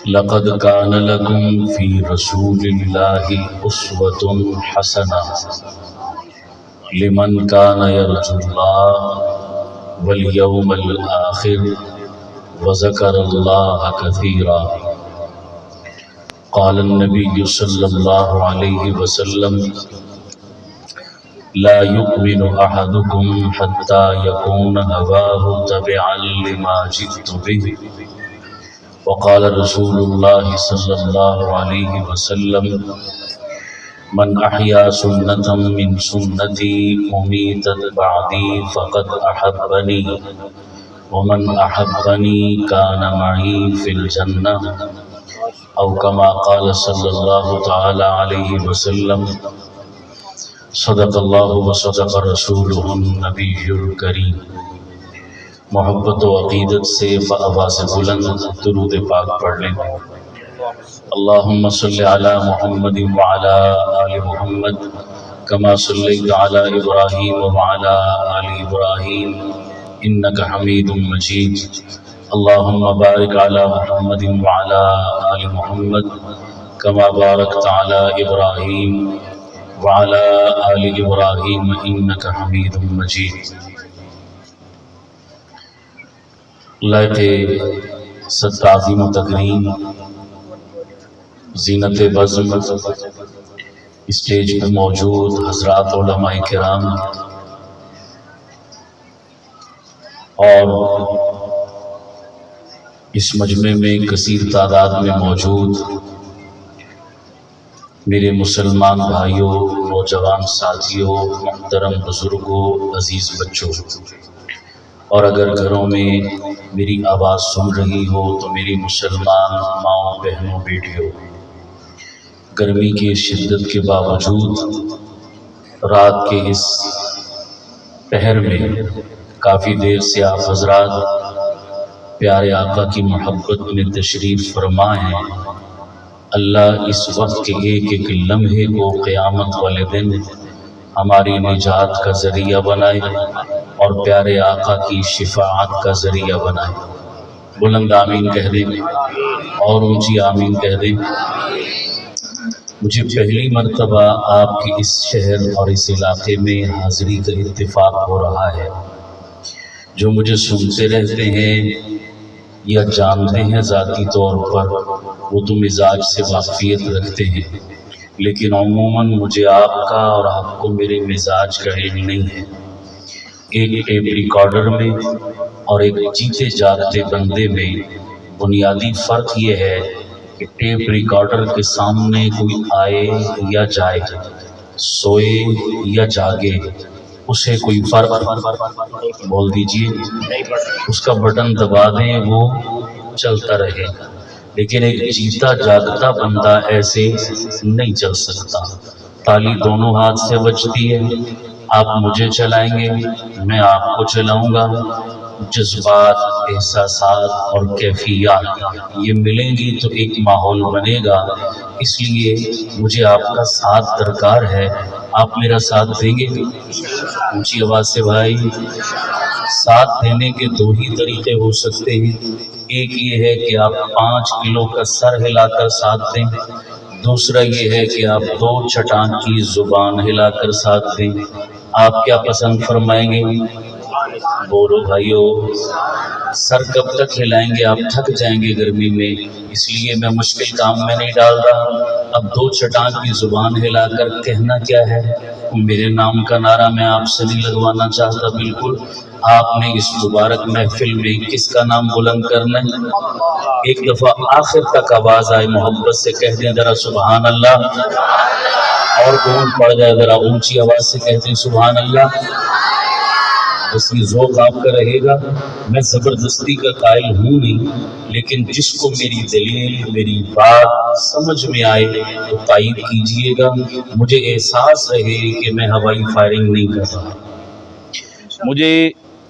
لقد كان لكم في رسول الله أسوة حسنة لمن كان يرجو الله واليوم الآخر وذكر الله كثيرا. قال النبي صلى الله عليه وسلم: لا يؤمن أحدكم حتى يكون هواه تبعا لما جئت به. وقال رسول الله صلى الله عليه وسلم: من أحيا سنة من سنتي أميتت بعدي فقد أحبني، ومن أحبني كان معي في الجنة، أو كما قال صلى الله تعالى عليه وسلم. صدق الله وصدق رسوله النبي الكريم. محبت و عقیدت سے بآواز بلند درود پاک پڑھ لیں. اللہم صلی علی محمد وعلی آل محمد کما صلیت علی ابراہیم وعلی آل ابراہیم انک حمید مجید. اللہم بارک علی محمد وعلی آل محمد کما بارکت علی ابراہیم وعلی آل ابراہیم انک حمید مجید. لائق تعظیم و تکریم زینت بزم اسٹیج پہ موجود حضرات علماء کرام اور اس مجمع میں کثیر تعداد میں موجود میرے مسلمان بھائیوں، نوجوان ساتھیوں، محترم بزرگوں، عزیز بچوں، اور اگر گھروں میں میری آواز سن رہی ہو تو میری مسلمان ماؤں، بہنوں، بیٹیوں، گرمی کی شدت کے باوجود رات کے اس پہر میں کافی دیر سے آپ حضرات پیارے آقا کی محبت میں تشریف فرما ہیں. اللہ اس وقت کے ایک ایک لمحے کو قیامت والے دن ہماری نجات کا ذریعہ بنائے اور پیارے آقا کی شفاعت کا ذریعہ بنائے. بلند آمین کہہ دیں اور اونچی آمین کہہ دیں. مجھے پہلی مرتبہ آپ کی اس شہر اور اس علاقے میں حاضری کا اتفاق ہو رہا ہے. جو مجھے سنتے رہتے ہیں یا جانتے ہیں ذاتی طور پر وہ تو مزاج سے واقفیت رکھتے ہیں، لیکن عموماً مجھے آپ کا اور آپ کو میرے مزاج کا علم نہیں ہے. ایک ٹیپ ریکارڈر میں اور ایک جیتے جاگتے بندے میں بنیادی فرق یہ ہے کہ ٹیپ ریکارڈر کے سامنے کوئی آئے یا جائے، سوئے یا جاگے، اسے کوئی فرق بول دیجئے، اس کا بٹن دبا دیں وہ چلتا رہے. لیکن ایک جیتا جاگتا بندہ ایسے نہیں چل سکتا. تالی دونوں ہاتھ سے بجتی ہے. آپ مجھے چلائیں گے، میں آپ کو چلاؤں گا. جذبات، احساسات اور کیفیات یہ ملیں گی تو ایک ماحول بنے گا. اس لیے مجھے آپ کا ساتھ درکار ہے. آپ میرا ساتھ دیں گے؟ اونچی آواز سے بھائی. ساتھ دینے کے دو ہی طریقے ہو سکتے ہیں. ایک یہ ہے کہ آپ 5 کلو کا سر ہلا کر ساتھ دیں. دوسرا یہ ہے کہ آپ 2 چٹان کی زبان ہلا کر ساتھ دیں. آپ کیا پسند فرمائیں گے؟ بولو بھائیو. سر کب تک ہلائیں گے؟ آپ تھک جائیں گے گرمی میں، اس لیے میں مشکل کام میں نہیں ڈال رہا. اب 2 چٹان کی زبان ہلا کر کہنا کیا ہے؟ میرے نام کا نعرہ میں آپ سے نہیں لگوانا چاہتا. بالکل آپ نے اس مبارک محفل میں کس کا نام بلند کرنا ہے؟ ایک دفعہ آخر تک آواز آئے محبت سے کہہ دیں ذرا سبحان اللہ، اور گونج پڑ جائے ذرا اونچی آواز سے کہہ دیں سبحان اللہ. اس کی ذوق آپ کا رہے گا. میں زبردستی کا قائل ہوں نہیں، لیکن جس کو میری دلیل، میری بات سمجھ میں آئے تو تائید کیجئے گا. مجھے احساس رہے کہ میں ہوائی فائرنگ نہیں کر رہا. مجھے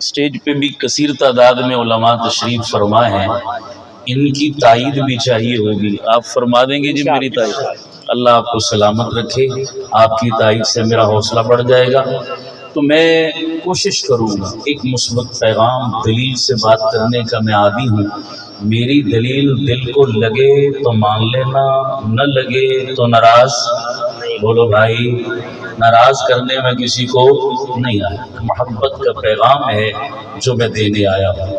اسٹیج پہ بھی کثیر تعداد میں علماء تشریف فرما ہیں، ان کی تائید بھی چاہیے ہوگی. آپ فرما دیں گے جی میری تائید؟ اللہ آپ کو سلامت رکھے. آپ کی تائید سے میرا حوصلہ بڑھ جائے گا. تو میں کوشش کروں گا ایک مثبت پیغام دلیل سے بات کرنے کا. میں عادی ہوں میری دلیل دل کو لگے تو مان لینا، نہ لگے تو ناراض۔ بولو بھائی، ناراض کرنے میں کسی کو نہیں آیا، محبت کا پیغام ہے جو میں دینے آیا ہوں۔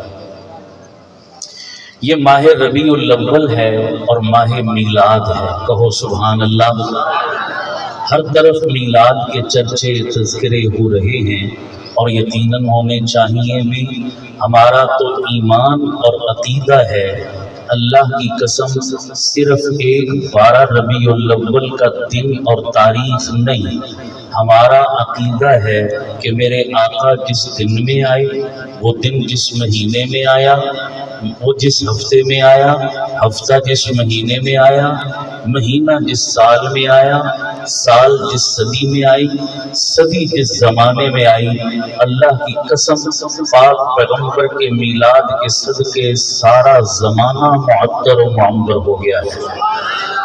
یہ ماہ ربیع الاول ہے اور ماہ میلاد ہے، کہو سبحان اللہ۔ ہر طرف میلاد کے چرچے تذکرے ہو رہے ہیں اور یقیناً ہونے چاہیے بھی۔ ہمارا تو ایمان اور عقیدہ ہے، اللہ کی قسم صرف ایک 12 ربیع الاول کا دن اور تاریخ نہیں، ہمارا عقیدہ ہے کہ میرے آقا جس دن میں آئے، وہ دن جس مہینے میں آیا، وہ جس ہفتے میں آیا، ہفتہ جس مہینے میں آیا، مہینہ جس سال میں آیا، سال جس صدی میں آئی، صدی جس زمانے میں آئی، اللہ کی قسم پاک پیغمبر کے میلاد کے صدقے سارا زمانہ معطر و معمر ہو گیا ہے۔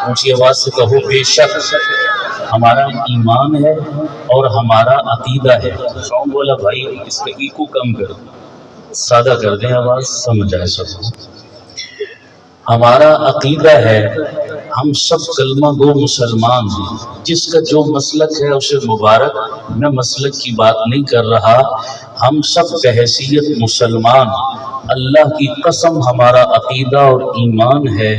اونچی آواز سے کہو بے شک۔ ہمارا ایمان ہے اور ہمارا عقیدہ ہے۔ شوم بولا بھائی اس کا ایکو کم کر دیں، سادہ کر دیں، آواز سمجھ آئے سب۔ ہمارا عقیدہ ہے، ہم سب کلمہ گو مسلمان ہیں، جس کا جو مسلک ہے اسے مبارک، میں مسلک کی بات نہیں کر رہا، ہم سب بحیثیت مسلمان، اللہ کی قسم ہمارا عقیدہ اور ایمان ہے،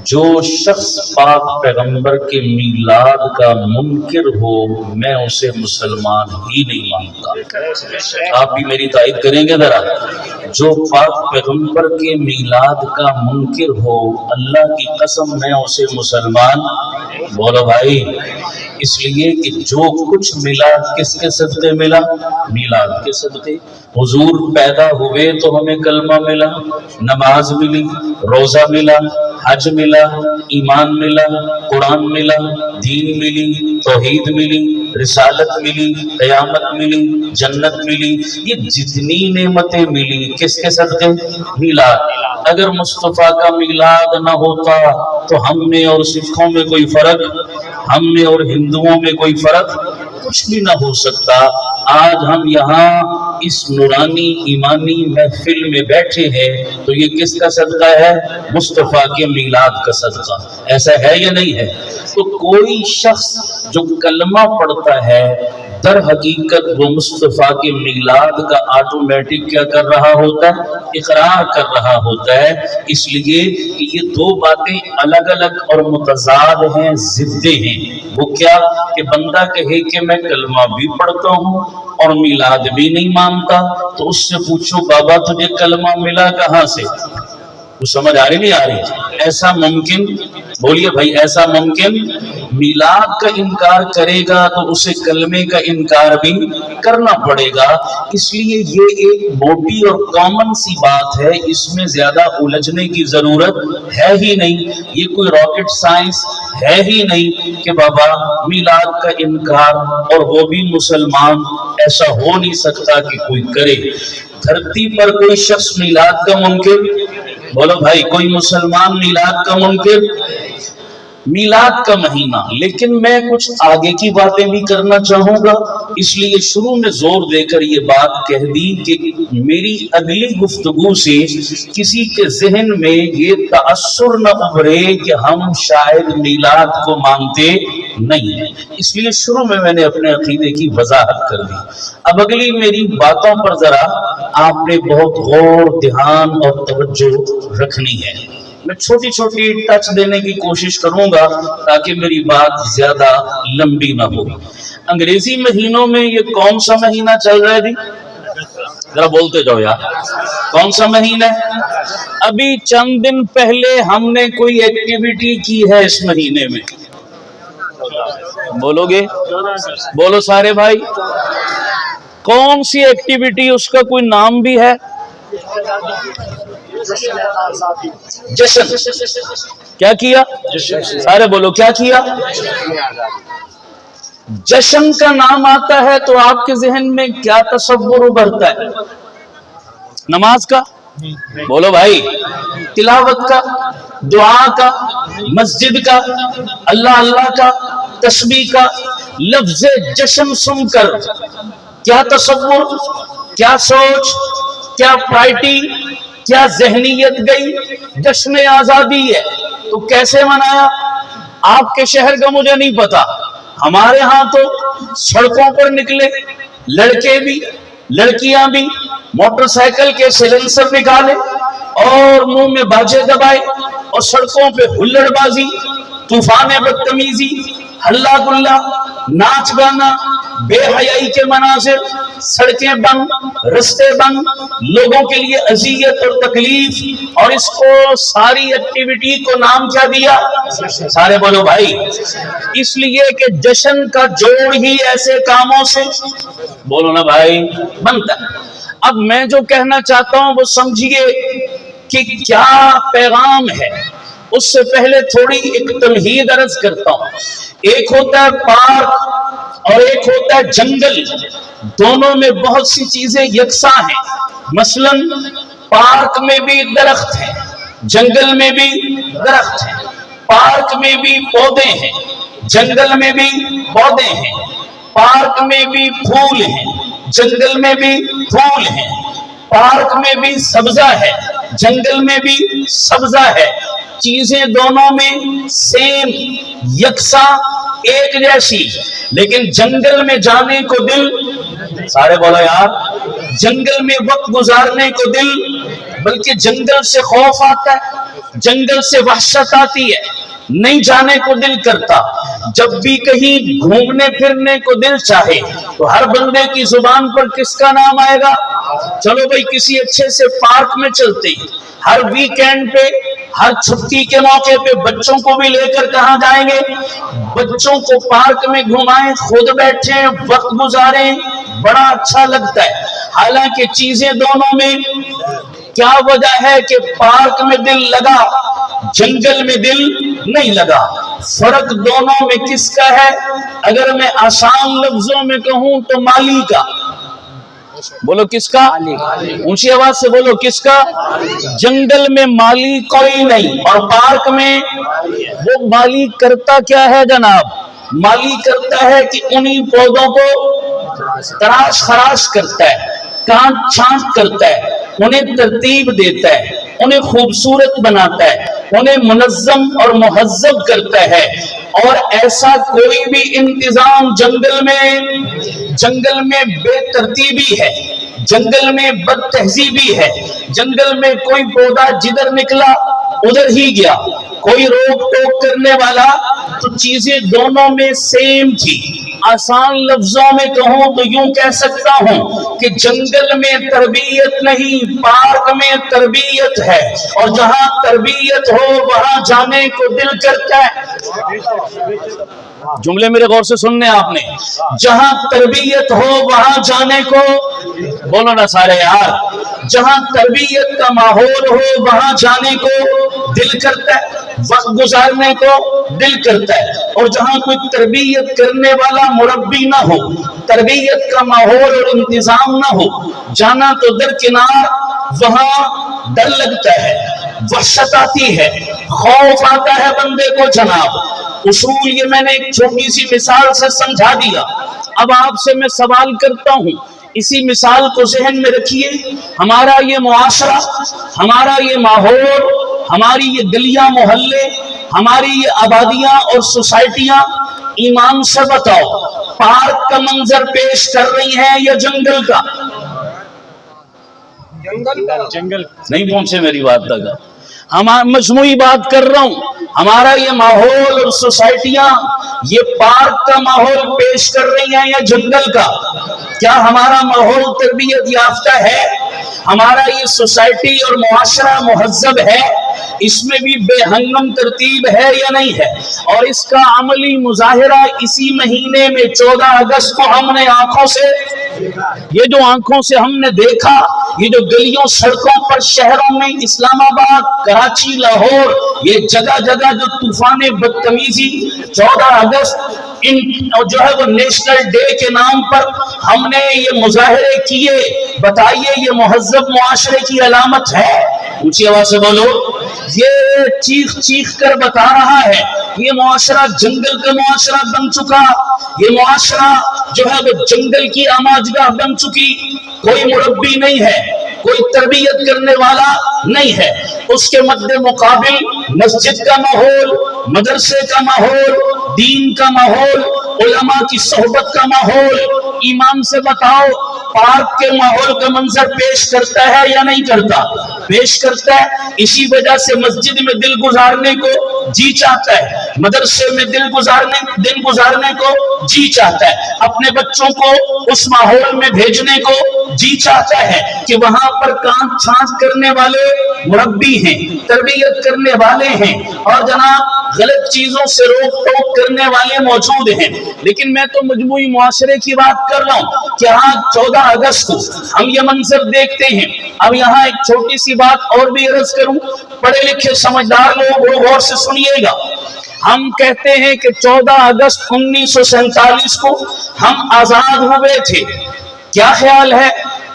جو شخص پاک پیغمبر کے میلاد کا منکر ہو میں اسے مسلمان ہی نہیں مانتا۔ آپ بھی میری تائید کریں گے ذرا؟ جو پاک پیغمبر کے میلاد کا منکر ہو اللہ کی قسم میں اسے مسلمان، بولو بھائی، اس لیے کہ جو کچھ ملا کس کے صدقے ملا؟ میلاد کے صدقے۔ حضور پیدا ہوئے تو ہمیں کلمہ ملا، نماز ملی، روزہ ملا، حج ملا، ایمان ملا، قرآن ملا، دین ملی، توحید ملی، رسالت ملی، قیامت ملی، جنت ملی، یہ جتنی نعمتیں ملی کس کے صدقے؟ میلاد۔ اگر مصطفیٰ کا میلاد نہ ہوتا تو ہم میں اور سکھوں میں کوئی فرق، ہم میں اور ہندوؤں میں کوئی فرق کچھ بھی نہ ہو سکتا۔ آج ہم یہاں اس نورانی ایمانی محفل میں بیٹھے ہیں تو یہ کس کا صدقہ ہے؟ مصطفیٰ کے میلاد کا صدقہ۔ ایسا ہے یا نہیں ہے؟ تو کوئی شخص جو کلمہ پڑھتا ہے در حقیقت وہ مصطفیٰ کے میلاد کا آٹومیٹک کیا کر رہا ہوتا ہے؟ اقرار کر رہا ہوتا ہے۔ اس لیے کہ یہ دو باتیں الگ الگ اور متضاد ہیں، ضدیں ہیں۔ وہ کیا کہ بندہ کہے کہ میں کلمہ بھی پڑھتا ہوں اور میلاد بھی نہیں مانتا، تو اس سے پوچھو بابا تجھے کلمہ ملا کہاں سے؟ وہ سمجھ آ رہی نہیں آ رہی؟ ایسا ممکن؟ بولیے بھائی ایسا ممکن؟ میلاد کا انکار کرے گا تو اسے کلمے کا انکار بھی کرنا پڑے گا۔ اس لیے یہ ایک موٹی اور کامن سی بات ہے، اس میں زیادہ الجھنے کی ضرورت ہے ہی نہیں۔ یہ کوئی راکٹ سائنس ہے ہی نہیں کہ بابا میلاد کا انکار اور وہ بھی مسلمان، ایسا ہو نہیں سکتا کہ کوئی کرے۔ دھرتی پر کوئی شخص میلاد کا منکر؟ بولو بھائی کوئی مسلمان میلاد کا منکر؟ میلاد کا مہینہ، لیکن میں کچھ آگے کی باتیں بھی کرنا چاہوں گا، اس لیے شروع میں زور دے کر یہ بات کہہ دی کہ میری اگلی گفتگو سے کسی کے ذہن میں یہ تأثر نہ ابھرے کہ ہم شاید میلاد کو مانتے نہیں ہیں۔ اس لیے شروع میں نے اپنے عقیدے کی وضاحت کر دی۔ اب اگلی میری باتوں پر ذرا آپ نے بہت غور، دھیان اور توجہ رکھنی ہے۔ میں چھوٹی چھوٹی ٹچ دینے کی کوشش کروں گا تاکہ میری بات زیادہ لمبی نہ ہو۔ انگریزی مہینوں میں یہ کون سا مہینہ چل رہا ہے جی؟ ذرا بولتے جاؤ یار، کون سا مہینہ ہے؟ ابھی چند دن پہلے ہم نے کوئی ایکٹیویٹی کی ہے اس مہینے میں، بولو گے؟ بولو سارے بھائی، کون سی ایکٹیویٹی؟ اس کا کوئی نام بھی ہے؟ جشن۔ کیا کیا؟ سارے بولو کیا کیا؟ جشن کا نام آتا ہے تو آپ کے ذہن میں کیا تصور ابھرتا ہے؟ نماز کا؟ بولو بھائی، تلاوت کا، دعا کا، مسجد کا، اللہ اللہ کا، تسبیح کا۔ لفظ جشن سن کر کیا تصور، کیا سوچ، کیا پارٹی، क्या जहनीयत गई? जश्न आजादी है तो कैसे मनाया? आपके शहर का मुझे नहीं पता, हमारे यहाँ तो सड़कों पर निकले लड़के भी लड़कियां भी, मोटरसाइकिल के सिलेंसर निकाले और मुंह में बाजे दबाए और सड़कों पे हुल्लड़बाजी, तूफान बदतमीजी, हल्ला गुल्ला, नाच गाना, बेहयाई के मनाजिर, सड़कें बंद, रास्ते बंद, लोगों के लिए अजियत और तकलीफ। और इसको सारी एक्टिविटी को नाम क्या दिया? सारे बोलो भाई। इसलिए कि जश्न का जोड़ ही ऐसे कामों से, बोलो ना भाई, बनता है। अब मैं जो कहना चाहता हूं वो समझिए कि क्या पैगाम है। उससे पहले थोड़ी एक तमहीद अर्ज करता हूं। एक होता है पार्क और एक होता है जंगल, दोनों में बहुत सी चीजें यकसा हैं। मसलन पार्क में भी दरख्त है, जंगल में भी दरख्त है। पार्क में भी पौधे हैं, जंगल में भी पौधे हैं। पार्क में भी फूल हैं, जंगल में भी फूल हैं। पार्क में भी सब्जा है, जंगल में भी सब्जा है। चीजें दोनों में सेम, यकसा, एक जैसी, लेकिन जंगल में जाने को दिल, सारे बोलो यार, जंगल में वक्त गुजारने को दिल, बल्कि जंगल से खौफ आता है, जंगल से वहशत आती है, नहीं जाने को दिल करता। जब भी कहीं घूमने फिरने को दिल चाहे तो हर बंदे की जुबान पर किसका नाम आएगा? चलो भाई किसी अच्छे से पार्क में चलते हैं। हर वीकेंड पे, हर छुट्टी के मौके पे बच्चों को भी लेकर कहां जाएंगे? बच्चों को पार्क में घुमाएं, खुद बैठे वक्त गुजारें, बड़ा अच्छा लगता है। हालांकि चीजें दोनों में क्या वजह है कि पार्क में दिल लगा, जंगल में दिल नहीं लगा? फर्क दोनों में किसका है? अगर मैं आसान लफ्जों में कहूं तो माली का। बोलो किसका? ऊंची आवाज से बोलो किसका? जंगल में माली कोई नहीं, और पार्क में वो माली करता क्या है जनाब? माली करता है कि उन्हीं पौधों को तराश खराश करता है, काट छांट करता है, उन्हें तरतीब देता है, उन्हें खूबसूरत बनाता है, उन्हें मुनज्जम और मुहज्जब करता है। और ऐसा कोई भी इंतजाम जंगल में बेतरतीबी है, जंगल में बदतहजीबी है, जंगल में कोई पौधा जिधर निकला उधर ही गया, कोई रोक टोक करने वाला, तो चीजें दोनों में सेम थी। आसान लफ्जों में कहूं तो यूं कह सकता हूं कि जंगल में तरबियत नहीं, पार्क में तरबियत है। और जहां तरबियत हो वहां जाने को दिल करता है। जुमले मेरे गौर से सुनने आपने, जहां तरबियत हो वहां जाने को, बोलो ना सारे यार, जहां तरबियत का माहौल हो वहां जाने को दिल करता है, वक्त गुजारने को दिल करता है। और जहां कोई तरबियत करने वाला मुरब्बी ना हो, तरबियत का माहौल और इंतजाम ना हो, जाना तो दरकिनार, वहां डर लगता है, वहशत आती है, खौफ आता है बंदे को जनाब। उसूल ये मैंने एक छोटी सी मिसाल से समझा दिया। अब आपसे मैं सवाल करता हूं, इसी मिसाल को ज़हन में रखिए। हमारा ये मुआशरा, हमारा ये माहौल, हमारी ये गलियां मोहल्ले, हमारी ये आबादियां और सोसाइटियां, ईमान से बताओ, पार्क का मंजर पेश कर रही हैं या जंगल का? जंगल नहीं पहुंचे मेरी बात तक। हम मजमूई बात कर रहा हूं। हमारा ये माहौल और सोसाइटियां ये पार्क का माहौल पेश कर रही हैं या जंगल का? क्या हमारा माहौल तरबियत याफ्ता है? हमारा ये सोसाइटी और मुआशरा मुहज्जब है? इसमें भी बेहंगम तरतीब है या नहीं है? और इसका अमली मुजाहिरा इसी महीने में 14 अगस्त को हमने आंखों से, ये जो आंखों से हमने देखा, ये जो गलियों सड़कों पर शहरों में, इस्लामाबाद, कराची, लाहौर, ये जगह जगह जो तूफान बदतमीजी 14 अगस्त इन जो है वो नेशनल डे के नाम पर हमने ये मुजाहिरे किए, बताइए ये मुहज्जब मुआशरे की अलामत है? ऊंची आवाज से बोलो। ये चीख चीख कर बता रहा है ये मुआशरा जंगल का मुआशरा बन चुका, ये मुआशरा जो है वो जंगल की आमाजगाह बन चुकी। कोई मुरब्बी नहीं है, کوئی تربیت کرنے والا نہیں ہے. اس کے مد مقابل مسجد کا ماحول، مدرسے کا ماحول، دین کا ماحول، علماء کی صحبت کا ماحول. ایمان سے بتاؤ پارک کے ماحول کا منظر پیش کرتا ہے یا نہیں کرتا؟ پیش کرتا ہے. اسی وجہ سے مسجد میں دل گزارنے کو جی چاہتا ہے، مدرسے میں دل گزارنے کو جی چاہتا ہے، اپنے بچوں کو اس ماحول میں بھیجنے کو جی چاہتا ہے کہ وہاں پر کانٹ چھانٹ کرنے والے مربی ہیں، تربیت کرنے والے ہیں، اور جناب غلط چیزوں سے روک ٹوک کرنے والے موجود ہیں. لیکن میں تو مجموعی معاشرے کی بات کر رہا ہوں کہ ہاں 14 اگست کو ہم یہ منظر دیکھتے ہیں. اب یہاں ایک چھوٹی سی بات اور بھی عرض کروں، پڑھے لکھے سمجھدار لوگ غور سے سنیے گا. ہم کہتے ہیں کہ 14 اگست 1947 کو ہم آزاد ہوئے تھے. کیا خیال ہے؟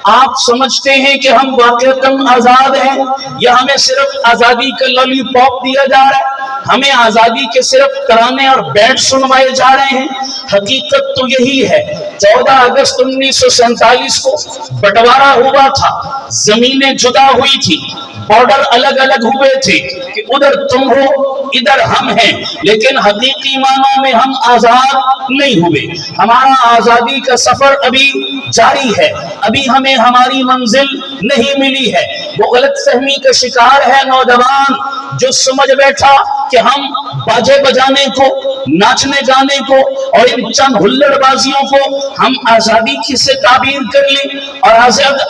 آپ سمجھتے ہیں کہ ہم واقعتاً آزاد ہیں یا ہمیں صرف آزادی کا لالی پاپ دیا جا رہا ہے؟ ہمیں آزادی کے صرف ترانے اور بیٹ سنوائے جا رہے ہیں؟ حقیقت تو یہی ہے. 14 اگست 1947 کو بٹوارا ہوا تھا، زمینیں جدا ہوئی تھی، بارڈر الگ الگ ہوئے تھے کہ ادھر تم ہو ادھر ہم ہیں، لیکن حقیقی معنوں میں ہم آزاد نہیں ہوئے. ہمارا آزادی کا سفر ابھی جاری ہے، ابھی ہمیں ہماری منزل نہیں ملی ہے. وہ غلط فہمی کا شکار ہے نوجوان جو سمجھ بیٹھا کہ ہم باجے بجانے کو، ناچنے گانے کو اور ان چند ہلڑ بازیوں کو ہم آزادی کی سے تعبیر کر لیں اور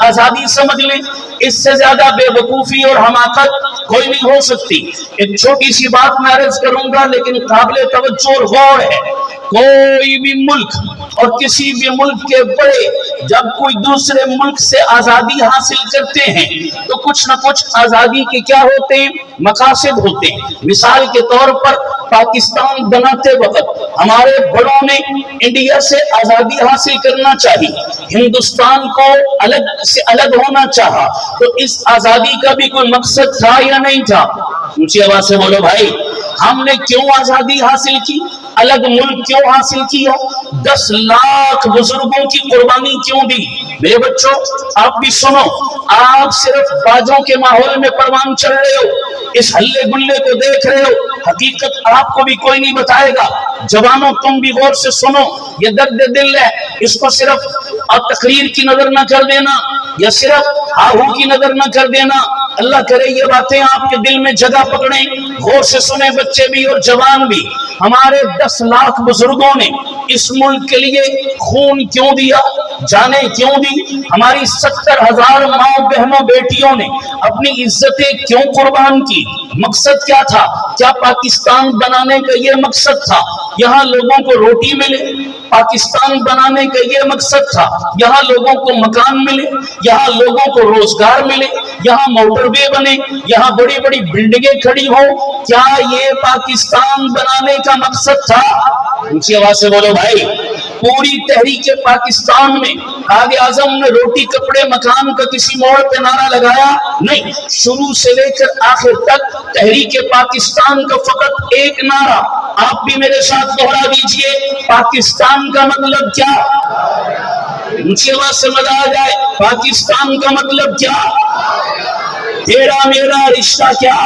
آزادی سمجھ لیں. اس سے زیادہ بے وقوفی اور حماقت کوئی نہیں ہو سکتی. ایک چھوٹی سی بات میں عرض کروں گا لیکن قابل توجہ اور غور ہے. کوئی بھی ملک اور کسی بھی ملک کے بڑے جب کوئی دوسرے ملک سے آزادی حاصل کرتے ہیں تو کچھ نہ کچھ آزادی کے کیا ہوتے ہیں؟ مقاصد ہوتے ہیں. مثال کے طور پر پاکستان بناتے وقت ہمارے بڑوں نے انڈیا سے آزادی حاصل کرنا چاہی، ہندوستان کو الگ سے الگ ہونا چاہا. تو اس آزادی کا بھی کوئی مقصد تھا یا نہیں تھا؟ اونچی آواز سے بولو بھائی. ہم نے کیوں آزادی حاصل کی؟ الگ ملک کیوں حاصل کیا؟ 10 لاکھ بزرگوں کی قربانی کیوں دی؟ میرے بچوں آپ بھی سنو، آپ صرف باجوں کے ماحول میں پروان چڑھ رہے ہو، اس ہلے گلے کو دیکھ رہے ہو، حقیقت آپ کو بھی کوئی نہیں بتائے گا. جوانوں تم بھی غور سے سنو، یہ درد دل ہے، اس کو صرف تقریر کی نظر نہ کر دینا یا صرف آہو کی نظر نہ کر دینا. اللہ کرے یہ باتیں آپ کے دل میں جگہ پکڑیں. غور سے سنیں بچے بھی اور جوان بھی. ہمارے 10 لاکھ بزرگوں نے اس ملک کے لیے خون کیوں دیا؟ جانیں کیوں دی؟ ہماری 70,000 ماں بہنوں بیٹیوں نے اپنی عزتیں کیوں قربان کی؟ مقصد کیا تھا؟ کیا پاکستان بنانے کا یہ مقصد تھا یہاں لوگوں کو روٹی ملے؟ پاکستان بنانے کا یہ مقصد تھا یہاں لوگوں کو مکان ملے، یہاں لوگوں کو روزگار ملے، یہاں موٹر وے بنے، یہاں بڑی بڑی بلڈنگیں کھڑی ہو؟ کیا یہ پاکستان بنانے کا مقصد تھا؟ اونچی آواز سے بولو بھائی. پوری تحریک پاکستان میں قائد اعظم نے روٹی کپڑے مکان کا کسی موڑ پہ نعرہ لگایا نہیں. شروع سے لے کر آخر تک تحریک پاکستان کا فقط ایک نعرہ آپ بھی میرے ساتھ دوہرا دیجئے. پاکستان کا مطلب کیا؟ اونچی آواز سے مزہ آ جائے. پاکستان کا مطلب کیا؟ تیرا میرا رشتہ کیا؟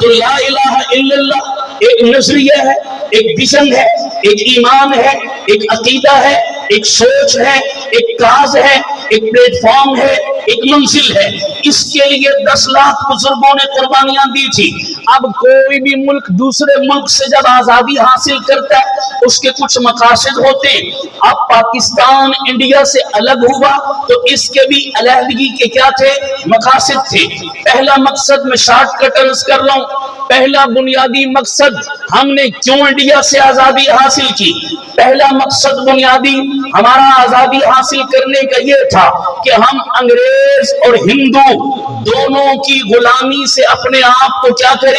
تو لا الہ الا اللہ ایک نظریہ ہے، ایک ویژن ہے، ایک ایمان ہے، ایک عقیدہ ہے، ایک سوچ ہے، ایک کاز ہے، ایک پلیٹ فارم ہے، ایک منزل ہے. اس کے لیے 10 لاکھ بزرگوں نے قربانیاں دی تھی. اب کوئی بھی ملک دوسرے ملک سے جب آزادی حاصل کرتا ہے اس کے کچھ مقاصد ہوتے ہیں. اب پاکستان انڈیا سے الگ ہوا تو اس کے بھی علیحدگی کے کیا تھے؟ مقاصد تھے. پہلا مقصد میں شارٹ کٹ عرض کر رہا ہوں. پہلا بنیادی مقصد ہم نے کیوں انڈیا سے آزادی حاصل کی؟ پہلا مقصد بنیادی ہمارا آزادی حاصل کرنے کا یہ تھا کہ ہم انگریز اور ہندو دونوں کی غلامی سے اپنے آپ کو کیا کریں؟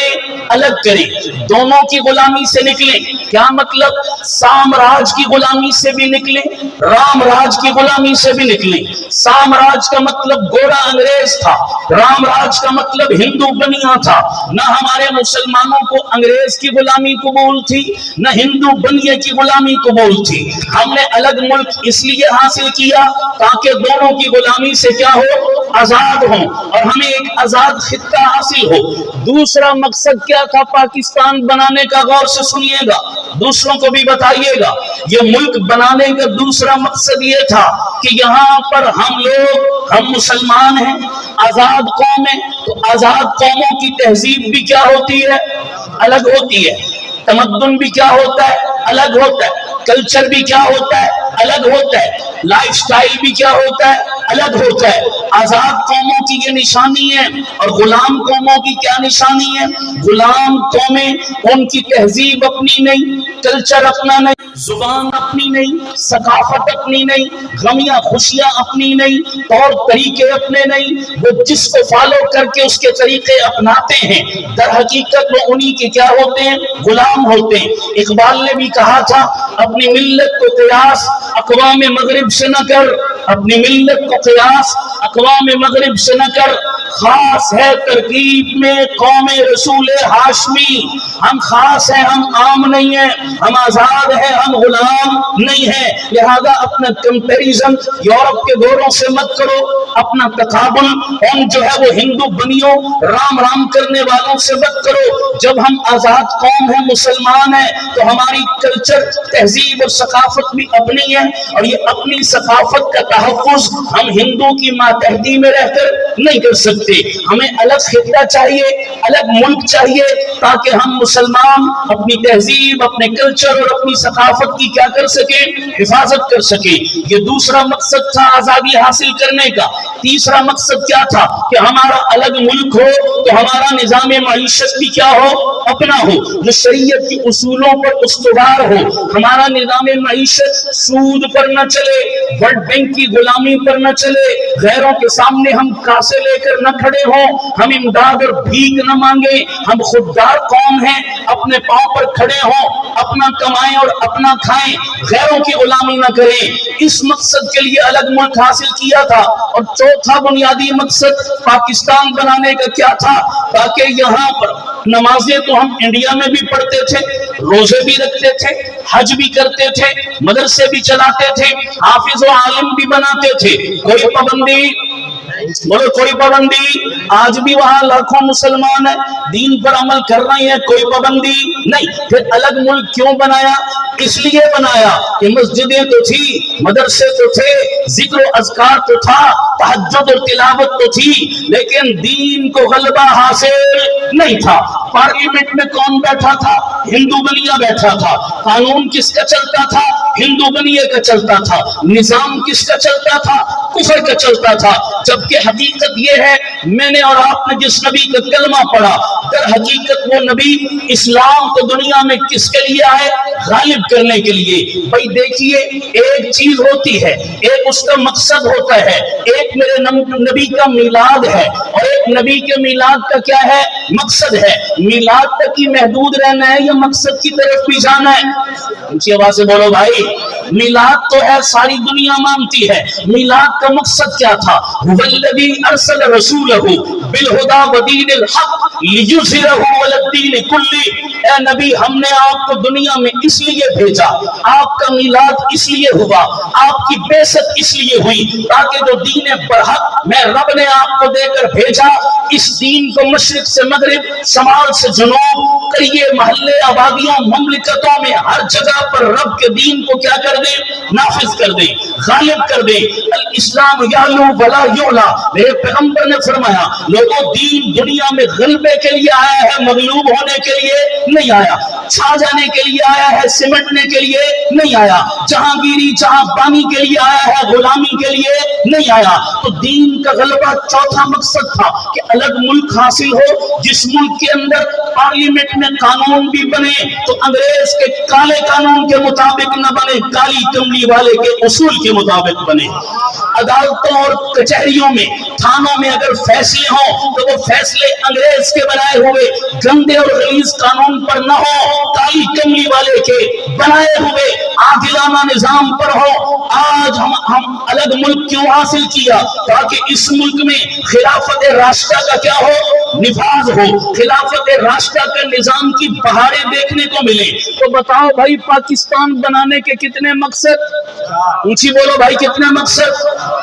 الگ کریں. دونوں کی غلامی سے نکلیں. کیا مطلب؟ سامراج کی غلامی سے بھی نکلیں، رام راج کی غلامی سے بھی نکلیں. سامراج کا مطلب گورا انگریز تھا، رام راج کا مطلب ہندو بنیا تھا. نہ ہمارے مسلمانوں کو انگریز کی غلامی قبول تھی نہ ہندو بنیے کی غلامی قبول تھی. ہم نے الگ ملک اس لیے حاصل کیا تاکہ دونوں کی غلامی سے کیا ہو؟ आजाद हों और हमें एक आजाद खित्ता हासिल हो। दूसरा मकसद क्या था पाकिस्तान बनाने का, गौर से सुनिएगा, दूसरों को भी बताइएगा। ये मुल्क बनाने का दूसरा मकसद ये था कि यहाँ पर हम लोग, हम मुसलमान हैं, आजाद कौम है, तो आजाद कौमों की तहजीब भी क्या होती है, अलग होती है। तमद्दुन भी क्या होता है, अलग होता है। कल्चर भी क्या होता है, अलग होता है। लाइफ स्टाइल भी क्या होता है, अलग होता है। आजाद कौमों की ये निशानी है और गुलाम कौमों की क्या निशानी है। गुलाम कौमें, उनकी तहजीब अपनी नहीं, कल्चर अपना नहीं, जुबान अपनी नहीं, सकाफत अपनी नहीं, गमियां खुशियां अपनी नहीं, तौर तरीके अपने नहीं। वो जिसको फॉलो करके उसके तरीके अपनाते हैं, दर हकीकत वो उन्हीं के क्या होते हैं, गुलाम होते हैं। इकबाल ने भी कहा था, अपनी मिल्लत को क़ियास अक़वाम मग़रिब से न कर, अपनी मिल्लत को क़ियास अक़वाम मग़रिब से न कर, खास है तरकीब में कौम रसूल हाशमी। हम खास हैं, हम आम नहीं है, हम आजाद हैं, हम गुलाम नहीं है। लिहाजा अपना कंपैरिजन यूरोप के गोरों से मत करो, अपना तकाबुल उन जो है वो हिंदू बनियों राम राम करने वालों से मत करो। जब हम आजाद कौम है, मुसलमान है, तो हमारी कल्चर, तहजीब और सकाफत भी अपनी है और ये अपनी सकाफत का तहफ़्फ़ुज़ हम हिंदू की मातहती में रहकर नहीं कर सकते। हमें अलग खित्ता चाहिए, अलग मुल्क चाहिए, ताकि हम मुसलमान अपनी तहजीब, अपने कल्चर और अपनी सकाफत की क्या कर सके, हिफाजत कर सके। ये दूसरा मकसद था आजादी हासिल करने का। तीसरा मकसद क्या था कि हमारा अलग मुल्क हो तो हमारा निजाम मईशत भी क्या हो, अपना हो, जो शरीयत के उसूलों पर उस्तवार हो। हमारा निजाम मईशत सूद पर न चले, वर्ल्ड बैंक की गुलामी पर न चले, गैरों के सामने हम कासे लेकर न खड़े हों, हम इमदाद और भीख न मांगे, हम खुददार कौम हैं, अपने पांव पर खड़े हों, अपना कमाएं और अपना खाएं, गैरों की गुलामी न करें। इस मकसद के लिए अलग मुल्क हासिल किया था। और चौथा बुनियादी मकसद पाकिस्तान बनाने का क्या था, ताकि यहाँ पर नमाजें तो हम इंडिया में भी पढ़ते थे, रोजे भी रखते थे, हज भी करते थे, मदरसे भी चलाते थे, हाफिज और आलिम भी बनाते थे। कोई पाबंदी, बोलो कोई पाबंदी, आज भी वहां लाखों मुसलमान है, दीन पर अमल कर रहे हैं, कोई पाबंदी नहीं। फिर अलग मुल्क क्यों बनाया, इसलिए बनाया कि मस्जिदें तो थी, मदरसे तो थे, जिक्र अज़कार तो था, तहज्जुद और तिलावत तो थी, लेकिन दीन को गलबा हासिल नहीं था। पार्लियामेंट में कौन बैठा था, हिंदू बनिया बैठा था। कानून किसका चलता था, हिंदू बनिया का चलता था। निजाम किसका चलता था, कुफर का चलता था। जबकि हकीकत यह है, मैंने और आपने जिस नबी का कलमा पढ़ा, दर हकीकत वो नबी इस्लाम को दुनिया में किसके लिए आए, गालिब करने के लिए। भाई देखिए, एक चीज होती है, एक उसका मकसद होता है, एक मेरे नबी का मिलाद है और एक नबी के मिलाद का क्या है, मकसद है। मिलाद तक ही महदूद रहना है या मकसद की तरफ भी जाना है? ऊंची आवाज से बोलो भाई। मिलाद तो है, सारी दुनिया मानती है। मिलाद का मकसद क्या था, वल्लज़ी अरसल रसूलहु बिलहुदा व दीनिल हक़ लियुज़हिरहु अलद्दीन कुल्ली। ए नबी, हमने आपको दुनिया में इसलिए भेजा, आपका मिलाद इसलिए हुआ, आपकी बेइज्जत इसलिए हुई, ताकि जो दीन बरहक मैं रब ने आपको देकर भेजा, इस दीन को मशरिक से मगरिब, शमाल से जुनूब, करिए महल्ले, आबादियों, मुमलिकतों में हर जगह पर रब के दीन को क्या कर दे, नाफिज कर दे, गालिब कर दे। अल इस्लाम यालू वला युला, मेरे पैगंबर ने फरमाया, लोगों दीन दुनिया में गलबे के लिए आया है, मगलूब होने के लिए नहीं आया, छा जाने के लिए आया है, सिमटने के लिए नहीं आया, जहांगीरी जहांबानी के लिए आया है, गुलामी के लिए नहीं आया। तो दीन का गलबा चौथा मकसद था कि अलग मुल्क हासिल हो, जिस मुल्क के अंदर पार्लियामेंट में कानून भी बने तो अंग्रेज के काले कानून के मुताबिक न बने, काली कमली वाले के उसूल के मुताबिक बने। अदालतों और कचहरियों में, थानों में अगर फैसले हों तो वो फैसले अंग्रेज के बनाए हुए गंदे और गलीज कानून पर न हो, काली कमली वाले के बनाए हुए आदिलाना निजाम पर हो। आज हम अलग मुल्क क्यों हासिल किया, ताकि इस मुल्क में खिलाफत राष्ट्र का क्या हो, निफाज हो, खिलाफत राष्ट्र का निजाम की बहारें देखने को मिले। तो बताओ भाई, पाकिस्तान बनाने के कितने मकसद? ऊंची बोलो भाई, कितने मकसद?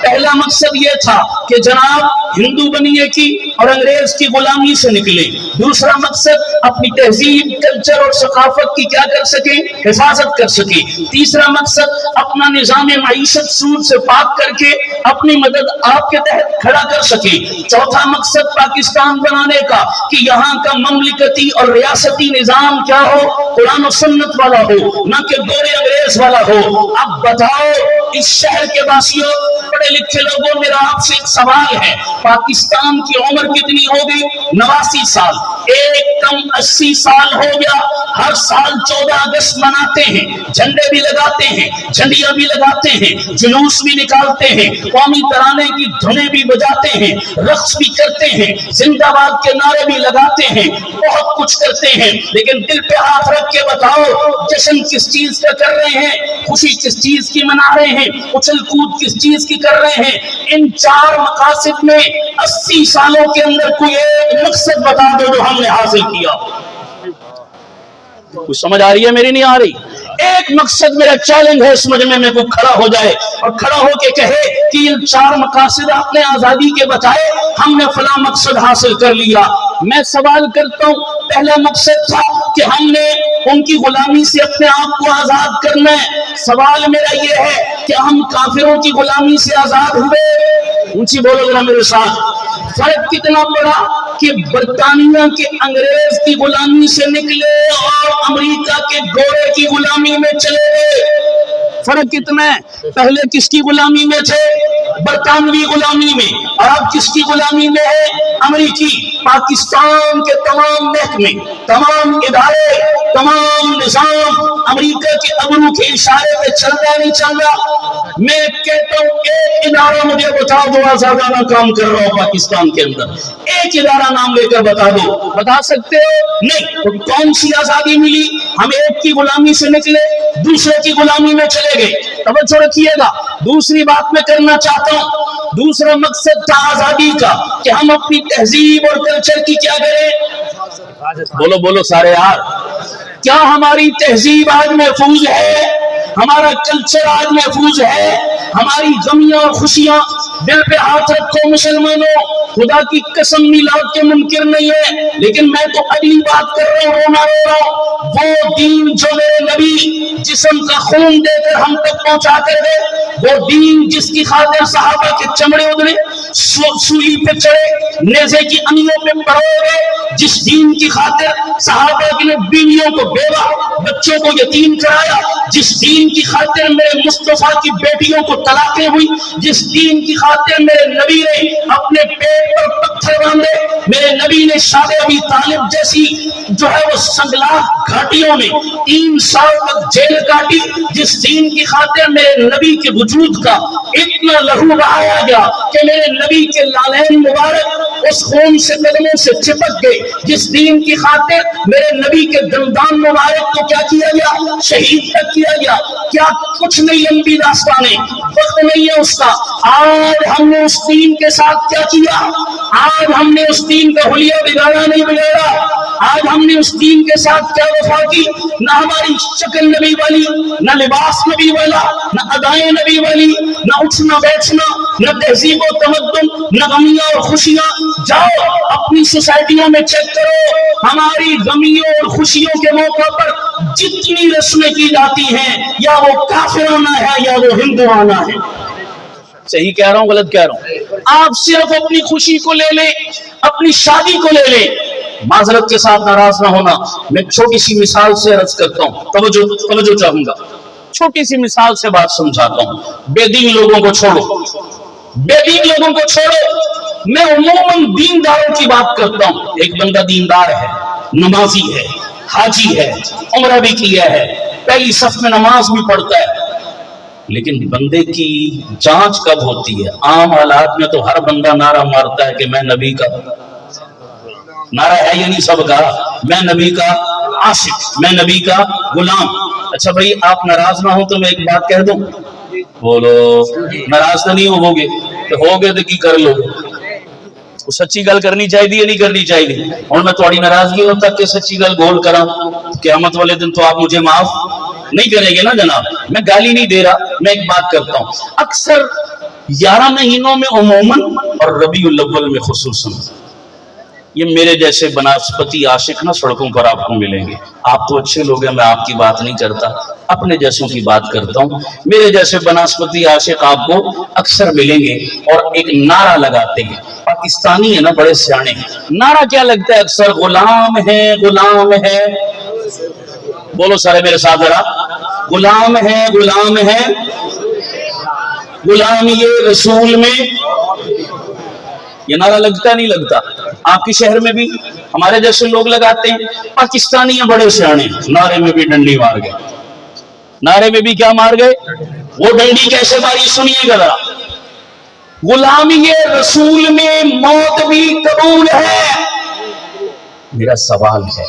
पहला मकसद ये था कि जनाब हिंदू बनिए की और अंग्रेज की गुलामी से निकले। दूसरा मकसद अपनी तहजीब, कल्चर और सकाफत की क्या कर सके, हिफाजत कर सके। तीसरा मकसद अपना निजाम मईशत सूद से पाक करके अपनी मदद आपके तहत खड़ा कर सके। चौथा मकसद पाकिस्तान बनाने का कि यहाँ का ममलिकती और रियासती निजाम क्या हो, कुरान और सुन्नत वाला हो, ना कि गोरे अंग्रेज वाला हो। अब बताओ इस शहर के वासियों, पढ़े लिखे लोगों, मेरा आपसे एक सवाल है, पाकिस्तान की उम्र कितनी हो गई? 89 साल। एक कम 80 साल हो गया। हर साल 14 अगस्त मनाते हैं, झंडे भी लगाते हैं, झंडियां भी लगाते हैं, जुलूस भी निकालते हैं, कौमी तराने की धुनें भी बजाते हैं, रक्स भी करते हैं, जिंदाबाद के नारे भी लगाते हैं, बहुत कुछ करते हैं। लेकिन दिल पे हाथ रख के बताओ, जश्न किस चीज का कर रहे हैं, खुशी किस चीज की मना रहे हैं, उछल कूद किस चीज की कर रहे हैं? इन चार मकासद में 80 सालों के अंदर कोई एक मकसद बता दो जो हमने हासिल किया। कुछ समझ आ रही है मेरी? नहीं आ रही? एक मकसद मेरा चैलेंज है इस मजमे में, कोई खड़ा हो जाए और खड़ा होके कहे कि इन चार मकासद आपने आजादी के बताए, हमने फला मकसद हासिल कर लिया। मैं सवाल करता हूं, पहला मकसद था कि हमने उनकी गुलामी से अपने आप को आजाद करना है। सवाल मेरा यह है कि हम काफिरों की गुलामी से आजाद हुए? ऊंची बोलो जरा मेरे साथ। फर्क कितना पड़ा कि बरतानिया के अंग्रेज की गुलामी से निकले और अमेरिका के गोरे की गुलामी में चले गए। फर्क कितना है? पहले किसकी गुलामी में थे? बरतानवी गुलामी में। और अब किसकी गुलामी में है? अमेरिकी। पाकिस्तान के तमाम महकमे, तमाम इदारे, तमाम निजाम अमेरिका के अबरू के इशारे पे चल रहा नहीं चल रहा? मैं कहता हूं एक इदारा मुझे बता दो आजादाना काम कर रहा हो पाकिस्तान के अंदर, एक इदारा नाम लेकर बता दो। बता सकते हो? नहीं। तो कौन सी आजादी मिली? हम एक की गुलामी से निकले, दूसरे की गुलामी में चले गए। तवज्जो रखिएगा, दूसरी बात मैं करना चाहता हूं। दूसरा मकसद था आजादी का कि हम अपनी तहजीब और कल्चर की क्या करें? बोलो बोलो सारे यार, क्या हमारी तहजीब आज महफूज है? हमारा कल्चर आज महफूज है? हमारी गमियां और खुशियां? दिल पे हाथ रखो मुसलमानों, खुदा की कसम मिलाद के मुनकिर नहीं है, लेकिन मैं तो अगली बात कर रहा हूँ। वो दीन जो मेरे नबी जिस्म का खून देकर हम तक पहुंचा कर गए, वो दीन जिसकी खातिर सहाबा के चमड़े उधरे, सूली पे चढ़े, नेज़े की अनियों पे परोए गए, जिस दीन की खातिर सहाबा की बीवियों को बेवा, बच्चों को यतीम कराया, जिस दीन की खातिर मेरे मुस्तफा की बेटियों को तलाकें हुई, जिस दीन की खातिर मेरे नबी ने अपने पेट पर पत्थर बांधे, मेरे नबी ने शादे अबी तालिब जैसी जो है वो संगलाख घाटियों में 3 साल तक जेल काटी, जिस दीन की खातिर मेरे नबी के वजूद का इतना लहू बहाया गया कि मेरे नबी के लालैन मुबारक उस खून से कदमों से चिपक गए, जिस दीन की खातिर मेरे नबी के दंदान मुबारक को क्या किया गया? शहीद तक किया गया। क्या कुछ नहीं, लंबी दास्तानें, वक्त नहीं है उसका। आज हमने उस दीन के साथ क्या किया? आज हमने उस दीन का हुलिया बिगाड़ा नहीं बिगाड़ा? आज हमने उस दीन के साथ क्या वफा की? ना हमारी शक्ल नबी वाली, ना लिबास नबी वाला, ना अदाएं नबी वाली, ना उठना बैठना, ना तहजीब और तमद्दुन, ना गमियां और खुशियां। जाओ अपनी सोसाइटियों में चेक करो, हमारी गमियों और खुशियों के मौका पर जितनी रस्में की जाती हैं, या वो काफिराना है या वो हिंदुआना है। सही कह रहा हूं गलत कह रहा हूं? आप सिर्फ अपनी खुशी को ले लें, अपनी शादी को ले लें। माजरत के साथ नाराज ना होना, मैं छोटी सी मिसाल से अर्ज करता हूं, तवज्जो चाहूंगा। छोटी सी मिसाल से बात समझाता हूं। बेदीन लोगों को छोड़ो, बेदीन लोगों को छोड़ो, मैं उमूमन दीनदारों की बात करता हूं। एक बंदा दीनदार है, नमाजी है, हाजी है, उम्रा भी किया है, पहली सफ में नमाज भी पढ़ता है, लेकिन बंदे की जांच कब होती है? आम हालात में तो हर बंदा नारा मारता है कि मैं नबी का, नारा है या नहीं सबका, मैं नबी का आशिक, मैं नबी का गुलाम। अच्छा भाई, आप नाराज ना हो तो मैं एक बात कह दूं, बोलो नाराज तो नहीं होगे? तो होगे तो की कर लोगे? वो सच्ची गल करनी चाहिए या नहीं करनी चाहिए? और मैं थोड़ी नाराजगी हो तक के सच्ची गल गोल करा, क़यामत वाले दिन तो आप मुझे माफ नहीं करेंगे ना जनाब। मैं गाली नहीं दे रहा, मैं एक बात करता हूं, अक्सर 11 महीनों में उमूमन और रबीउल अव्वल में खुसूसन ये मेरे जैसे बनास्पति आशिक ना सड़कों पर आपको मिलेंगे। आप तो अच्छे लोग हैं, मैं आपकी बात नहीं करता, अपने जैसों की बात करता हूं। मेरे जैसे बनास्पति आशिक आपको अक्सर मिलेंगे और एक नारा लगाते हैं, पाकिस्तानी है ना, बड़े सियाने। नारा क्या लगता है अक्सर? गुलाम है, गुलाम है। बोलो सारे मेरे साथ जरा, गुलाम है, गुलाम है। गुलाम ये रसूल में, ये नारा लगता नहीं लगता? आपके शहर में भी हमारे जैसे लोग लगाते हैं। पाकिस्तानी है बड़े सियाने, नारे में भी डंडी मार गए। नारे में भी क्या मार गए? वो डंडी कैसे मारी सुनिएगा जरा। गुलामी रसूल में मौत भी कबूल है। मेरा सवाल है,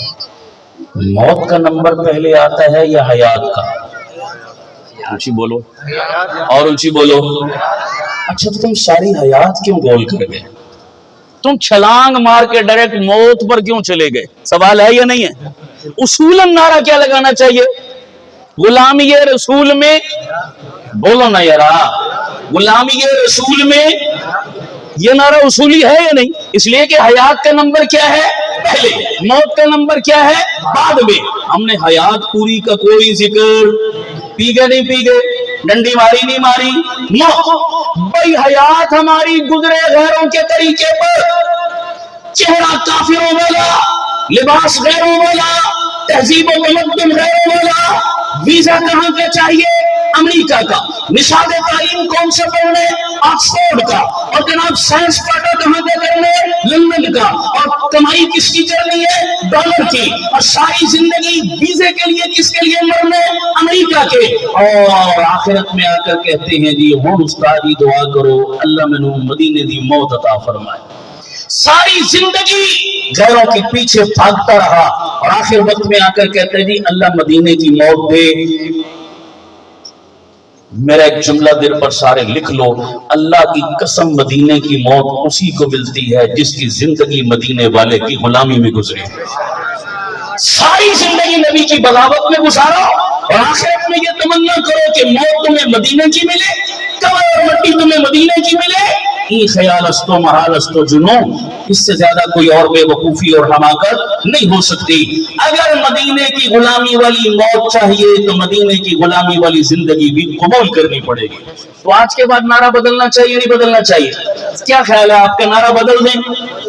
मौत का नंबर पहले आता है या हयात का? ऊंची बोलो और ऊंची बोलो। अच्छा तो तुम सारी हयात क्यों गोल कर गए? तुम छलांग मार के डायरेक्ट मौत पर क्यों चले गए? सवाल है या नहीं है? उसूलन नारा क्या लगाना चाहिए? गुलामी रसूल में, बोलो ना यारा, गुलामी रसूल में, ये नारा उसूली है या नहीं? इसलिए कि हयात का नंबर क्या है? पहले। मौत का नंबर क्या है? बाद में। हमने हयात पूरी का कोई जिक्र, पी गए नहीं पी गए, डंडी मारी नहीं मारी, मौत भाई हयात हमारी गुजरे गैरों के तरीके पर, चेहरा काफिरों वाला, लिबास गैरों वाला, तहजीब व तमद्दुन गैरों वाला। वीजा कहां का चाहिए? अमेरिका का। निशाद तालीम कौन से पढ़ने? ऑक्सफोर्ड का। और जनाब साइंस पाटा कहां का करने? लंदन का। और कमाई किसकी करनी है? डॉलर की। और सारी जिंदगी वीजे के लिए किसके लिए मरने? अमेरिका के। और आखिरत में आकर कहते हैं जी हुन उस्तादी दुआ करो अल्लाह मैनू मदीने दी मौत अता फरमाए। सारी जिंदगी गैरों के पीछे भागता रहा और आखिर वक्त में आकर कहते हैं जी अल्लाह मदीने की मौत दे। मेरा एक जुमला दिल पर सारे लिख लो, अल्लाह की कसम मदीने की मौत उसी को मिलती है जिसकी जिंदगी मदीने वाले की गुलामी में गुजरी। सारी जिंदगी नबी की बगावत में गुजारो और आखिरत में ये तमन्ना करो कि मौत तुम्हें मदीने की मिले, कब्र और मट्टी तुम्हें मदीने की मिले। ई ख्यालस्तो महालस्तो जुनून, इससे ज्यादा कोई और बेवकूफी और हमाकत नहीं हो सकती। अगर मदीने की गुलामी वाली मौत चाहिए तो मदीने की गुलामी वाली जिंदगी भी कबूल करनी पड़ेगी। तो आज के बाद नारा बदलना चाहिए नहीं बदलना चाहिए? क्या ख्याल है आपका? नारा बदल दें?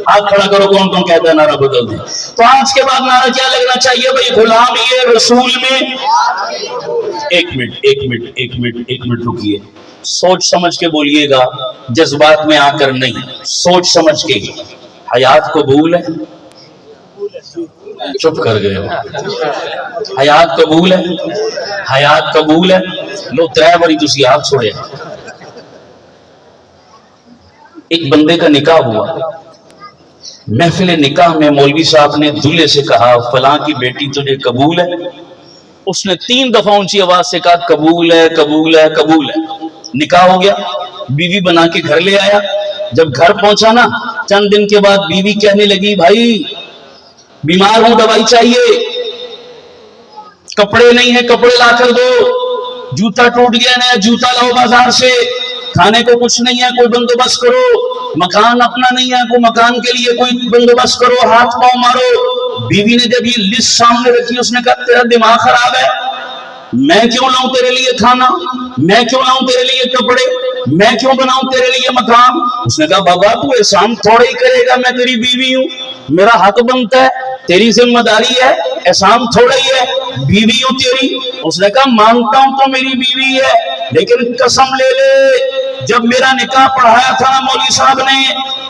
हाथ खड़ा करो कौन कौन कहता है नारा बदल दें। तो आज के बाद नारा क्या लगना चाहिए भाई? गुलामी रसूल में। एक मिनट रुकिए, सोच समझ के बोलिएगा, जज्बात में आकर नहीं, सोच समझ के। हयात कबूल है? चुप कर गए हो। हयात कबूल है? हयात कबूल है? लो 3 बारी तुसी हाथ छोड़े। एक बंदे का निकाह हुआ, महफिल निकाह में मौलवी साहब ने दूल्हे से कहा फलां की बेटी तुझे कबूल है? उसने 3 दफा ऊंची आवाज से कहा कबूल है, कबूल है, कबूल है। निकाह हो गया, बीवी बना के घर ले आया। जब घर पहुंचा ना, चंद दिन के बाद बीवी कहने लगी भाई बीमार हूं, दवाई चाहिए, कपड़े नहीं है, कपड़े ला कर दो, जूता टूट गया नया जूता लाओ बाजार से, खाने को कुछ नहीं है, कोई बंदोबस्त करो, मकान अपना नहीं है, कोई मकान के लिए कोई बंदोबस्त करो, हाथ पांव मारो। बीवी ने जब ये लिस्ट सामने रखी, उसने कहा तेरा दिमाग खराब है, मैं क्यों लाऊं तेरे लिए खाना, मैं क्यों लाऊं तेरे लिए कपड़े, मैं क्यों बनाऊं तेरे लिए मकान। उसने कहा बाबा तू एहसान थोड़ा ही करेगा, मैं तेरी बीवी हूं, मेरा हक बनता है, तेरी जिम्मेदारी है, एहसान थोड़ा ही है, बीवी हूं तेरी। उसने कहा मानता हूं तो मेरी बीवी है, लेकिन कसम ले ले जब मेरा निकाह पढ़ाया था ना मौलवी साहब ने,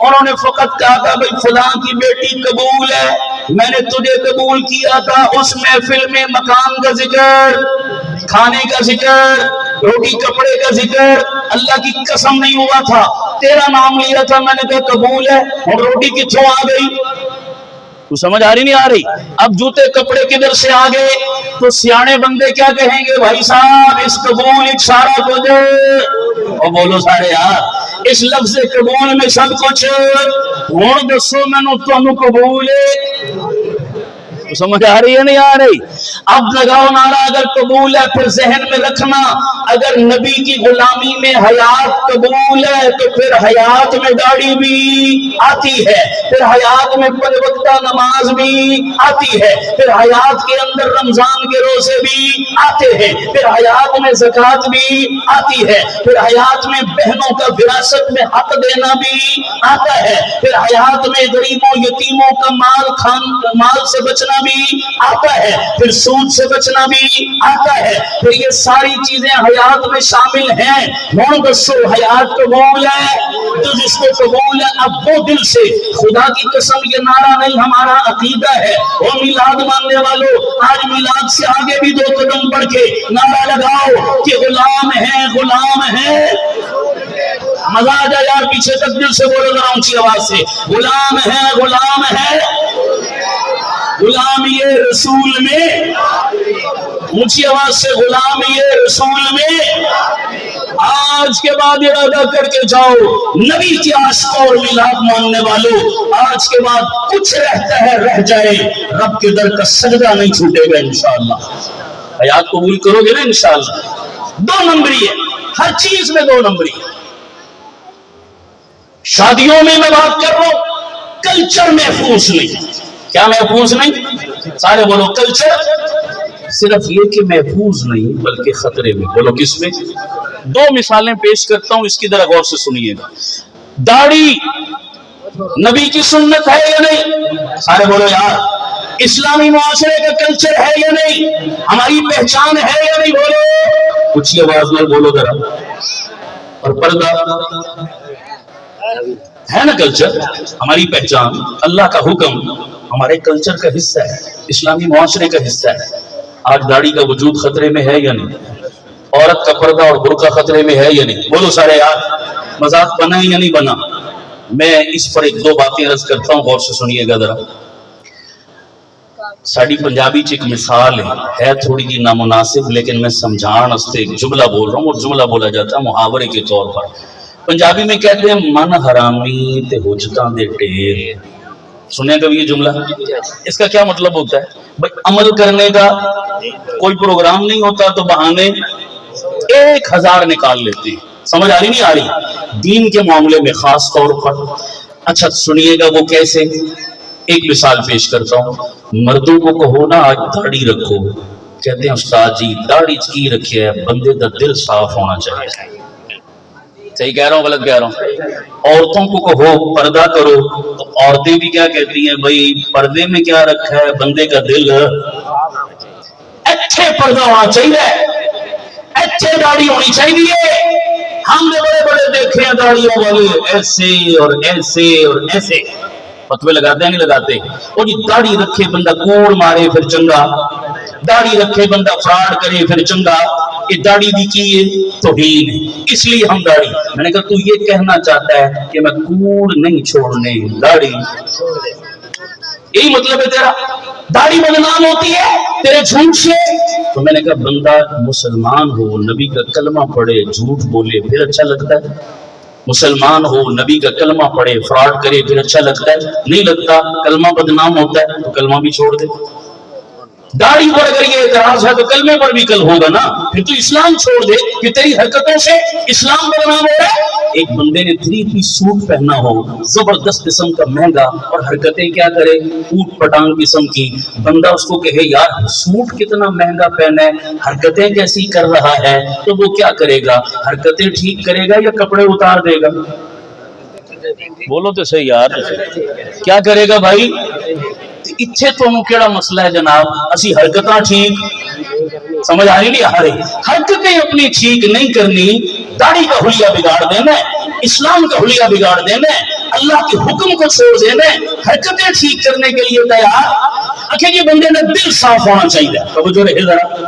उन्होंने फकत कहा था भाई फलां की बेटी कबूल है, मैंने तुझे कबूल किया था। उस महफिल में मकान का जिक्र, खाने का जिक्र, रोटी कपड़े का जिक्र, अल्लाह की कसम नहीं हुआ था। तेरा नाम लिया था, मैंने कहा कबूल है, और रोटी किथों आ गई? तू समझ आ रही नहीं आ रही? अब जूते कपड़े किधर से आ गए? तो सियाने बंदे क्या कहेंगे भाई साहब इस कबूल इशारा को दे, और बोलो सारे यार اس لفظ قبول میں سب کچھ ہوں دسو مینوں تانوں قبول ہے سمجھ آ رہی ہے نہیں آ رہی اب لگاؤ نعرہ اگر قبول ہے پھر ذہن میں رکھنا اگر نبی کی غلامی میں حیات قبول ہے تو پھر حیات میں داڑھی بھی آتی ہے پھر حیات میں پنج وقتہ نماز بھی آتی ہے پھر حیات کے اندر رمضان کے روزے بھی آتے ہیں پھر حیات میں زکوٰۃ بھی آتی ہے پھر حیات میں بہنوں کا وراثت میں حق دینا بھی آتا ہے پھر حیات میں غریبوں یتیموں کا مال سے بچنا بھی آتا ہے پھر سود سے بچنا بھی آتا ہے پھر یہ ساری چیزیں حیات میں شامل ہیں ہوں دسو حیات قبول ہے تو جس کو قبول ہے اب وہ دل سے خدا کی قسم یہ نعرہ نہیں ہمارا عقیدہ ہے وہ میلاد ماننے والوں آج میلاد سے آگے بھی 2 قدم بڑھ کے نعرہ لگاؤ کہ غلام ہے مزہ آ جائے یار پیچھے تک دل سے بولو ذرا اونچی آواز سے غلام ہے غلام یہ رسول میں اونچی آواز سے غلام یہ رسول میں آج کے بعد ارادہ کر کے جاؤ نبی کی عاشق اور میلاد ماننے والوں آج کے بعد کچھ رہتا ہے رہ جائے رب کے در کا سجدہ نہیں چھوٹے گا انشاءاللہ حیات قبول کرو گے نا انشاءاللہ 2 نمبری ہے ہر چیز میں 2 نمبری ہے شادیوں میں میں بات کر رہا ہوں کلچر محفوظ نہیں کیا محفوظ نہیں سارے بولو کلچر صرف یہ کہ محفوظ نہیں بلکہ خطرے میں بولو کس میں 2 مثالیں پیش کرتا ہوں اس کی ذرا غور سے سنیے گا داڑھی نبی کی سنت ہے یا نہیں سارے بولو یار اسلامی معاشرے کا کلچر ہے یا نہیں ہماری پہچان ہے یا نہیں بولو کچھ آواز میں بولو ذرا اور پردہ ہے نا کلچر ہماری پہچان اللہ کا حکم ہمارے کلچر کا حصہ ہے اسلامی معاشرے کا حصہ ہے آج داڑھی کا وجود خطرے میں ہے یا نہیں عورت کا پردہ اور برقع خطرے میں ہے یا نہیں بولو سارے یار مذاق بنا یا نہیں بنا میں اس پر 1-2 باتیں عرض کرتا ہوں غور سے سنیے گا ذرا ساڑی پنجابی چ ایک مثال ہے تھوڑی جی نامناسب لیکن میں سمجھان واسطے ایک جملہ بول رہا ہوں اور جملہ بولا جاتا ہے محاورے کے طور پر پنجابی میں کہتے ہیں من حرامی تے حجتاں دے ٹھیر سنیں کبھی یہ جملہ اس کا کیا مطلب ہوتا ہے عمل کرنے کا کوئی پروگرام نہیں ہوتا تو بہانے 1000 نکال لیتے ہیں سمجھ آ رہی نہیں آ رہی دین کے معاملے میں خاص طور پر اچھا سنیے گا وہ کیسے ایک مثال پیش کرتا ہوں مردوں کو کہو نا آج داڑھی رکھو کہتے ہیں استاد جی داڑھی کی رکھے ہے بندے کا دل صاف ہونا چاہیے صحیح کہہ رہا ہوں غلط کہہ رہا ہوں عورتوں کو کہو پردہ کرو تو عورتیں بھی کیا کہتی ہیں بھائی پردے میں کیا رکھا ہے بندے کا دل اچھے پردہ ہونا چاہیے اچھے داڑھی ہونی چاہیے ہم نے بڑے دیکھے ہیں داڑھیوں والے ایسے اور ایسے اور ایسے فتوے لگاتے ہیں نہیں لگاتے وہ جی داڑھی رکھے بندہ کوڑ مارے پھر چنگا داڑھی رکھے بندہ فراڈ کرے پھر چنگا یہ داڑھی بھی کی توہین ہے اس لیے ہم داڑھی میں نے کہا تو یہ کہنا چاہتا ہے کہ میں کوڑ نہیں چھوڑنے داڑھی یہی مطلب ہے تیرا داڑھی بدنام ہوتی ہے تیرے جھوٹ سے تو میں نے کہا بندہ مسلمان ہو نبی کا کلمہ پڑھے جھوٹ بولے پھر اچھا لگتا ہے مسلمان ہو نبی کا کلمہ پڑھے فراڈ کرے پھر اچھا لگتا ہے نہیں لگتا کلمہ بدنام ہوتا ہے تو کلمہ بھی چھوڑ دے داڑھی پر اگر یہ اعتراض ہے تو کلمے پر بھی کل ہوگا نا پھر تو اسلام چھوڑ دے کہ تیری حرکتوں سے اسلام بدنام ہو رہا ہے ایک بندے نے 3 پیس سوٹ پہنا ہو زبردست قسم کا مہنگا اور حرکتیں کیا کرے اوٹ پٹانگ قسم کی بندہ اس کو کہے یار سوٹ کتنا مہنگا پہنا ہے حرکتیں کیسی کر رہا ہے تو وہ کیا کرے گا حرکتیں ٹھیک کرے گا یا کپڑے اتار دے گا بولو تو صحیح یار کیا کرے گا بھائی اتھے تو کیڑا مسئلہ ہے جناب اسی حرکتاں ٹھیک سمجھ آ رہی نہیں آ رہی حرکتیں اپنی ٹھیک نہیں کرنی داڑھی کا حلیہ بگاڑ دینا اسلام کا حلیہ بگاڑ دینا اللہ کے حکم کو چھوڑ دینا حرکتیں ٹھیک کرنے کے لیے تیار آخر یہ بندے نے دل صاف ہونا چاہیے توجہ رہے ذرا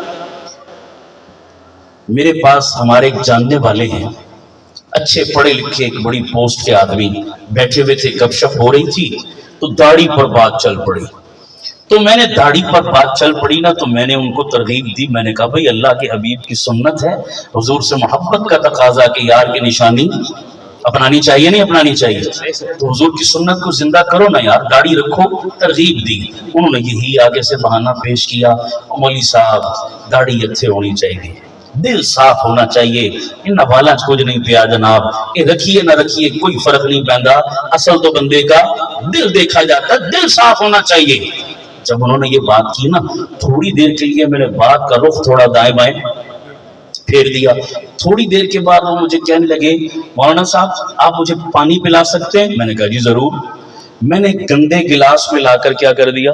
میرے پاس ہمارے ایک جاننے والے ہیں اچھے پڑھے لکھے ایک بڑی پوسٹ کے آدمی بیٹھے ہوئے تھے گپ شپ ہو رہی تھی تو داڑھی پر بات چل پڑی تو میں نے داڑھی پر بات چل پڑی نا تو میں نے ان کو ترغیب دی میں نے کہا بھئی اللہ کے حبیب کی سنت ہے حضور سے محبت کا تقاضا کہ یار کی نشانی अपनानी चाहिए नहीं अपनानी चाहिए? तो हुजूर की सुन्नत को जिंदा करो ना यार, दाढ़ी रखो, तरगीब दी। उन्होंने यही आगे से बहाना पेश किया, मौलवी साहब दाढ़ी अच्छे होनी चाहिए, दिल साफ होना चाहिए, इन वाला कुछ नहीं पिया जनाब, ये रखिए ना रखिए कोई फर्क नहीं पैंदा, असल तो बंदे का दिल देखा जाता, दिल साफ होना चाहिए। जब उन्होंने ये बात की ना, थोड़ी देर के लिए मैंने बात का रुख थोड़ा दाएं बाएं फेर दिया। थोड़ी देर के बाद वो मुझे कहने लगे, मौलाना साहब आप मुझे पानी पिला सकते हैं? मैंने कहा जी जरूर। मैंने गंदे गिलास में लाकर क्या कर दिया,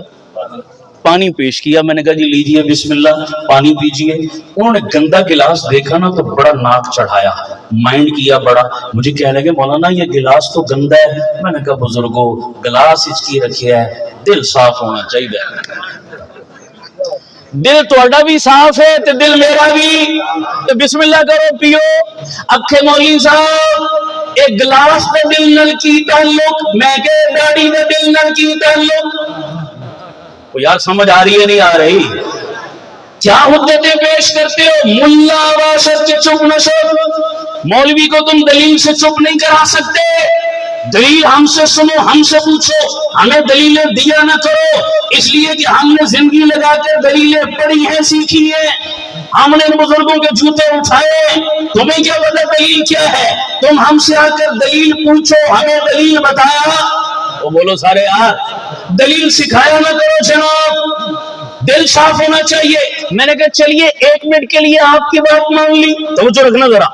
पानी पेश किया। मैंने कहा जी लीजिए बिस्मिल्लाह पानी पीजिए। उन्होंने गंदा गिलास देखा ना तो बड़ा नाक चढ़ाया, माइंड किया बड़ा, मुझे कहने लगे मौलाना ये गिलास तो गंदा है। मैंने कहा बुजुर्गो गिलास इसकी रखिया है, दिल साफ होना चाहिए। दिल थोड़ा भी साफ है तो दिल मेरा भी, तो बिस्मिल्लाह करो पियो। अखे मौलवी साहब एक गिलास तो दिल नल की ताल्लुक, मैं के दाढ़ी में दिल नल की ताल्लुक। तो यार समझ आ रही है नहीं आ रही? क्या हुज्जतें पेश करते हो? मुल्ला आवाज़ से चुप न शो, मौलवी को तुम दलील से चुप नहीं करा सकते। दलील हमसे सुनो, हमसे पूछो, हमें दलीलें दिया ना करो, इसलिए कि हमने जिंदगी लगाकर दलीलें पढ़ी हैं, सीखी है, हमने बुजुर्गों के जूते उठाए। तुम्हें क्या पता दलील क्या है? तुम हमसे आकर दलील पूछो, हमें दलील बताया। वो बोलो सारे यार दलील सिखाया ना करो जनाब, दिल साफ होना चाहिए। मैंने कहा चलिए 1 मिनट के लिए आपकी बात मान ली, तो जो रखना जरा,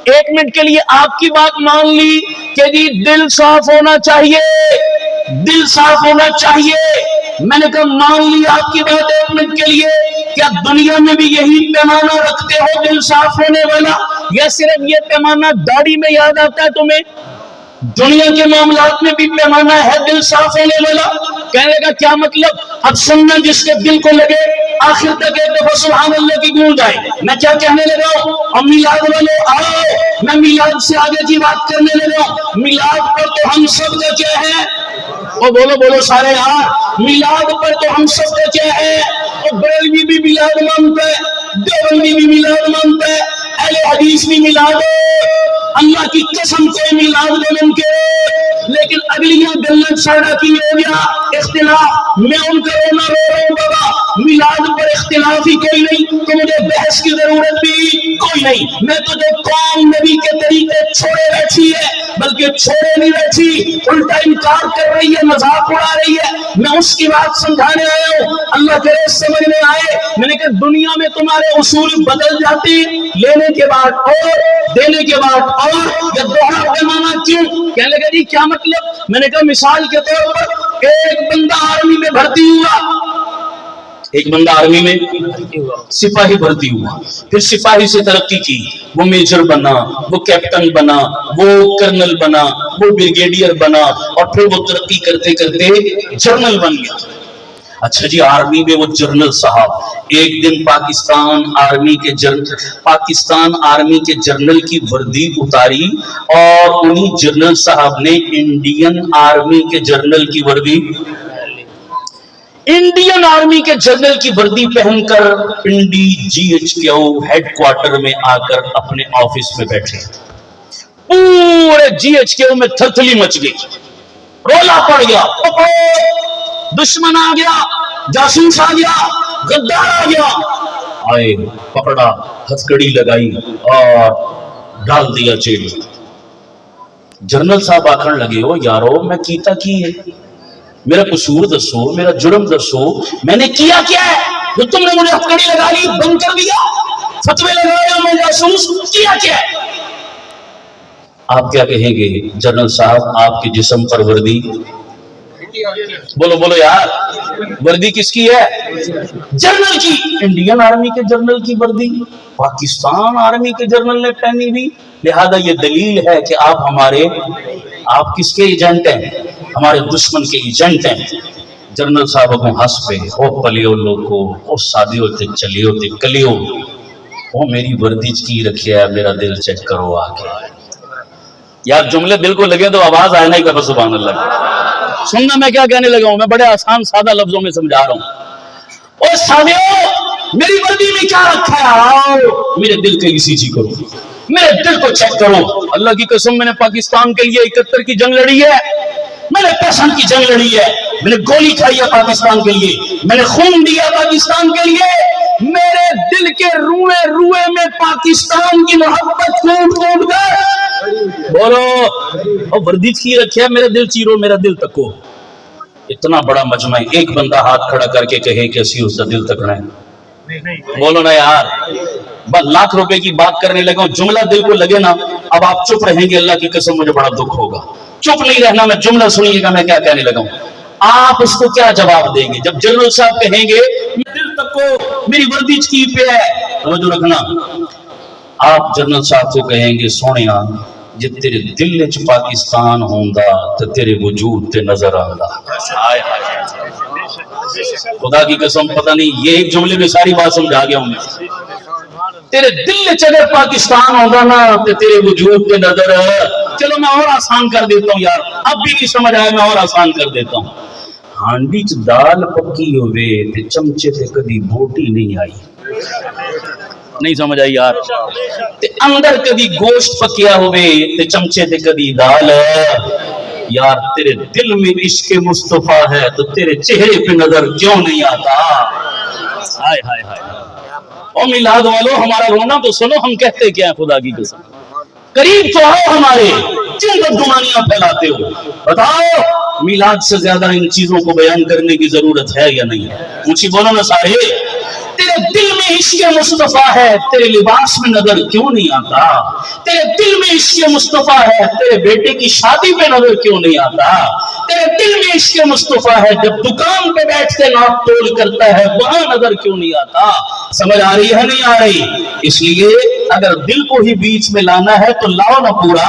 1 मिनट के लिए आपकी बात मान ली कि जी दिल साफ होना चाहिए, दिल साफ होना चाहिए। मैंने कहा मान ली आपकी बात 1 मिनट के लिए, क्या दुनिया में भी यही पैमाना रखते हो दिल साफ होने वाला, या सिर्फ ये पैमाना दाढ़ी में याद आता है तुम्हें? दुनिया के मामलात में भी पैमाना है दिल साफ होने वाला? कहने का क्या मतलब? अब सुनना जिसके दिल को लगे, आखिर तक एक दफा सुभान अल्लाह की गूंज आए। मैं क्या कहने लगा हूं? और मिलाद वालों आओ, मैं मिलाद से आगे की बात करने लगा हूं। मिलाद पर तो हम सब का क्या है? और बोलो बोलो सारे यार, मिलाद पर तो हम सब का क्या है? और बरेलवी भी मिलाद मानता है, देवबंदी भी मिलाद मानता है, अहले हदीस भी मिलाद, अल्लाह की कसम कोई मिलाद में मुमकिन, लेकिन अगलियां गल्लत साड़ा की हो गया इख्तिलाफ। मैं उनका रोना रो रहा हूं बाबा, मिलाद पर इख्तिलाफ ही कोई नहीं तो मुझे बहस की जरूरत भी कोई नहीं। मैं तो जो कौम नबी के तरीके छोड़े बैठी है, बल्कि छोड़े नहीं बैठी, उल्टा इनकार कर रही है, मजाक उड़ा रही है, मैं उसकी बात समझाने आया हूं। अल्लाह करे समझ में आए। मैंने कहा दुनिया में तुम्हारे उसूल बदल जाते, लेने के बाद और देने के बाद और, या दोहरा पैमाना क्यों? कहने लगा जी क्या मतलब? मैंने कहा मिसाल के तौर पर एक बंदा आर्मी में भर्ती हुआ, एक बंदा आर्मी में सिपाही भर्ती हुआ, फिर सिपाही से तरक्की की, वो मेजर बना, वो कैप्टन बना, वो कर्नल बना, वो ब्रिगेडियर बना, और फिर वो तरक्की करते करते जनरल बन गया। अच्छा जी आर्मी में वो जनरल साहब एक दिन पाकिस्तान आर्मी के जनरल की वर्दी उतारी, और उन्हीं जनरल साहब ने इंडियन आर्मी के जनरल की वर्दी, इंडियन आर्मी के जनरल की वर्दी पहनकर पिंडी GHQ हेडक्वार्टर में आकर अपने ऑफिस में बैठे। पूरे GHQ में थरथली मच गई, रोला पड़ गया, दुश्मन आ गया, जासूस आ गया, गद्दार आ गया। आए, पकड़ा, हथकड़ी लगाई और डाल दिया जेल में। जनरल साहब आखन लगे हो यारो मैं कीता की है, मेरा कसूर दसो, मेरा जुर्म दसो, मैंने किया क्या है जो तुमने मुझे हथकड़ी लगा ली, बंद कर दिया, फतवे लगाया, मैं जासूस, किया क्या है? आप क्या कहेंगे जनरल साहब? आपके जिस्म पर वर्दी, बोलो बोलो यार, वर्दी किसकी है? जनरल की। इंडियन आर्मी के जनरल की वर्दी पाकिस्तान आर्मी के जनरल ने पहनी हुई, लिहाजा ये दलील है कि आप किसके एजेंट हैं? हमारे दुश्मन के एजेंट हैं। जनरल साहब को हंस पे, ओ पलियो लोगो, ओ सादे होते चलियो ते कलियो, ओ मेरी वर्दी की रखिया है, मेरा दिल चेक करो आके। यार जुमले दिल को लगे तो आवाज आए नहीं कर, सुभान अल्लाह। सुनना मैं क्या कहने लगा हूं, मैं बड़े आसान सादा लफ्जों में समझा रहा हूं। ओ सादियो मेरी वर्दी में क्या रखा है? आओ मेरे दिल की सीची करो, मेरे दिल को चेक करो, अल्लाह की कसम मैंने पाकिस्तान के लिए 71 की जंग लड़ी है, मैंने पैशन की जंग लड़ी है, मैंने गोली खाई है पाकिस्तान के लिए, मैंने खून दिया पाकिस्तान के लिए, मेरे दिल के रुए रुए में पाकिस्तान की मोहब्बत कूट कूट कर बोलो, और वर्दी की रखी है, मेरा दिल चीरो मेरा दिल तको। इतना बड़ा मजमा, एक बंदा हाथ खड़ा करके कहे कि असी उसका दिल तकना है, बोलो ना यार। बस लाख रुपए की बात करने लगा, जुमला दिल को लगे ना, अब आप चुप रहेंगे, अल्लाह की कसम मुझे बड़ा दुख होगा। चुप नहीं रहना, मैं जुमला सुनिएगा मैं क्या कहने लगा हूं। आप उसको क्या जवाब देंगे जब जनरल साहब कहेंगे दिल तक को मेरी वर्दी की पे है, समझो रखना। आप जनरल साहब को कहेंगे सोनिया जे तेरे दिल च पाकिस्तान होंदा तो तेरे वजूद ते नजर आंदा। हाय हाय, खुदा की कसम पता नहीं ये एक जुमले में सारी बात समझा गया हूं मैं। तेरे दिल च अगर पाकिस्तान होगा ना तो तेरे वजूद पे नजर। चलो मैं और आसान कर देता हूँ यार, अब भी नहीं समझ आया, मैं और आसान कर देता हूँ। हांडी च दाल पक्की होवे ते चमचे ते कदी बोटी नहीं आई, नहीं समझ आई यार। ते अंदर कदी गोश्त पकिया होवे ते चमचे ते कदी दाल। यार तेरे दिल में इश्क मुस्तफा है तो तेरे चेहरे पे नजर क्यों नहीं आता। हाय हाय हाय, और मिलाद वालों हमारा रोना तो सुनो, हम कहते क्या है खुदा की कसम, करीब तो आओ हमारे, क्यों बदगुमानियां फैलाते हो। बताओ मिलाद से ज्यादा इन चीजों को बयान करने की जरूरत है या नहीं है? ऊंची बोलो ना सारे। तेरे दिल में इश्क मुस्तफा है, तेरे लिबास में नजर क्यों नहीं आता। तेरे दिल में इश्क मुस्तफा है, तेरे बेटे की शादी पे नजर क्यों नहीं आता। तेरे दिल में इश्क मुस्तफा है, जब दुकान पे बैठ के नाप तोल करता है वहां नजर क्यों नहीं आता। समझ आ रही है नहीं आ रही? इसलिए अगर दिल को ही बीच में लाना है तो लाओ ना पूरा।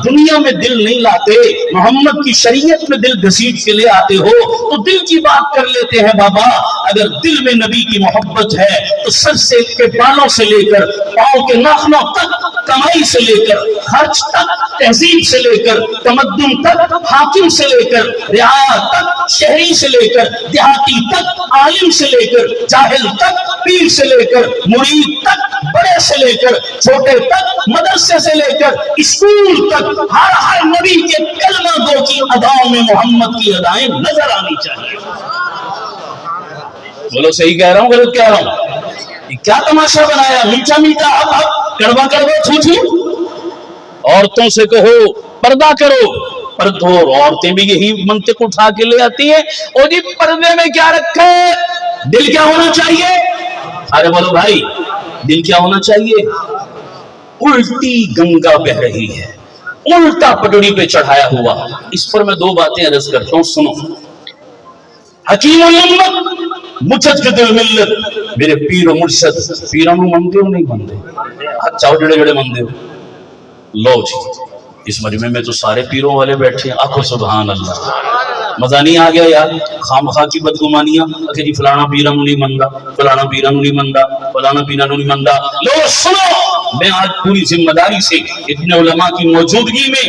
दुनिया में दिल नहीं लाते, मोहम्मद की शरीयत में दिल घसीट के ले आते हो तो दिल की बात कर लेते हैं बाबा। अगर दिल में नबी की मोहब्बत है तो सर से के बालों से लेकर पांव के नाखूनों तक, कमाई से लेकर खर्च तक, तहजीब से लेकर तमद्दुन तक, हाकिम से लेकर रियाया तक, शहरी से लेकर देहाती तक, आलिम से लेकर जाहिल तक, पीर से लेकर मुरीद तक, बड़े से लेकर छोटे तक, मदरसे से लेकर स्कूल तक, हर नबी के कलमा गो की अदाओं में मोहम्मद की अदाएं नजर आनी चाहिए। बोलो सही कह रहा हूं गलत कह रहा हूं? ये क्या तमाशा बनाया, मीठा मीठा अब कड़वा कड़वा छू छू। औरतों से कहो पर्दा करो, पर दो औरतें भी यही मंतिक उठा के ले आती हैं, और जी पर्दे में क्या रखा है, दिल क्या होना चाहिए। अरे बोलो भाई, दिल क्या होना चाहिए। उल्टी गंगा बह रही है, उल्टा पटड़ी पे चढ़ाया हुआ। इस पर मैं दो बातें अर्ज करता हूं, सुनो। हकीम मुजद्दिदुल मिल्लत, मेरे पीर और मुर्शद, पीरां नूं मनदे हो नहीं मनदे? अच्छा जड़े जड़े मनदे हो लो जी, इस मजमे में तो सारे पीरों वाले बैठे हैं, आखो सुभान अल्लाह। मजा नहीं आ गया यार, खामखा की बदगुमानियां। अच्छा जी फलाना पीरां नूं नहीं मनदा, फलाना पीरां नूं नहीं मनदा, फलाना पीरां नूं नहीं मनदा। लो सुनो, मैं आज पूरी जिम्मेदारी से इतने उलमा की मौजूदगी में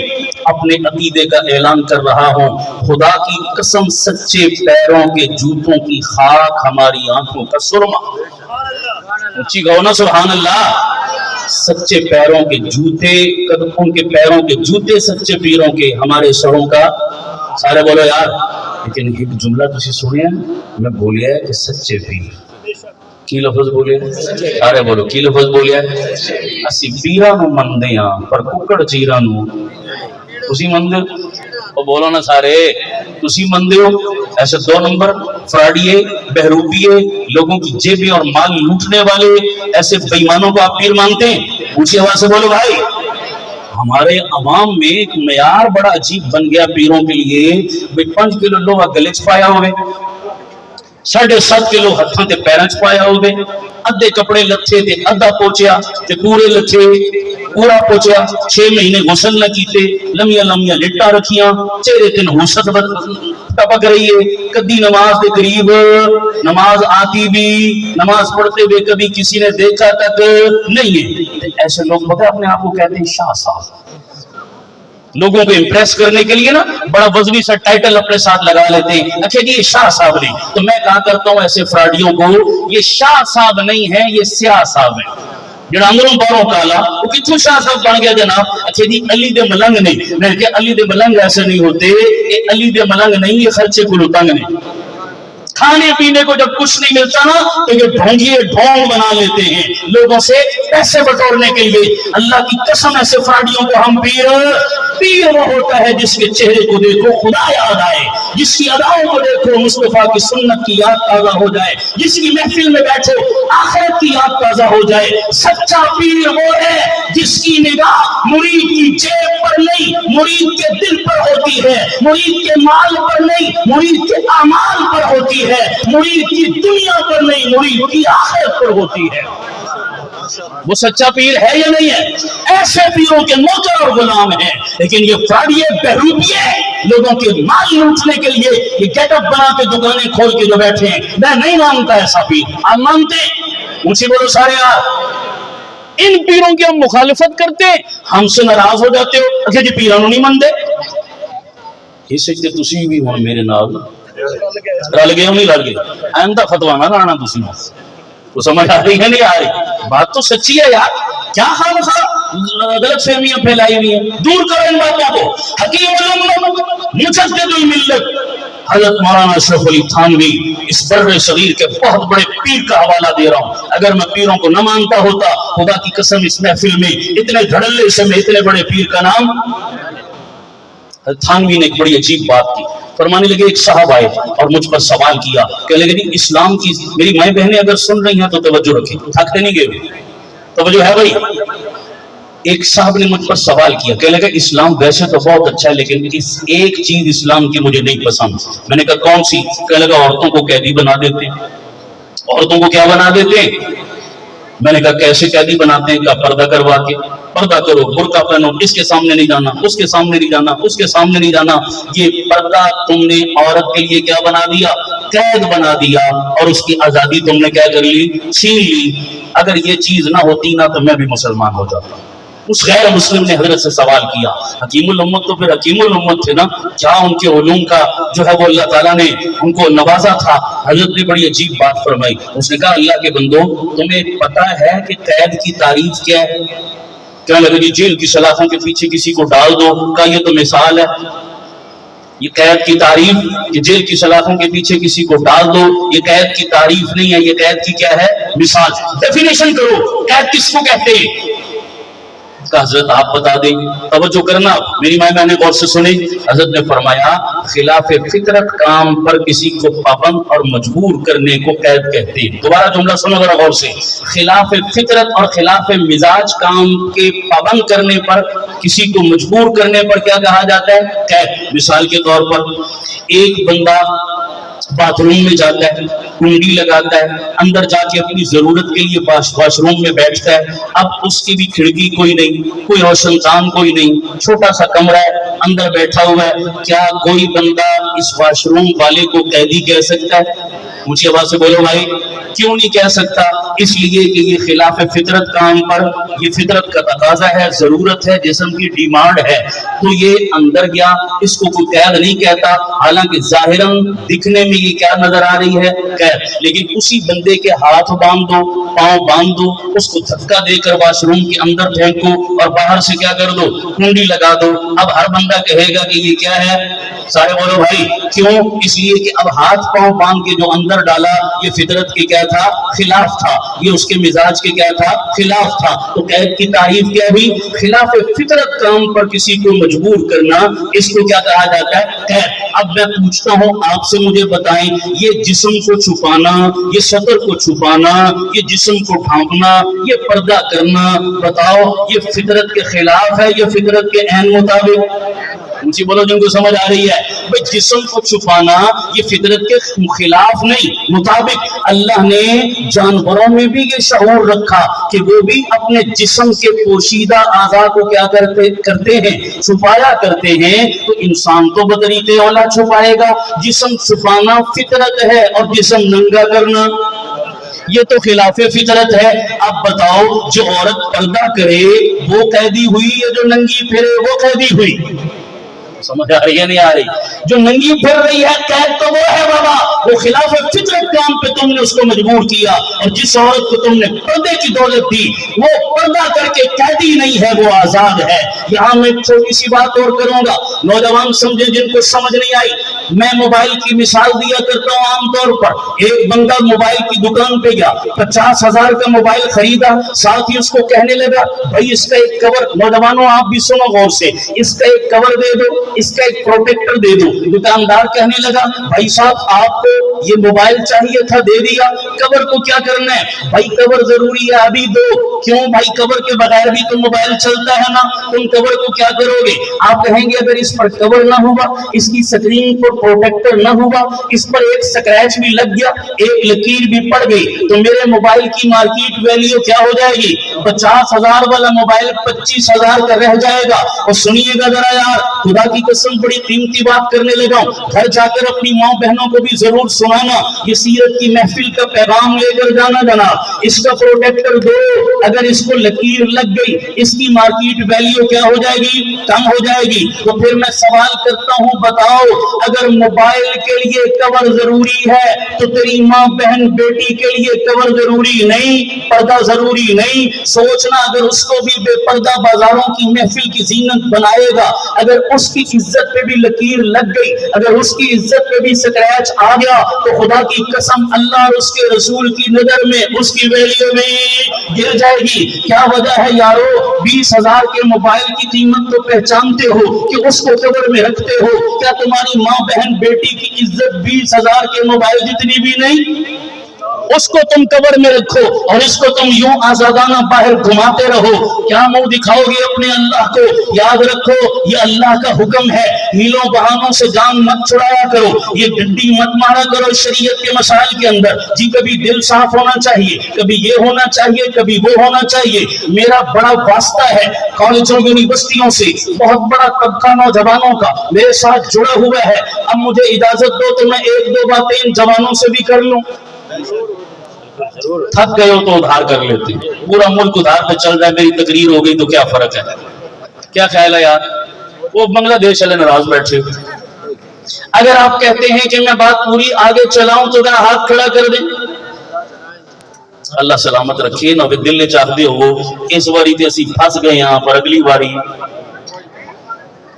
अपने अकीदे का ऐलान कर रहा हूं। खुदा की कसम, सच्चे पैरों के जूतों की खाक हमारी आंखों का सुरमा। ऊंची कहो ना सुभान अल्लाह। सच्चे पैरों के जूते, कदमों के पैरों के जूते सच्चे पीरों के, हमारे सरों का। सारे बोलो यार। लेकिन एक जुमला तुसी सुनिए, मैं बोलिया है कि सच्चे पीर की लफज बोले। अरे बोलो की लफज बोलिया। असी पीरा नूं मनदे हां पर कुकड़ चीरा नूं तुसी मनदे हो। बोलो ना सारे, तुसी मनदे हो। ऐसे दो नंबर फ्रॉडिये, बहरूपिये, लोगों की जेबें और माल लूटने वाले ऐसे बेईमानों को आप पीर मानते हैं? ऊंची आवाज से बोलो भाई। हमारे अवाम में एक मयार बड़ा अजीब बन गया पीरों के लिए। 5 किलो लोहा गले च पाया होवे, 7.5 किलो हथां ते पैरां च पाया होवे, अद्धे कपड़े लथे ते अद्धा पोचिया ते पूरे लथे पूरा पोचिया, 6 महीने गुसल न कीते, लमिया लमिया लिटा रखियां, चेहरे ते नहूसत टपक रही है। कभी नमाज के करीब नमाज आती भी, नमाज पढ़ते हुए कभी किसी ने देखा तक नहीं है। ऐसे लोग पता अपने आप को कहते हैं शाह साहब। लोगों को इंप्रेस करने के लिए ना बड़ा वजनी सा टाइटल अपने साथ लगा लेते हैं। अच्छा जी ये शाह साहब नहीं, तो मैं कहा करता हूं ऐसे फ्रॉडियों को, ये शाह साहब नहीं है, ये स्याह साहब है। ਜਿਹੜਾ ਅੰਦਰੋਂ ਬਾਹਰੋਂ ਕਾਲਾ, वो कितों शाह साहब बन गया जनाब? अच्छा जी अली दे मलंग नहीं। मैं क्या अली दे मलंग ऐसे नहीं होते, ये अली दे मलंग नहीं, ये खर्चे को तंग नहीं। खाने पीने को जब कुछ नहीं मिलता ना तो ये ढोंगिए ढोंग बना लेते हैं लोगों से पैसे बटोरने के लिए। अल्लाह की कसम ऐसे फ्राडियों को हम पीर वो होता है जिसके चेहरे को देखो खुदा याद आए, जिसकी अदाओं को देखो मुस्तफा की सुन्नत की याद ताजा हो जाए, जिसकी महफिल में बैठो आखिरत की याद ताजा हो जाए। सच्चा पीर वो है जिसकी निगाह मुरीद की जेब पर नहीं, मुरीद के दिल पर होती है, मुरीद के माल पर नहीं, मुरीद के अमाल पर होती है, मुरीद की दुनिया पर नहीं, मुरीद की आखिरत पर होती है। वो सच्चा पीर है या नहीं है? ऐसे पीरों के नौकर और गुलाम हैं, लेकिन ये फ्राडिये बहरूपिये लोगों के माल लूटने के लिए ये गेटअप बना के दुकानें खोल के जो बैठे हैं, मैं नहीं मानता ऐसा पीर। आप मानते? मुझे बोलो सारे यार। इन पीरों की हम मुखालिफत करते, हमसे नाराज हो जाते हो। अच्छा जी पीरां नूं नहीं मानते, इस ते तुसीं भी हुण मेरे नाल रल गए हो, नहीं रल गए? आइंदा फतवा ना लाना तुसीं। तो समझ आ रही है नहीं आ रही? बात तो सच्ची है यार, क्या खामखा गलत फहमियां फैलाई हुई है। दूर करो इन बातों को। हकीम मुजद्दिदुल मिल्लत हजरत मौलाना अशरफ अली थानवी इस बर्रे सगीर के बहुत बड़े पीर का हवाला दे रहा हूं। अगर मैं पीरों को न मानता होता, खुदा की कसम इस महफिल में इतने धड़ल्ले से मैं इतने बड़े पीर का नाम। थानवी ने एक बड़ी अजीब बात की। फरमाने लगे एक साहब आए और मुझ पर सवाल किया, कहने लगे नहीं इस्लाम की, मेरी माएं बहनें अगर सुन रही हैं तो तवज्जो रखें, थकते नहीं गए, तवज्जो है भाई। एक साहब ने मुझ पर सवाल किया, कहने लगे इस्लाम वैसे तो बहुत अच्छा है लेकिन इस एक चीज इस्लाम की मुझे नहीं पसंद। मैंने कहा कौन सी? कहने लगा औरतों को कैदी बना देते। औरतों को क्या बना देते? मैंने कहा कैसे कैदी बनाते हैं? क्या पर्दा करवा के। पर्दा करो, बुर्का पहनो, इसके सामने नहीं जाना, उसके सामने नहीं जाना, उसके सामने नहीं जाना। ये पर्दा तुमने औरत के लिए क्या बना दिया? कैद बना दिया, और उसकी आजादी तुमने क्या कर ली? छीन ली। अगर ये चीज ना होती ना तो मैं भी मुसलमान हो जाता। उस गैर मुस्लिम ने हजरत से सवाल किया। हकीमुल उम्मत तो फिर हकीमुल उम्मत थे ना, क्या उनके उलूम का जो है वो अल्लाह ताला ने उनको नवाजा था। हजरत ने बड़ी अजीब बात फरमाई। उसने कहा अल्लाह के बंदो तुम्हें पता है कि कैद की तारीफ क्या है? क्या लगे जी जेल की सलाखों के पीछे किसी को डाल दो, का ये तो मिसाल है। ये कैद की तारीफ कि जेल की सलाखों के पीछे किसी को डाल दो, ये कैद की तारीफ नहीं है, ये कैद की क्या है? मिसाल। डेफिनेशन करो, कैद किसको कहते हैं? हजरत आप बता दें, तवज्जो करना, मेरी माँ मैंने गौर से सुनी। हजरत ने फरमाया खिलाफ फितरत काम पर किसी को पाबंद और मजबूर करने को कैद कहते हैं। दोबारा जुमला सुनो जरा गौर से। खिलाफ फितरत और खिलाफ मिजाज काम के पाबंद करने पर, किसी को मजबूर करने पर क्या कहा जाता है? कैद। मिसाल के तौर पर एक बंदा बाथरूम में जाता है, कुंडी लगाता है, अंदर जाके अपनी जरूरत के लिए वॉशरूम में बैठता है। अब उसकी भी खिड़की कोई नहीं, कोई रोशनदान कोई नहीं, छोटा सा कमरा है, अंदर बैठा हुआ है। क्या कोई बंदा इस वॉशरूम वाले को कैदी कह सकता है? ऊंची आवाज से बोलो भाई, क्यों नहीं कह सकता? इसलिए कि ये खिलाफ फितरत काम पर, ये फितरत का तकाजा है, जरूरत है, जिस्म की डिमांड है, तो ये अंदर गया, इसको कोई कैद नहीं कहता। हालांकि जाहिरन दिखने में ये क्या नजर आ रही है? कैद। लेकिन उसी बंदे के हाथ बांध दो, पांव बांध दो, उसको धक्का देकर वॉशरूम के अंदर फेंको और बाहर से क्या कर दो? कुंडी लगा दो। अब हर बंदा कहेगा कि ये क्या है? सारे बोलो भाई, क्यों? इसलिए कि अब हाथ पांव बांध के जो अंदर डाला, ये फितरत के क्या था? खिलाफ था। ये उसके मिजाज के क्या था? खिलाफ था। तो कैद की तारीफ क्या हुई? खिलाफ फितरत काम पर किसी को मजबूर करना, इसको क्या कहा जाता है? कैद। अब मैं पूछता हूं आपसे, मुझे बताएं, ये जिस्म को छुपाना, ये सतर को छुपाना, ये जिस्म को ढांपना, ये पर्दा करना, बताओ ये फितरत के खिलाफ है या फितरत के ऐन मुताबिक? ऊंची बोलो जिनको समझ आ रही है। भाई जिस्म को छुपाना ये फितरत के खिलाफ नहीं, मुताबिक। अल्लाह ने जानवरों में भी ये शऊर रखा कि वो भी अपने जिस्म के पोशीदा आज़ा को क्या करते हैं? छुपाया करते हैं। तो इंसान तो बतरीके औला छुपाएगा। जिस्म छुपाना फितरत है और जिस्म नंगा करना ये तो खिलाफे फितरत है। अब बताओ जो औरत पर्दा करे वो कैदी हुई या जो नंगी फिरे वो कैदी हुई? समझ आ रही है नहीं आ रही? जो नंगी फिर रही है कैद तो वो है बाबा, वो खिलाफ फितरत काम पे तुमने उसको मजबूर किया, और जिस औरत को तुमने पर्दे की दौलत दी वो पर्दा करके कैदी नहीं है, वो आजाद है। यहाँ मैं छोटी सी बात और करूंगा, नौजवान समझे जिनको समझ नहीं आई। मैं मोबाइल की मिसाल दिया करता हूँ आमतौर पर। एक बंदा मोबाइल की दुकान पे गया, 50,000 का मोबाइल खरीदा, साथ ही उसको कहने लगा भाई इसका एक कवर, नौजवानों आप भी सुनो गौर से, इसका एक कवर दे दो, इसका एक प्रोटेक्टर दे दो। दुकानदार कहने लगा भाई साहब आपको ये मोबाइल चाहिए था, दे दिया, कवर को क्या करना है? भाई कवर जरूरी है, अभी दो। क्यों भाई? कवर के बगैर भी तो मोबाइल चलता है ना, तुम कवर को क्या करोगे? आप कहेंगे अगर इस पर कवर ना हुआ, इसकी स्क्रीन पर प्रोटेक्टर ना हुआ, इस पर एक स्क्रैच भी लग गया, एक लकीर भी पड़ गई, तो मेरे मोबाइल की मार्केट वैल्यू क्या हो जाएगी? 50,000 वाला मोबाइल 25,000 का रह जाएगा। और सुनिएगा जरा यार, खुदा की कसम बड़ी कीमती बात करने लगा हूं, घर जाकर अपनी माँ बहनों को भी जरूर सुनाना, ये सीरत की महफिल का पैगाम लेकर जाना जनाब। इसका प्रोटेक्टर दो, अगर इसको लकीर लग गई इसकी मार्केट वैल्यू क्या हो जाएगी? कम हो जाएगी। तो फिर मैं सवाल करता हूं, बताओ अगर मोबाइल के लिए कवर जरूरी है तो तेरी माँ बहन बेटी के लिए कवर जरूरी नहीं, पर्दा जरूरी नहीं? सोचना अगर उसको भी बेपर्दा बाजारों की महफिल की जीनत बनाएगा, अगर उसकी इज्जत पे भी लकीर लग गई, अगर उसकी इज्जत पे भी स्क्रैच आ गया, तो खुदा की कसम अल्लाह और उसके रसूल की नजर में उसकी वैल्यू भी गिर जाएगी। क्या वजह है यारो? 20,000 के मोबाइल की कीमत तो पहचानते हो कि उसको कवर में रखते हो, क्या तुम्हारी माँ बहन बेटी की इज्जत 20,000 के मोबाइल जितनी भी नहीं? उसको तुम कवर में रखो और इसको तुम यूं आजादाना बाहर घुमाते रहो, क्या मुंह दिखाओगे अपने अल्लाह को? याद रखो ये अल्लाह का हुक्म है, हीलों बहानों से जान मत छुड़ाया करो, ये डंडी मत मारा करो शरीयत के मसाइल के अंदर जी। कभी दिल साफ होना चाहिए, कभी ये होना चाहिए, कभी वो होना चाहिए। मेरा बड़ा वास्ता है कॉलेजों यूनिवर्सिटियों से, बहुत बड़ा तबका नौजवानों का मेरे साथ जुड़ा हुआ है। अब मुझे इजाजत दो तो मैं एक दो बातें इन जवानों से भी कर लूं। थक गए हो तो उधार कर लेते, पूरा मुल्क उधार पे चल रहा है, मेरी तकरीर हो गई तो क्या फर्क है? क्या ख्याल है यार? वो बांग्लादेश वाले नाराज बैठे। अगर आप कहते हैं कि मैं बात पूरी आगे चलाऊं तो जरा हाथ खड़ा कर दें। अल्लाह सलामत रखे ना, दिल ने चाहते हो इस बारी तो असी फंस गए यहाँ पर, अगली बारी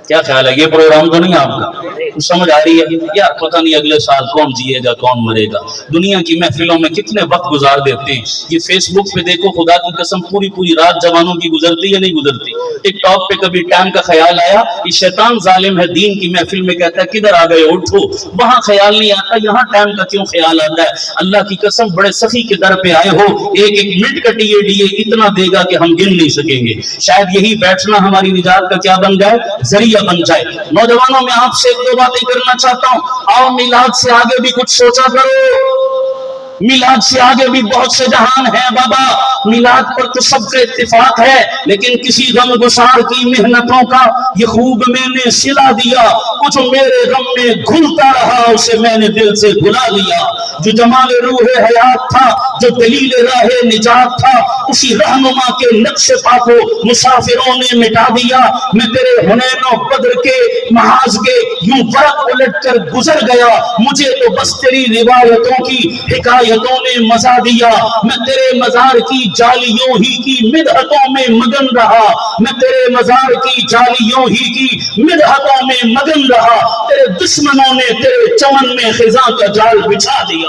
क्या ख्याल है? ये प्रोग्राम तो नहीं आपका? कुछ समझ आ रही है यार? पता नहीं अगले साल कौन जिएगा कौन मरेगा। दुनिया की महफिलों में कितने वक्त गुजार देते हैं। ये फेसबुक पे देखो, खुदा की कसम पूरी पूरी रात जवानों की गुजरती है नहीं गुजरती? टिकटॉक पे कभी टाइम का ख्याल आया? ये शैतान जालिम है, दीन की महफिल में कहता है किधर आ गए, उठो। वहां ख्याल नहीं आता, यहाँ टाइम का क्यों ख्याल आता है? अल्लाह की कसम बड़े सखी के दर पे आए हो, एक एक मिनट का टीए इतना देगा कि हम गिन नहीं सकेंगे। शायद यही बैठना हमारी निजात का क्या बन जाए? जरिया बन जाए। नौजवानों में आपसे एक दो बातें करना चाहता हूं। आओ मिलाद से आगे भी कुछ सोचा करो, मिलाद से आगे भी बहुत से जहान है बाबा। मिलाद पर तो सबका इत्तिफाक है, लेकिन किसी गमगुसार की मेहनतों का ये खूब मैंने सिला दिया, कुछ मेरे गम में घुलता रहा, उसे मैंने दिल से भुला दिया। जो जमाल रूह हयात था, जो दलील राह निजात था, उसी रहनुमा के नक्शे पाको मुसाफिरों ने मिटा दिया। मैं तेरे हुनैन और बद्र के महाज के यूं वरक उलट कर गुजर गया, मुझे तो बस तेरी रिवायतों की हिकायतों ने मजा दिया। मैं तेरे मजार की जालियों ही की मिदहतों में मगन रहा, मैं तेरे मजार की जालियों ही की मिदहतों में मगन रहा। तेरे दुश्मनों ने तेरे चमन में खिजा का जाल बिछा दिया।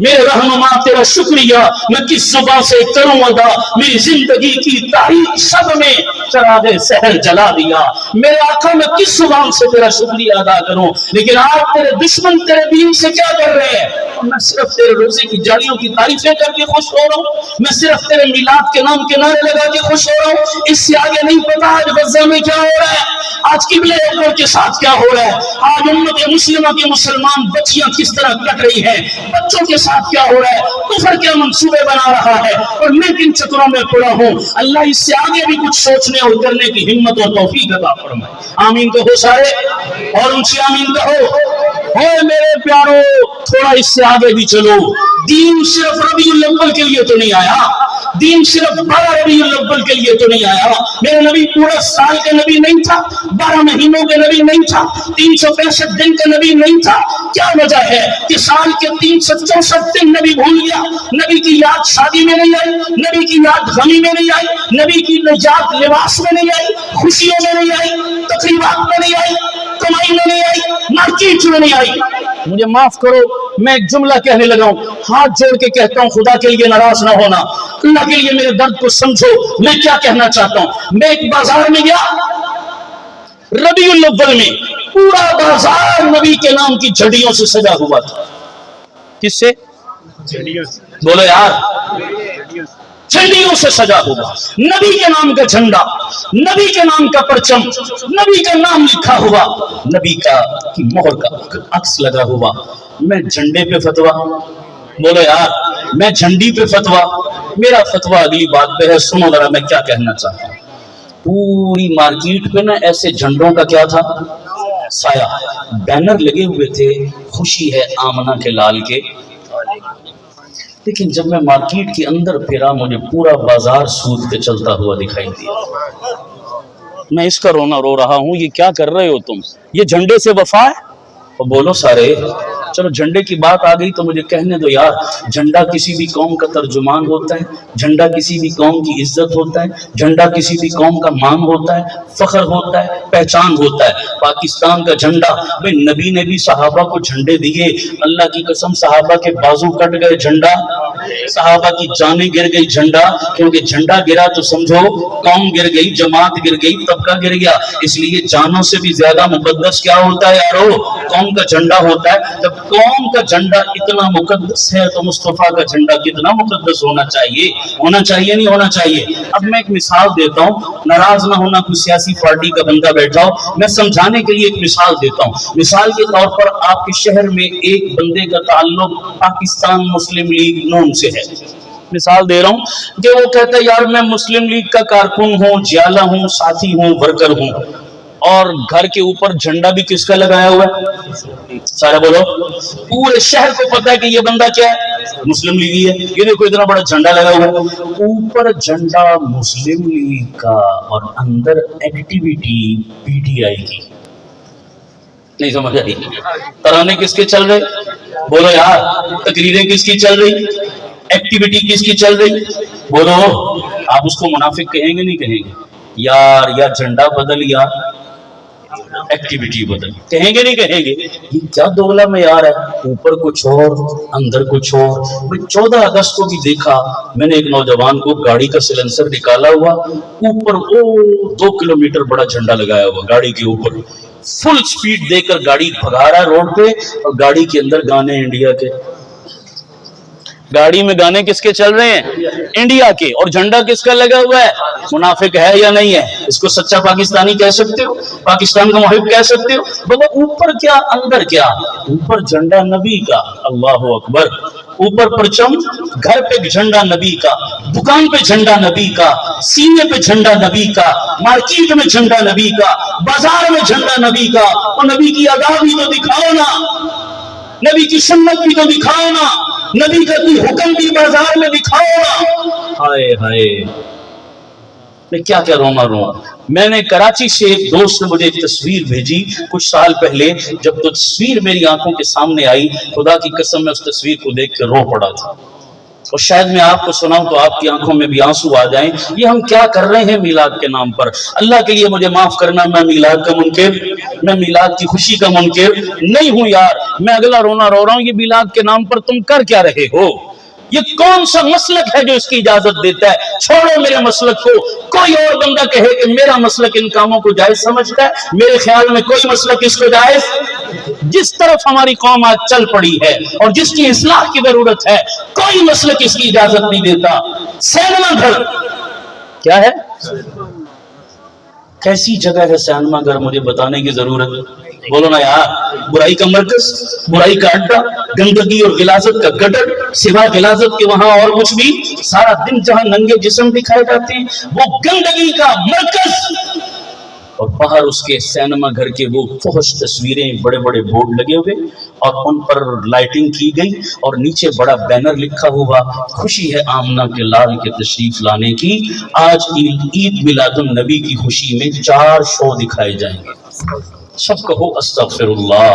मेरे रहनुमा तेरा शुक्रिया मैं किस जुबान से करूं अदा, मेरी जिंदगी की तारीख सब में चरागे सहर जला दिया। मेरे आका मैं किस जुबान से तेरा शुक्रिया अदा करूं, लेकिन आज तेरे दुश्मन तेरे दीन से क्या कर रहे हैं? मैं सिर्फ तेरे रोजे की जालियों की तारीफें करके खुश हो रहा हूं, मैं सिर्फ तेरे मिलाद के नाम के नारे लगा के खुश हो रहा हूं। इससे आगे नहीं पता आज गज़ा में क्या हो रहा है, आज किबले अकबर के साथ क्या हो रहा है, आज उम्मत मुस्लिमा की मुसलमान बच्चियां किस तरह कट रही हैं, बच्चों के साथ क्या हो रहा है, कुफर क्या मंसूबे बना रहा है, और मैं किन चक्रों में पड़ा हूं। अल्लाह इससे आगे भी कुछ सोचने और करने की हिम्मत और तौफीक अता फरमाए। आमीन कहो सारे, और ऊंची आमीन कहो। मेरे प्यारो, थोड़ा इससे आगे भी चलो। दीन सिर्फ रबीउल अव्वल के लिए तो नहीं आया, दीन सिर्फ 12 रबीउल अव्वल के लिए तो नहीं आया। मेरे नबी पूरा साल का नबी नहीं था, 12 महीनों के नबी नहीं था, 365 दिन का नबी नहीं था। क्या वजह है कि साल के 364 दिन नबी भूल गया? नबी की याद शादी में नहीं आई, नबी की याद गमी में नहीं आई, नबी की याद लिबास में नहीं आई, खुशियों में नहीं आई, तकरीबात में नहीं आई, कमाई में नहीं आई, मार्केट में नहीं आई। मुझे माफ करो, मैं एक जुमला कहने लगा हूं, हाथ जोड़ के कहता हूं, खुदा के लिए नाराज ना होना, अल्लाह के लिए मेरे दर्द को समझो। मैं क्या कहना चाहता हूं, मैं एक बाजार में गया रबीउल अव्वल में, पूरा बाजार नबी के नाम की झंडियों से सजा हुआ था। किससे? बोलो यार, झंडियों से सजा हुआ, नबी के नाम का झंडा, नबी के नाम का परचम, नबी का नाम लिखा हुआ, नबी का की मोहर का अक्स लगा हुआ। मैं झंडे पे फतवा, बोलो यार, मैं झंडी पे फतवा, मेरा फतवा अगली बात पे है। सुनो जरा मैं क्या कहना चाहता हूं। पूरी मार्केट पे ना ऐसे झंडों का क्या था, साया, बैनर लगे हुए थे, खुशी है आमना के लाल के। लेकिन जब मैं मार्केट के अंदर फिरा, मुझे पूरा बाजार सूद पे चलता हुआ दिखाई दिया। मैं इसका रोना रो रहा हूं, ये क्या कर रहे हो तुम? ये झंडे से वफा है? और बोलो सारे, चलो झंडे की बात आ गई तो मुझे कहने दो यार, झंडा किसी भी कौम का तर्जुमान होता है, झंडा किसी भी कौम की इज्जत होता है, झंडा किसी भी कौम का मान होता है, फख्र होता है, पहचान होता है। पाकिस्तान का झंडा, भाई नबी ने भी सहाबा को झंडे दिए, अल्लाह की कसम सहाबा के बाजू कट गए झंडा, सहाबा की जानें गिर गई झंडा, क्योंकि झंडा गिरा तो समझो कौम गिर गई, जमात गिर गई, तबका गिर गया। इसलिए जानों से भी ज्यादा मुकद्दस क्या होता है यारो? कौम का झंडा होता है। जब कौम का झंडा इतना मुकद्दस है तो मुस्तफा का झंडा कितना मुकद्दस होना चाहिए? होना चाहिए नहीं होना चाहिए? अब मैं एक मिसाल देता हूँ, नाराज ना होना, कोई सियासी पार्टी का बंदा बैठा हो, मैं समझाने के लिए एक मिसाल देता हूँ। मिसाल के तौर पर आपके शहर में एक बंदे का ताल्लुक पाकिस्तान मुस्लिम लीग नून से है, मिसाल दे रहा हूँ कि वो कहता है यार मैं मुस्लिम लीग का कारकुन हूँ, जियाला हूँ, साथी हूँ, वर्कर हूँ, और घर के ऊपर झंडा भी किसका लगाया हुआ है? सारा बोलो। पूरे शहर को पता है कि ये बंदा क्या है, मुस्लिम लीगी है। ये देखो इतना बड़ा झंडा लगा हुआ है, ऊपर झंडा मुस्लिम लीग का और अंदर एक्टिविटी पीटीआई की। नहीं समझ आई? तराने किसके चल रहे? बोलो यार, तकरीरें किसकी चल रही, एक्टिविटी किसकी चल रही? बोलो। आप उसको मुनाफिक कहेंगे नहीं कहेंगे? यार झंडा बदल, यार एक्टिविटी बदल, कहेंगे नहीं कहेंगे? ये क्या दोगला में यार है, ऊपर कुछ और अंदर कुछ और। मैं 14 अगस्त को भी देखा, मैंने एक नौजवान को गाड़ी का सिलेंसर निकाला हुआ, ऊपर वो 2 किलोमीटर बड़ा झंडा लगाया हुआ गाड़ी के ऊपर, फुल स्पीड देकर गाड़ी भगा रहा है रोड पे, और गाड़ी के अंदर गाने इंडिया के। गाड़ी में गाने किसके चल रहे हैं? इंडिया के। और झंडा किसका लगा हुआ है? मुनाफिक है या नहीं है? इसको सच्चा पाकिस्तानी कह सकते हो? पाकिस्तान का मुहिब कह सकते हो? बोलो ऊपर क्या अंदर क्या? ऊपर झंडा नबी का, अल्लाह अकबर, ऊपर परचम, घर पे झंडा नबी का, दुकान पे झंडा नबी का, सीने पे झंडा नबी का, मार्केट में झंडा नबी का, बाजार में झंडा नबी का। और नबी की अदा भी तो दिखाओ ना, नबी की सुन्नत भी तो दिखाओ ना, नबी का कोई हुक्म भी बाजार में दिखाओ ना। हाय हाय, मैं क्या कह रहा हूँ। मैंने कराची से एक दोस्त ने मुझे एक तस्वीर भेजी कुछ साल पहले, जब तो तस्वीर मेरी आंखों के सामने आई, खुदा की कसम मैं उस तस्वीर को देख कर रो पड़ा था। और शायद मैं आपको सुनाऊं तो आपकी आंखों में भी आंसू आ जाएं। ये हम क्या कर रहे हैं मिलाद के नाम पर? अल्लाह के लिए मुझे माफ करना, मैं मिलाद का मुनकिर, मैं मिलाद की खुशी का मुनकिर नहीं हूं यार। मैं अगला रोना रो रहा हूं, ये मिलाद के नाम पर तुम कर क्या रहे हो? ये कौन सा मसलक है जो इसकी इजाजत देता है? छोड़ो मेरे मसलक को। कोई और बंदा कहे कि मेरा मसलक इन कामों को जायज समझता है, मेरे ख्याल में कोई मसलक इसको जायज। जिस तरफ हमारी कौम आज चल पड़ी है और जिसकी इस्लाह की जरूरत है, कोई मसलक इसकी इजाजत नहीं देता। सैनमा घर क्या है? कैसी जगह है सैनमा घर? मुझे बताने की जरूरत, बोलो ना यार। बुराई का मरकज, बुराई का अड्डा, गंदगी और गिलाजत का गटर, सिवा गिलाजत के वहां और कुछ भी। सारा दिन जहां नंगे जिस्म दिखाए जाते हैं, वो गंदगी का मरकज। اور باہر اس کے سینما گھر کے وہ فحش تصویریں بڑے بڑے بورڈ لگے ہوئے اور ان پر لائٹنگ کی گئی اور نیچے بڑا بینر لکھا ہوا خوشی ہے آمنہ کے لال کے تشریف لانے کی، آج عید میلاد النبی کی خوشی میں 4 شو دکھائے جائیں گے۔ سب کہو استغفر اللہ،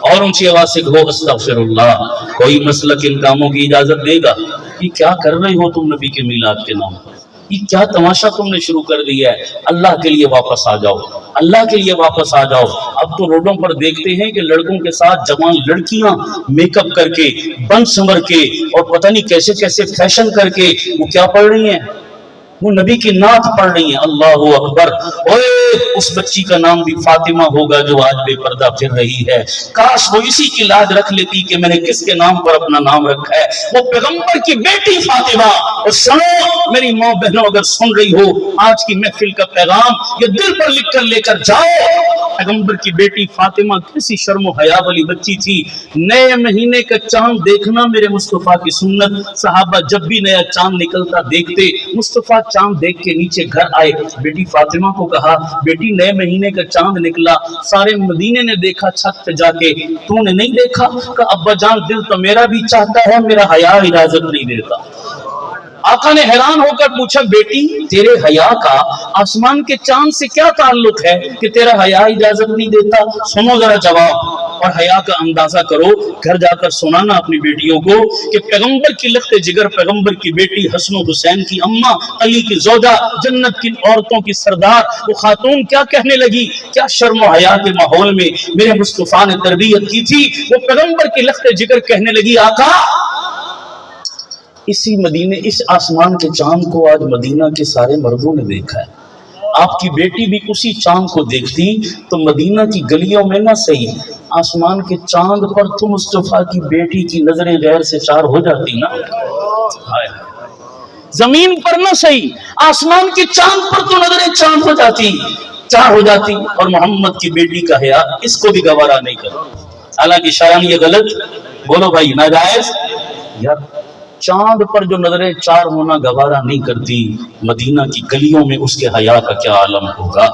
اور اونچی آواز سے کہو استغفر اللہ۔ کوئی مسلک ان کاموں کی اجازت دے گا؟ یہ کیا کر رہے ہو تم نبی کے میلاد کے نام پر؟ یہ کیا تماشا تم نے شروع کر دیا ہے؟ اللہ کے لیے واپس آ جاؤ، اللہ کے لیے واپس آ جاؤ۔ اب تو روڈوں پر دیکھتے ہیں کہ لڑکوں کے ساتھ جوان لڑکیاں میک اپ کر کے، بن سنور کے اور پتہ نہیں کیسے کیسے فیشن کر کے وہ کیا پڑھ رہی ہیں؟ وہ نبی کی نعت پڑھ رہی ہیں۔ اللہ اکبر! اوے اس بچی کا نام بھی فاطمہ ہوگا جو آج بے پردہ پھر رہی ہے۔ کاش وہ اسی کی لاج رکھ لیتی کہ میں نے کس کے نام پر اپنا نام رکھا ہے، وہ پیغمبر کی بیٹی فاطمہ۔ اور سنو میری ماں بہنوں، اگر سن رہی ہو آج کی محفل کا پیغام یہ دل پر لکھ کر لے کر جاؤ۔ پیغمبر کی بیٹی فاطمہ کیسی شرم و حیا والی بچی تھی۔ نئے مہینے کا چاند دیکھنا میرے مصطفیٰ کی سنت، صحابہ جب بھی نیا چاند نکلتا دیکھتے مصطفیٰ چاند دیکھ کے نیچے گھر آئے، بیٹی فاطمہ کو کہا بیٹی نئے مہینے کا چاند نکلا، سارے مدینے نے دیکھا چھت پہ جا کے، تو نے نہیں دیکھا؟ کہا ابا جان دل تو میرا بھی چاہتا ہے، میرا حیا اجازت نہیں دیتا۔ آقا نے حیران ہو کر پوچھا بیٹی تیرے حیا کا آسمان کے چاند سے کیا تعلق ہے کہ تیرا حیا اجازت نہیں دیتا؟ سنو ذرا جواب اور حیا کا اندازہ کرو، گھر جا کر سنانا اپنی بیٹیوں کو کہ پیغمبر کی لخت جگر، پیغمبر کی بیٹی حسن و حسین کی اماں، علی کی زوجہ، جنت کی عورتوں کی سردار، وہ خاتون کیا کہنے لگی؟ کیا شرم و حیا کے ماحول میں میرے مصطفیٰ نے تربیت کی تھی۔ وہ پیغمبر کی لخت جگر کہنے لگی آقا اسی مدینے، اس آسمان کے چاند کو آج مدینہ کے سارے مردوں نے دیکھا ہے، آپ کی بیٹی بھی اسی چاند کو دیکھتی تو مدینہ کی گلیوں میں نہ صحیح آسمان کے چاند پر تو مصطفیٰ کی بیٹی کی نظریں غیر سے چار ہو جاتی نا۔ زمین پر نہ صحیح آسمان کے چاند پر تو نظریں چاند ہو جاتی، چار ہو جاتی، اور محمد کی بیٹی کا حیا اس کو بھی گوارا نہیں کرتا۔ حالانکہ شایان یہ غلط بولو بھائی ناجائز، یار چاند پر جو نظریں چار ہونا گوارا نہیں کرتی، مدینہ کی گلیوں میں اس کے حیا کا کیا عالم ہوگا۔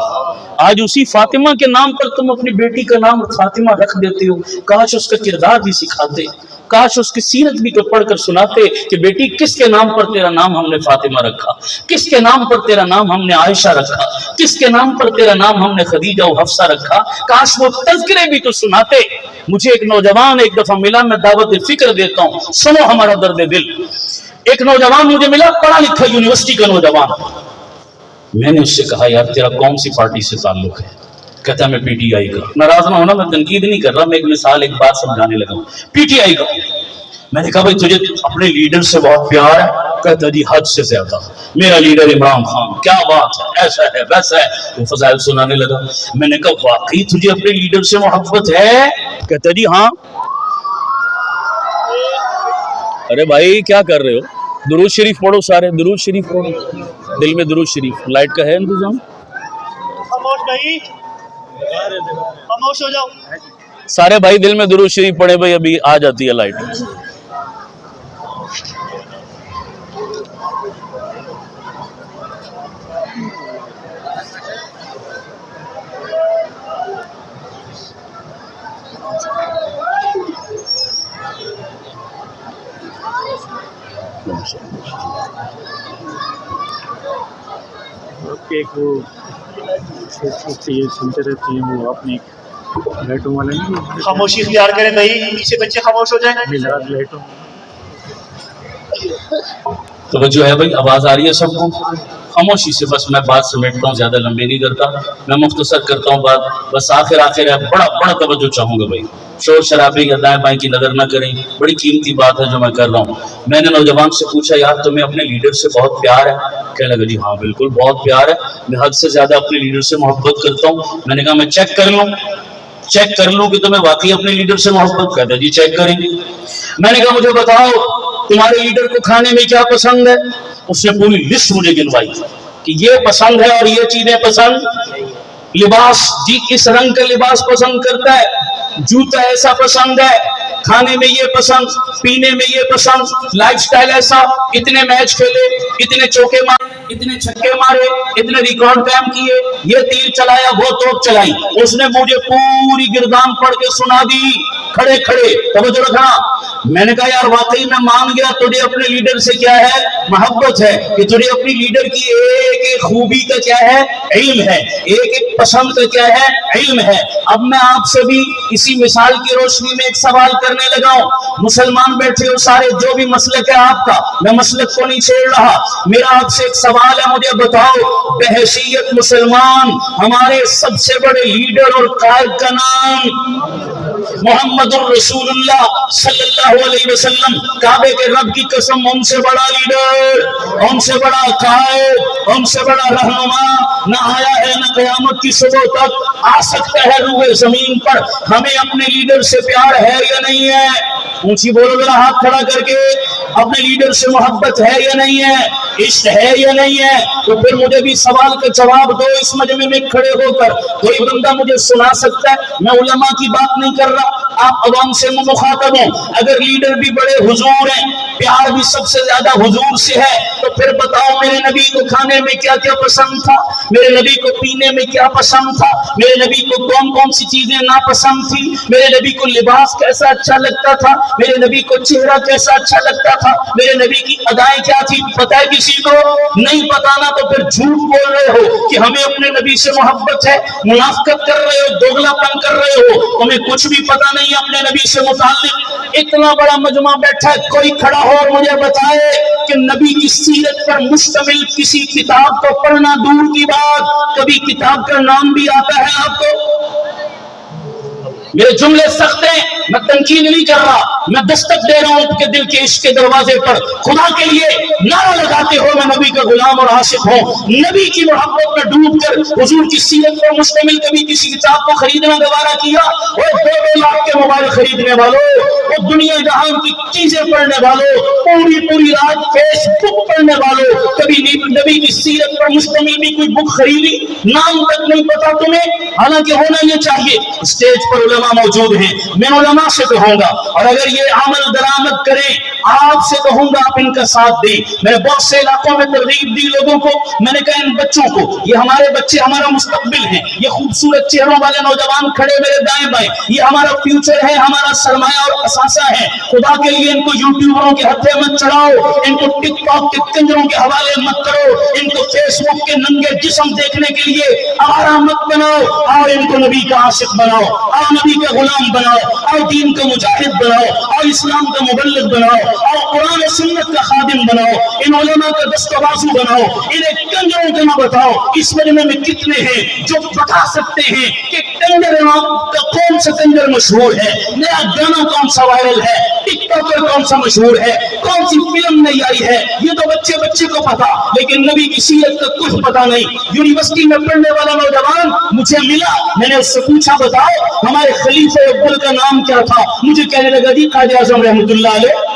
آج اسی فاطمہ کے نام پر تم اپنی بیٹی کا نام فاطمہ رکھ دیتے ہو، کاش اس کا کردار بھی سکھاتے، کاش اس کی سیرت بھی تو پڑھ کر سناتے کہ بیٹی کس کے نام پر تیرا نام ہم نے فاطمہ رکھا، کس کے نام پر تیرا نام ہم نے عائشہ رکھا، کس کے نام پر تیرا نام ہم نے خدیجہ و حفصہ رکھا، کاش وہ تذکرے بھی تو سناتے۔ مجھے ایک نوجوان ایک دفعہ ملا، میں دعوت فکر دیتا ہوں، سنو ہمارا درد دل۔ ایک نوجوان مجھے ملا، پڑھا لکھا یونیورسٹی کا نوجوان، میں نے اس سے کہا یار تیرا کون سی پارٹی سے تعلق ہے؟ کہتا میں پی ٹی آئی کا۔ ناراض نہ ہونا، میں تنقید نہیں کر رہا، میں ایک مثال ایک بات سمجھانے لگا ہوں، پی ٹی آئی کا۔ میں نے کہا بھائی تجھے اپنے لیڈر سے بہت پیار ہے؟ کہتا جی حد سے زیادہ، میرا لیڈر عمران خان، کیا بات ہے، ایسا ہے ویسا ہے، وہ فضائل سنانے لگا۔ میں نے کہا واقعی تجھے اپنے لیڈر سے محبت ہے؟ کہتا جی ہاں۔ ارے بھائی کیا کر رہے ہو؟ درود شریف پڑھو، سارے درود شریف پڑھو، دل میں درود شریف۔ لائٹ کا ہے انتظام؟ خاموش بھائی، خاموش ہو جاؤ۔ سارے بھائی دل میں درود شریف پڑھے بھائی، ابھی آ جاتی ہے لائٹ۔ ایک وہ یہ سنتے رہتے ہیں وہ اپنی لائٹوں والے نہیں، خاموشی اختیار کریں بھائی، پیچھے بچے خاموش ہو جائیں۔ میلاد لائٹوں توجہ ہے بھائی، آواز آ رہی ہے سب کو؟ خاموشی سے بس میں بات سمیٹتا ہوں، زیادہ لمبی نہیں کرتا، میں مختصر کرتا ہوں بات، بس آخر ہے، بڑا توجہ چاہوں گا بھائی، شور شرابے یا دائیں بائیں کی نظر نہ کریں، بڑی قیمتی بات ہے جو میں کر رہا ہوں۔ میں نے نوجوان سے پوچھا یار تمہیں اپنے لیڈر سے بہت پیار ہے؟ کہنے لگا جی ہاں بالکل بہت پیار ہے، میں حد سے زیادہ اپنے لیڈر سے محبت کرتا ہوں۔ میں نے کہا میں چیک کر لوں کہ تمہیں واقعی اپنے لیڈر سے محبت کرتا ہے؟ جی چیک کریں گے۔ میں نے کہا مجھے بتاؤ تمہارے لیڈر کو کھانے میں کیا پسند ہے؟ اس نے پوری لسٹ مجھے گنوائی کہ یہ پسند ہے اور یہ چیزیں پسند، لباس جی اس رنگ کا لباس پسند کرتا ہے، جوتا ایسا پسند ہے، کھانے میں یہ پسند، پینے میں یہ پسند، لائف سٹائل ایسا، اتنے میچ کھیلے، اتنے چوکے مارے، इतने छक्के मारे, इतने रिकॉर्ड कायम किए, ये तीर चलाया, वो तोप चलाई, उसने मुझे पूरी गिरदान पढ़ के सुना दी खड़े खड़े। तवज्जो रखना। मैंने कहा यार वाकई मैं मान गया तुझे अपने लीडर से क्या है, मोहब्बत है, कि तुझे अपनी लीडर की एक एक खूबी का क्या है, इल्म है, एक एक पसंद का क्या है, इल्म है। अब मैं आपसे भी इसी मिसाल की रोशनी में एक सवाल करने लगा हूं। मुसलमान बैठे हो सारे, जो भी मसलक है आपका, मैं मसलक को नहीं छेड़ रहा, मेरा आपसे एक सवाल है, मुझे बताओ बहैसियत मुसलमान हमारे सबसे बड़े लीडर और कायद का नाम मोहम्मदुर रसूलुल्लाह सल्लल्लाहु अलैहि वसल्लम, काबे के रब की कसम, उनसे बड़ा लीडर, उनसे बड़ा कायद, उनसे बड़ा रहनुमा न आया है, न क़यामत की सुबह तक आ सकता है रूए जमीन पर। हमें अपने लीडर से प्यार है या नहीं है? ऊंची बोलो जरा हाथ खड़ा करके, अपने लीडर से मोहब्बत है या नहीं है, इश्क है या नहीं है? तो फिर मुझे भी सवाल का जवाब दो इस मजमे में खड़े होकर। कोई बंदा मुझे सुना सकता है? मैं उलमा की बात नहीं कर रहा, आप अवाम से मुखातब हो। अगर लीडर भी बड़े हुजूर हैं, प्यार भी सबसे ज्यादा हुजूर से है, तो फिर बताओ मेरे नबी को खाने में क्या क्या पसंद था, मेरे नबी को पीने में क्या पसंद था, मेरे नबी को कौन कौन सी चीजें नापसंद थी, मेरे नबी को लिबास कैसा अच्छा लगता था, मेरे नबी को चेहरा कैसा अच्छा लगता था, मेरे नबी की अदाएं क्या थी, पता है किसी को? नहीं पता ना तो फिर झूठ बोल रहे हो कि हमें अपने नबी से मोहब्बत है, मुनाफिकत कर रहे हो, दोगलापन कर रहे हो, तुम्हें कुछ भी पता नहीं अपने नबी से मुताल्लिक। इतना बड़ा मजमा बैठा है, कोई खड़ा हो और मुझे बताए कि नबी की सीरत पर मुश्तमिल किसी किताब को पढ़ना दूर की बात, कभी किताब का नाम भी आता है आपको? मेरे जुमले सख्त हैं, मैं तनकीद नहीं कर रहा, मैं दस्तक दे रहा हूं आपके दिल के इश्क के दरवाजे पर। खुदा के लिए नारा लगाते हो मैं नबी का गुलाम और आशिक हूं, नबी की मोहब्बत में डूब कर हुजूर की सीरत पर मुश्तमिल कभी किसी किताब को खरीदना गवारा किया? और 2-2 लाख के मोबाइल खरीदने वालों, और दुनिया जहां की चीजें पढ़ने वालों, पूरी रात फेसबुक पढ़ने वालों, कभी नबी की सीरत पर मुश्तमिल भी कोई बुक खरीदी? नाम तक नहीं पता तुम्हें, हालांकि होना ये चाहिए। स्टेज पर उलमा मौजूद हैं, मैं उलमा से कहूंगा, और अगर ये अमल दरामद करें, आपसे कहूंगा आप इनका साथ दें। मैंने बहुत से इलाकों में तरगीब दी लोगों को, मैंने कहा इन बच्चों को, ये हमारे बच्चे हमारा मुस्तकबिल हैं, ये खूबसूरत चेहरों वाले नौजवान खड़े मेरे दाएं बाएं, ये हमारा फ्यूचर है, हमारा सरमाया और असासा है। खुदा के लिए इनको यूट्यूबरों के हत्थे मत चढ़ाओ, इनको टिकटॉक के कंजरों के हवाले मत करो, इनको फेसबुक के नंगे जिस्म देखने के लिए आवारा मत बनाओ, और इनको नबी का आशिक बनाओ, और नबी का गुलाम बनाओ, और दीन का मुजाहिद बनाओ, और इस्लाम का मुबल्लिग बनाओ, और कुरान और सुन्नत का खादिम बनाओ, इन उलमा का दस्तबाजू बनाओ। इन्हें कंजरों के ना बताओ। इस मजमे में कितने हैं जो बता सकते हैं कि कंजर का कौन सा कंजर मशहूर है, नया गाना कौन सा वायरल है, टिकटॉकर कौन सा मशहूर है, कौन सी फिल्म नई आई है? ये तो बच्चे बच्चे को पता, लेकिन नबी की सीरत का कुछ पता नहीं। यूनिवर्सिटी में पढ़ने वाला नौजवान मुझे मिला, मैंने उससे पूछा बताओ हमारे खलीफे अव्वल का नाम क्या था? मुझे कहने लगा जी काज़ी आज़म रहमतुल्लाह अलैह।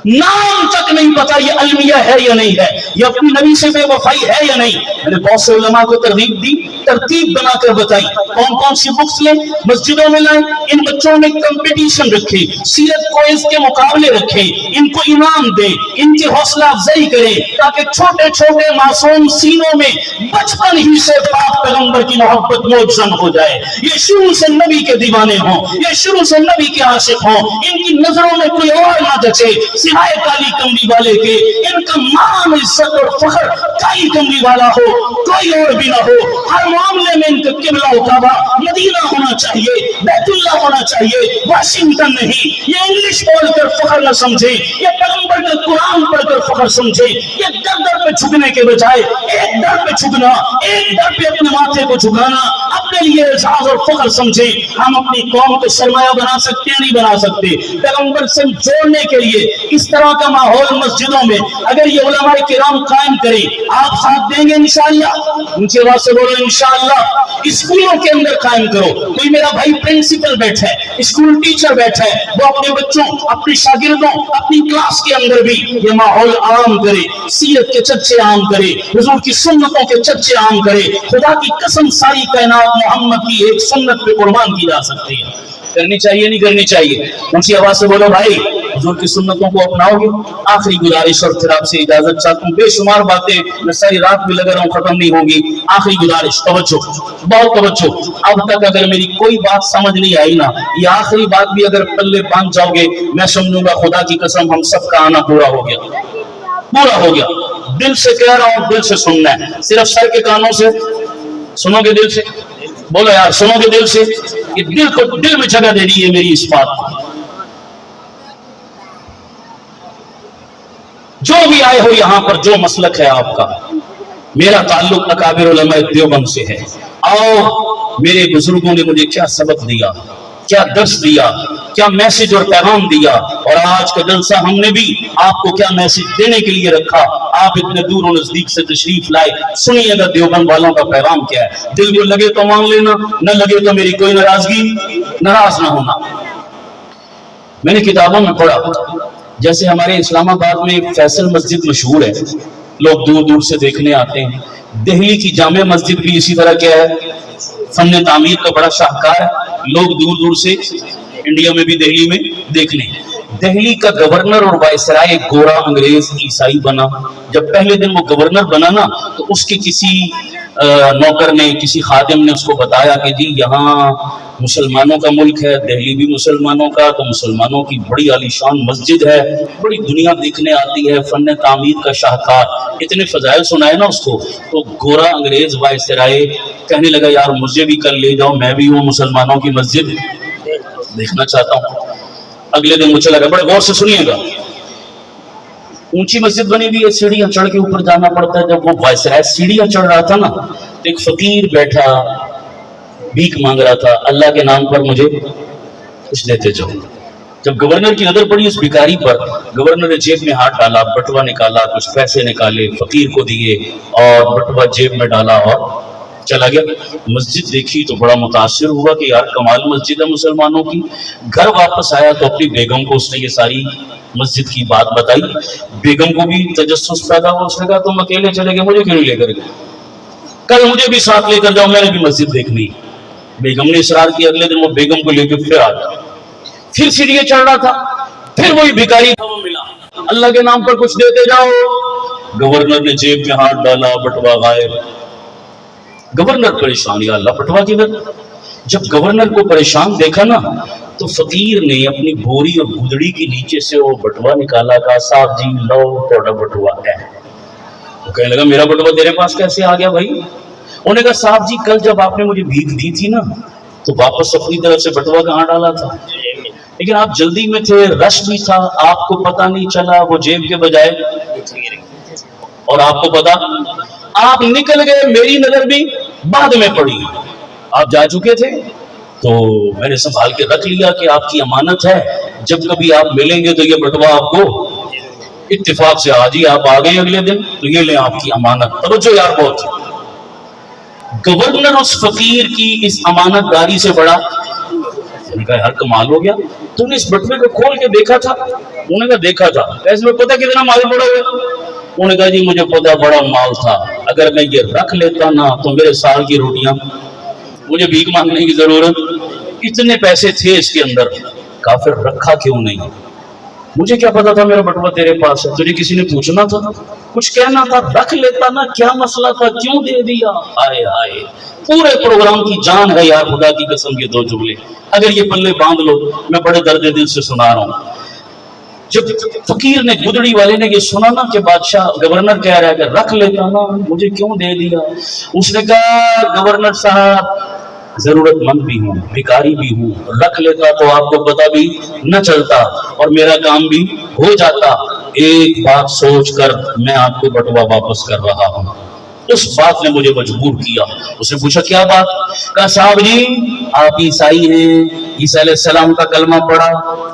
नाम तक नहीं पता ये अलमिया है या नहीं है, ये अपनी नबी से बेवफाई है या नहीं। मैंने बहुत से उलमा को तरगीब दी, तरतीब बनाकर बताई कौन कौन सी बुक्स लें, मस्जिदों में लाएं, इन बच्चों में कंपटीशन रखे, सीरत क्विज के मुकाबले रखे, इनको इनाम दें, इनकी हौसला अफजाई करें, ताकि छोटे छोटे मासूम सीनों में बचपन ही से पाक पैगंबर की मोहब्बत मौजूद हो जाए, ये शुरू से नबी के दीवाने हों, ये शुरू से नबी के आशिक हों, इनकी नजरों में कोई और ना जचे सिवाय काली कमली वाले के, इनका मान इज्जत और फख्र काली कमली वाला हो, कोई और भी ना हो। हर मामले में इनका किबला काबा मदीना होना चाहिए, बैतुल्लाह होना चाहिए, वाशिंगटन नहीं। ये इंग्लिश बोलकर फख्र न समझे, ये पैगंबर का कुरान पढ़कर फख्र समझे, ये दर दर पे झुकने के बजाय एक दर पे झुकना, एक दर पे अपने माथे को झुकाना अपने लिए एजाज और फख्र समझे। हम अपनी कौम को सरमाया बना सकते हैं, नहीं बना सकते। पैगंबर से जोड़ने के लिए इस तरह का माहौल मस्जिदों में अगर ये उलमाए किराम कायम करें, आप साथ देंगे इंशाअल्लाह? ऊंची आवाज से बोलो इंशाअल्लाह। स्कूलों के अंदर कायम करो। कोई मेरा भाई प्रिंसिपल बैठा है, स्कूल टीचर बैठा है, वो अपने बच्चों, अपने शागिर्दों, अपनी क्लास के अंदर भी ये माहौल आम करे, सीरत के चर्चे आम करे, हुजूर की सुन्नतों के चर्चे आम करे। खुदा की कसम सारी कायनात मोहम्मद की एक सुन्नत पे कुर्बान की जा सकती है। करनी चाहिए नहीं करनी चाहिए? ऊंची आवाज से बोलो भाई, हुजूर की सुन्नतों को अपनाओगे? आखिरी गुजारिश और फिर आपसे इजाजत चाहता हूँ, बेशुमार बातें मैं सारी रात भी लगा रहा हूँ, खत्म नहीं होगी। आखिरी गुजारिश, तवज्जो, बहुत तवज्जो। अब तक अगर मेरी कोई बात समझ नहीं आई ना, ये आखिरी बात भी अगर पल्ले बांध जाओगे, मैं समझूंगा खुदा की कसम हम सबका आना पूरा हो गया, पूरा हो गया। दिल से कह रहा हूं, दिल से सुनना है, सिर्फ सर के कानों से सुनोगे, दिल से बोलो यार, सुनोगे दिल से। ये दिल को, दिल में जगह दे दी है मेरी इस बात को। जो भी आए हो यहां पर, जो मसलक है आपका, मेरा ताल्लुक अकाबिर उलमा देवबंद से है। आओ, मेरे बुजुर्गों ने मुझे क्या सबक दिया, क्या दर्स दिया, क्या मैसेज और पैगाम दिया, और आज का जलसा हमने भी आपको क्या मैसेज देने के लिए रखा। आप इतने दूर और नजदीक से तशरीफ लाए, सुनिएगा देवबंद वालों का पैगाम क्या है। दिल को लगे तो मान लेना, न लगे तो मेरी कोई नाराजगी, नाराज ना होना। मैंने किताबों में पढ़ा, जैसे हमारे इस्लामाबाद में फैसल मस्जिद मशहूर है, लोग दूर दूर से देखने आते हैं। दिल्ली की जामे मस्जिद भी इसी तरह क्या है, फन तामीर का बड़ा शाहकार है, लोग दूर दूर से इंडिया में भी दिल्ली में देखने। दिल्ली का गवर्नर और वायसराय एक गोरा अंग्रेज ईसाई बना। जब पहले दिन वो गवर्नर बना ना, तो उसके किसी नौकर ने, किसी खादिम ने उसको बताया कि जी यहाँ मुसलमानों का मुल्क है, दिल्ली भी मुसलमानों का, तो मुसलमानों की बड़ी आलीशान मस्जिद है, बड़ी दुनिया देखने आती है, फन तामीर का शाहकार। इतने फजाइल सुनाए ना उसको, तो गोरा अंग्रेज वायसराय कहने लगा यार मुझे भी कल ले जाओ, मैं भी वो मुसलमानों की मस्जिद देखना चाहता हूँ। अगले दिन वो चला गया। बड़े गौर से सुनिएगा, ऊंची मस्जिद बनी हुई है, सीढ़ियां चढ़ के ऊपर जाना पड़ता है। जब वो वायसराय सीढ़ियां चढ़ रहा था ना, तो एक फकीर बैठा भीख मांग रहा था, अल्लाह के नाम पर मुझे कुछ देते जाओ। जब गवर्नर की नजर पड़ी उस भिखारी पर, गवर्नर ने जेब में हाथ डाला, बटुआ निकाला, कुछ पैसे निकाले, फकीर को दिए और बटुआ जेब में डाला और चला गया। मस्जिद देखी तो बड़ा मुतासिर हुआ कि यार कमाल मस्जिद है मुसलमानों की। घर वापस आया तो अपनी बेगम को उसने ये सारी मस्जिद की बात बताई। बेगम को भी तजस्सुस पैदा हुआ, उसने कहा तुम अकेले चले गए, मुझे क्यों नहीं लेकर गए, कल मुझे भी साथ लेकर जाओ, मैंने भी मस्जिद देखनी। बेगम ने इसरार किया, अगले दिन वो बेगम को लेकर फिर आ गया, फिर सीढ़ियां चढ़ रहा था, फिर वही भिखारी मिला, अल्लाह के नाम पर कुछ देते जाओ। गवर्नर ने जेब में हाथ डाला, बटुआ गायब। गवर्नर परेशान, या अल्लाह बटुआ किधर। जब गवर्नर को परेशान देखा ना, तो फकीर ने अपनी बोरी और गुदड़ी के नीचे से वो बटुआ निकाला, कहा साहब जी लो थोड़ा बटुआ है। वो कहने लगा मेरा बटुआ तेरे पास कैसे आ गया भाई। उन्होंने कहा साहब जी कल जब आपने मुझे भीख दी थी ना, तो वापस अपनी तरफ से बटुआ कहाँ डाला था, लेकिन आप जल्दी में थे, रश भी था, आपको पता नहीं चला, वो जेब के बजाय और आपको पता, आप निकल गए, मेरी नजर भी बाद में पड़ी, आप जा चुके थे, तो मैंने संभाल के रख लिया कि आपकी अमानत है, जब कभी आप मिलेंगे तो ये बटुआ आपको इत्तेफाक से आज ही आप आ गए अगले दिन, तो ये ले आपकी अमानत। तवज्जो यार बहुत। गवर्नर उस फकीर की इस अमानतदारी से बड़ा, यार कमाल हो गया, तूने इस बटुए को खोल के देखा था? उन्होंने कहा देखा था। ऐसे में पता कितना माल पड़ा हुआ? उन्होंने कहा जी मुझे पता बड़ा माल था, अगर मैं ये रख लेता ना तो मेरे साल की रोटियां, मुझे भीख मांगने की जरूरत, इतने पैसे थे इसके अंदर, काफिर रखा क्यों नहीं? मुझे क्या पता था मेरा बटुआ तेरे पास है, तुझे किसी ने पूछना था, कुछ कहना था, रख लेता ना, क्या मसला था, क्यों दे दिया? आए आए, पूरे प्रोग्राम की जान है यार खुदा की कसम ये दो जुमले, अगर ये पल्ले बांध लो, मैं बड़े दर्द दिल से सुना रहा हूँ। जब फकीर ने, गुदड़ी वाले ने ये सुना ना कि बादशाह, गवर्नर कह रहा है कि रख लेता ना, मुझे क्यों दे दिया, उसने कहा गवर्नर साहब जरूरतमंद भी हूँ, भिखारी भी हूँ, रख लेता तो आपको पता भी न चलता और मेरा काम भी हो जाता। एक बात सोचकर मैं आपको बटुआ वापस कर रहा हूँ। उस बात ने मुझे मजबूर किया। उसने पूछा क्या बात? कहा साहब जी आप ईसाई हैं, ईसा अलैहिस्सलाम का कलमा पढ़ा,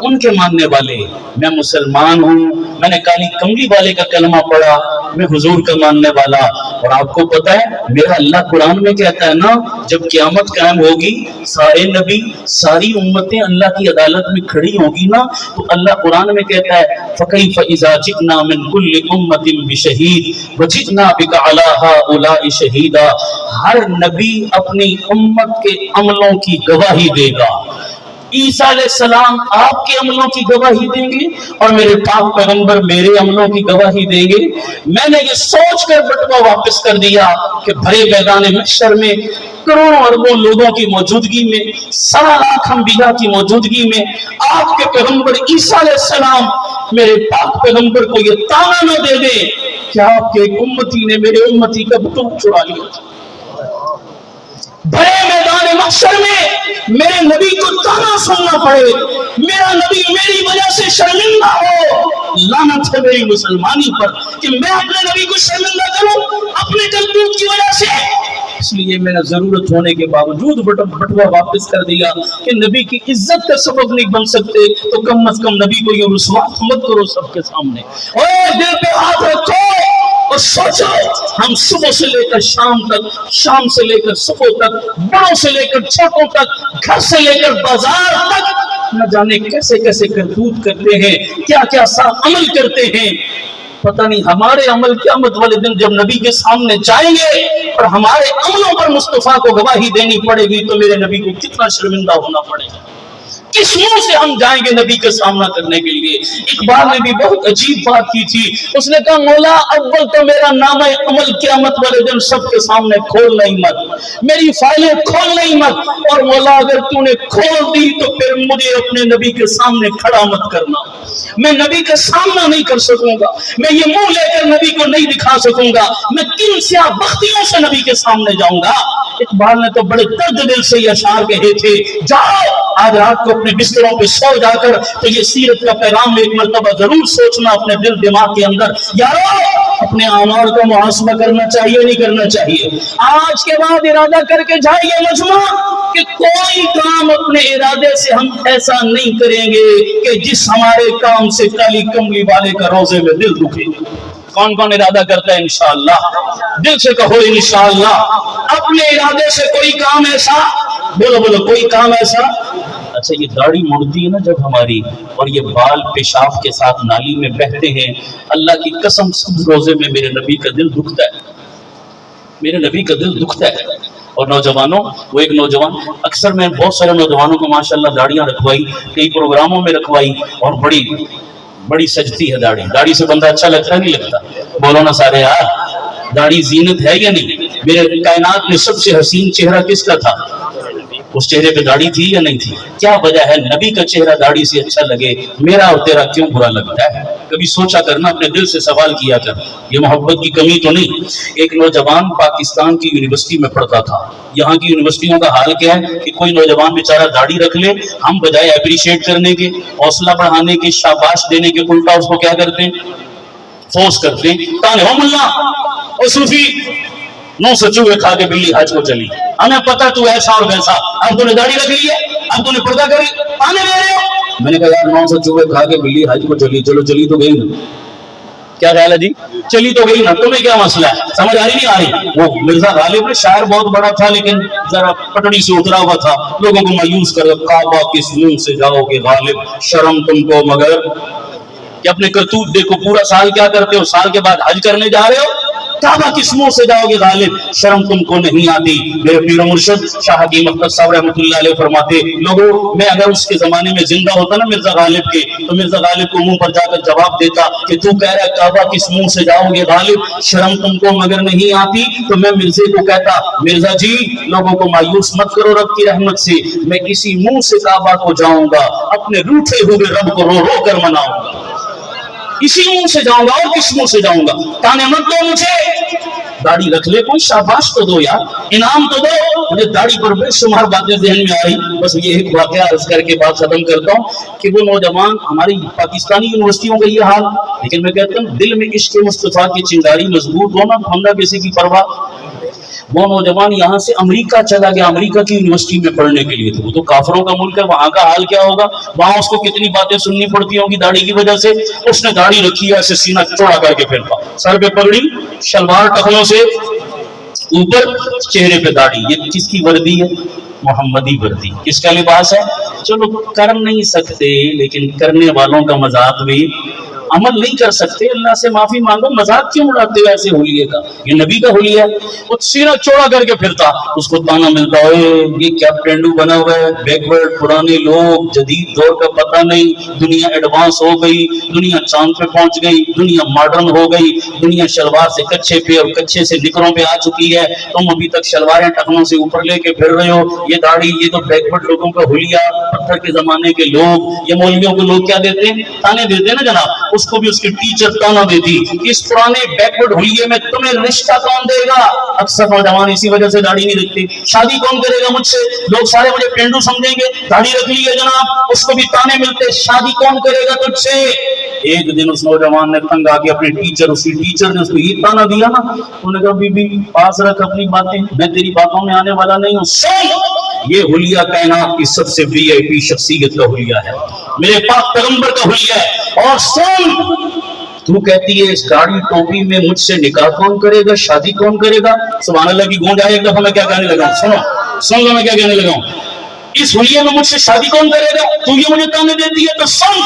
उनके मानने वाले, मैं मुसलमान हूँ, मैंने काली कमली वाले का कलमा पढ़ा, मैं हुजूर का मानने वाला। और आपको पता है मेरा अल्लाह कुरान में कहता है ना, जब क़यामत कायम होगी, सारे नबी, सारी उम्मतें अल्लाह की अदालत में खड़ी होगी ना, तो अल्लाह कुरान में कहता है फकैफ इज़ा जिअना मिन कुल्लि उम्मतिन बिशहीद व जिअना बिका अला हाउलाइ शहीदा। हर नबी अपनी उम्मत के अमलों की गवाही देगा। ईसा अलैहिस्सलाम आपके अमलों की गवाही देंगे और मेरे पाक पैगंबर मेरे अमलों की गवाही देंगे। मैंने ये सोच कर बटवा वापस कर दिया कि भरे मैदान महशर में करोड़ों अरबों लोगों की मौजूदगी में, 7 लाख अंबिया की मौजूदगी में आपके पैगंबर ईसा अलैहिस्सलाम मेरे पाक पैगंबर को ये ताना न दे दे कि आपके एक उम्मती ने मेरे उम्मती का बटूक चुरा लिया। भरे मैदान महशर में मेरे नबी को ताना सुनना पड़े, मेरा नबी मेरी वजह से शर्मिंदा हो। लानत है मेरी मुसलमानी पर कि मैं अपने नबी को शर्मिंदा करूं अपने करतूत की वजह से। इसलिए मैंने जरूरत होने के बावजूद बटवा वापस कर दिया कि नबी की इज्जत का सबब नहीं बन सकते तो कम अज कम नबी को ये रुसवा मत करो सबके सामने। और दिल पे हाथ रखो और सोचो, हम सुबह से लेकर शाम तक, शाम से लेकर सुबह तक, बड़ों से लेकर छोटों तक, घर से लेकर बाजार तक न जाने कैसे कैसे करतूत करते हैं, क्या क्या सा अमल करते हैं। पता नहीं हमारे अमल क़यामत वाले दिन जब नबी के सामने जाएंगे और हमारे अमलों पर मुस्तफा को गवाही देनी पड़ेगी तो मेरे नबी को कितना शर्मिंदा होना पड़ेगा। किस मुंह से हम जाएंगे नबी का सामना करने के लिए। इकबाल ने भी बहुत अजीब बात की थी, उसने कहा मौला अव्वल तो मेरा नाम है अमल क़यामत वाले दिन सबके सामने खोलना ही मत, मेरी फाइलें खोलना ही मत, और मौला अगर तूने खोल दी तो फिर मुझे अपने नबी के सामने खड़ा मत करना। मैं नबी का सामना नहीं कर सकूंगा, मैं ये मुंह लेकर नबी को नहीं दिखा सकूंगा, मैं किन स्या बख्तियों से नबी के सामने जाऊंगा। इकबाल ने तो बड़े दर्द दिल से ये अशार कहे थे, जाओ आज रात को अपने बिस्तरों पे सो जाकर तो ये सीरत का पैगाम एक मर्तबा जरूर सोचना अपने दिल दिमाग के अंदर, यारो अपने आमाल का मुहासबा करना चाहिए नहीं करना चाहिए। आज के बाद इरादा करके जाइए मजमा कि कोई काम अपने इरादे से हम ऐसा नहीं करेंगे कि जिस हमारे काम से काली कमली वाले का रोजे में दिल दुखे। कौन कौन इरादा करता है? इंशाअल्लाह, दिल से कहो इंशाअल्लाह। अपने इरादे से कोई काम ऐसा, बोलो बोलो, कोई काम ऐसा। अच्छा, ये दाढ़ी मुड़ती है ना जब हमारी, और ये बाल पेशाब के साथ नाली में बहते हैं, अल्लाह की कसम रोजे में मेरे नबी का दिल दुखता है, मेरे नबी का दिल दुखता है। और नौजवानों, वो एक नौजवान, अक्सर मैं बहुत सारे नौजवानों को माशाल्लाह दाढ़ियां रखवाई, कई प्रोग्रामों में रखवाई, और बड़ी बड़ी सजती है दाढ़ी। दाढ़ी से बंदा अच्छा लगता नहीं लगता? बोलो ना सारे यार, दाढ़ी जीनत है या नहीं? मेरे कायनात में सबसे हसीन चेहरा किसका था? उस चेहरे पे दाढ़ी थी या नहीं थी? क्या वजह है नबी का चेहरा दाढ़ी से अच्छा लगे, मेरा और तेरा क्यों बुरा लगता है? कभी सोचा करना, अपने दिल से सवाल किया कर, ये मोहब्बत की कमी तो नहीं। एक नौजवान पाकिस्तान की यूनिवर्सिटी में पढ़ता था। यहाँ की यूनिवर्सिटियों का हाल क्या है कि कोई नौजवान बेचारा दाढ़ी रख ले, हम बजाय अप्रिशिएट करने के, हौसला बढ़ाने के, शाबाश देने के, उल्टा उसको क्या करते हैं? फोर्स करते हैं। ताने हो मुल्ला और सूफी, नो सचू खा के बिल्ली हज को चली, हमें पता तू ऐसा और वैसा, अब तूने दाढ़ी रख ली है, अब तूने पर्दा करी, ताने दे रहे हो। मैंने कहा यार 9 सचू खा के बिल्ली हज को चली, चलो चली तो गई ना, क्या ख्याल है जी? चली तो गई ना, तुम्हें क्या मसला है? समझ आ रही नहीं आ रही? वो मिर्जा गालिब ने शायर बहुत बड़ा था लेकिन जरा पटड़ी से उतरा हुआ था, लोगों को मायूस कर, काबा किस मुंह से जाओगे गालिब, शर्म तुमको मगर, कि अपने करतूत देखो, पूरा साल क्या करते हो, साल के बाद हज करने जा रहे हो, काबा किस मुंह से जाओगे गालिब, शर्म तुमको नहीं आती। मेरे पीर मुर्शिद शाह हकीम अख्तर साहब रहमतुल्लाह अलैह फरमाते, लोगों मैं अगर उसके जमाने में जिंदा होता ना मिर्जा गालिब के, तो मिर्जा गालिब को मुंह पर जाकर जवाब देता कि तू कह रहा है काबा किस मुंह से जाओगे गालिब, शर्म तुमको मगर नहीं आती, तो मैं मिर्जे को कहता, मिर्जा जी लोगों को मायूस मत करो रब की रहमत से, मैं इसी मुंह से काबा को जाऊंगा, अपने रूठे हुए रब को रो रो कर मनाऊंगा, इसी मुंह से जाऊंगा और किस मुंह से जाऊंगा। ताने मत दो मुझे, दाढ़ी रख ले, कोई शाबाश तो दो यार, इनाम तो दो। मुझे दाढ़ी पर बेशुमार बातें ज़हन में आई, बस ये एक वाकया अर्ज करके बात खत्म करता हूँ कि वो नौजवान, हमारी पाकिस्तानी यूनिवर्सिटियों का ये हाल, लेकिन मैं कहता हूँ दिल में इश्क मुस्तफा की चिंगारी मजबूत होना, हमने किसी की परवाह। वो नौजवान यहाँ से अमेरिका चला गया, अमेरिका की यूनिवर्सिटी में पढ़ने के लिए, तो वो तो काफरों का मुल्क है, वहां का हाल क्या होगा, वहां उसको कितनी बातें सुननी पड़ती होंगी दाढ़ी की वजह से। उसने दाढ़ी रखी है, ऐसे सीना चौड़ा करके फिरता, सर पे पगड़ी, शलवार टखनों से ऊपर, चेहरे पे दाढ़ी। ये किसकी वर्दी है? मोहम्मदी वर्दी। किसका लिबास है? चलो कर नहीं सकते, लेकिन करने वालों का मजाक भी अमल नहीं कर सकते, अल्लाह से माफी मांगो, मजाक क्यों उड़ाते हो ऐसे हुलिये का? ये नबी का हुलिया है। वो सीना चौड़ा करके फिरता, उसको ताना मिलता, ये क्या पेंडू बना हुआ है, बैकवर्ड, पुराने लोग, जदीद दौर का पता नहीं, दुनिया एडवांस हो गई, दुनिया चांद पे पहुंच गई, दुनिया मॉडर्न हो गई, दुनिया शलवार से कच्चे पे और कच्चे से निकरों पे आ चुकी है, तुम अभी तक शलवारें टखनों से ऊपर लेके फिर रहे हो, ये दाढ़ी, ये तो बैकवर्ड लोगों का हुलिया, पत्थर के जमाने के लोग। ये मौलवियों को लोग क्या देते हैं? ताने देते हैं ना जनाब, उसको भी उसकी टीचर ताना देती, इस पुराने बैकवर्ड हुलिये में तुम्हें रिश्ता कौन देगा? अक्सर नौजवान इसी वजह से दाढ़ी नहीं रखते। शादी कौन करेगा मुझसे? लोग सारे मुझे पेंडू समझेंगे, दाढ़ी रख ली है जनाब, उसको भी ताने मिलते, शादी कौन करेगा तुझसे? एक दिन उस नौजवान ने तंग आके अपने टीचर, उसकी टीचर ने उसको ये ताना दिया ना, उन्होंने कहा बीबी पास रख अपनी बातें, मैं तेरी बातों में आने वाला नहीं हूँ। सुन, ये हुलिया कायनात की सबसे वीआईपी शख्सियत का हुलिया है, मेरे पाक पैगंबर का हुलिया है। और सुन, तू कहती है इस दाढ़ी टोपी में मुझसे निकाह कौन करेगा, शादी कौन करेगा? सुभान अल्लाह की गूंज आए। एक दफा मैं क्या कहने लगा हूं, सुन लो मैं क्या कहने लगा हूं। इस हुलिया में मुझसे शादी कौन करेगा? तू ये मुझे ताने देती है तो सुन,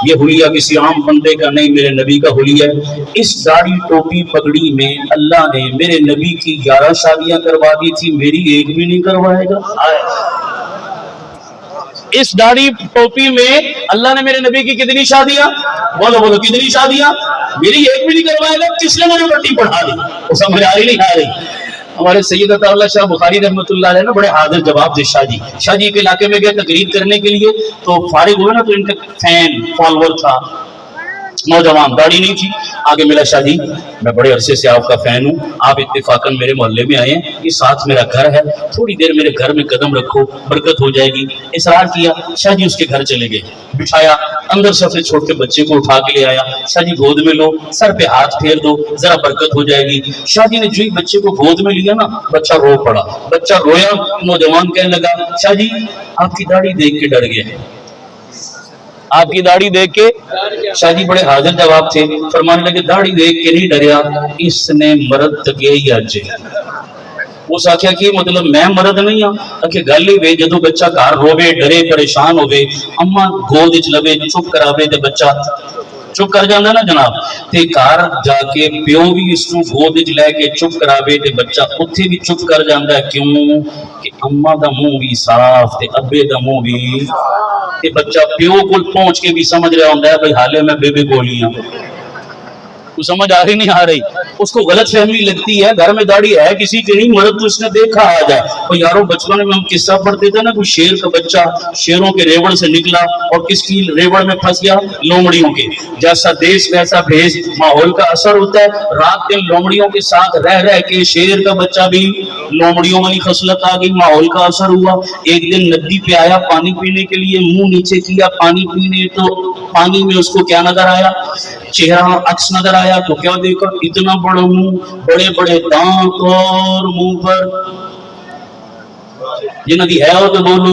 ये हुलिया किसी आम बंदे का नहीं, मेरे नबी का हुलिया है। इस दाढ़ी टोपी पगड़ी में अल्लाह ने मेरे नबी की 11 शादियां करवा दी थी, मेरी एक भी नहीं करवाएगा। इस दाढ़ी टोपी में अल्लाह ने मेरे नबी की कितनी शादियां? बोलो बोलो, कितनी शादियां? मेरी एक भी नहीं करवाएगा। किसने मुझे पट्टी पढ़ा दी? वो समझ आ रही नहीं आ रही? हमारे सैयद अताउल्लाह शाह बुखारी रहमतुल्लाह अलैह ने बड़े हाजिर जवाब दे। शाह जी के इलाके में गए तकरीर करने के लिए, तो फारिग हुए ना, तो इनका फैन फॉलोअर था, नौजवान, दाढ़ी नहीं थी। आगे मिला, शाह जी मैं बड़े अरसे से आपका फैन हूँ, आप इत्तेफाकन मेरे मोहल्ले में आए हैं, ये साथ मेरा घर है, थोड़ी देर मेरे घर में कदम रखो, बरकत हो जाएगी। इसरार किया, शाह जी उसके घर चले गए, बिठाया, अंदर से अपने छोटे बच्चे को उठा के ले आया, शाह जी गोद में लो, सर पे हाथ फेर दो, जरा बरकत हो जाएगी। शाह जी ने जो ही बच्चे को गोद में लिया ना, बच्चा रो पड़ा, बच्चा रोया, नौजवान कहने लगा, शाह जी आपकी दाढ़ी देख के डर गया, आपकी दाढ़ी देख के। शाह जी बड़े हाजिर जवाब थे, फरमाने लगे दाढ़ी देख के नहीं डरिया, इसने मरद तके ही अज। उस आख्या कि मतलब मैं मरद नहीं हाँ, आखे गल ही वे जदों बच्चा घर रोवे, डरे, परेशान होवे, अम्मा गोद च लवे, चुप करावे ते बच्चा चुप कर जाता ना जनाब, ते घर जाके प्यो भी इसको गोद च लैके चुप करावे ते बच्चा उत्थे भी चुप कर जाता है। क्यों कि अम्मा दा मुंह भी साफ ते अब्बे दा मुंह भी, ते बच्चा प्यो को पहुंच के भी समझ रहा होता है भाई हाले मैं बेबे गोलियां, तो समझ आ रही नहीं आ रही, उसको गलत फहमी लगती है घर में दाढ़ी है किसी की नहीं, मर्द तो उसने देखा आ जाए। और यारों बचपन में हम किस्सा पढ़ते थे ना, कोई शेर का बच्चा शेरों के रेवड़ से निकला और किसकी रेवड़ में फंस गया? लोमड़ियों के। जैसा देश वैसा भेष, माहौल का असर होता है। रात दिन लोमड़ियों के साथ रह रह के शेर का बच्चा भी लोमड़ियों वाली खसलत आ गई, माहौल का असर हुआ। एक दिन नदी पे आया पानी पीने के लिए, मुंह नीचे किया पानी पीने, तो पानी में उसको क्या नजर आया? चेहरा अक्स नजर आया। तो क्या देखा? इतना बड़ा मुंह, बड़े बड़े दांत और मुंह पर ये नदी है हो तो बोलो,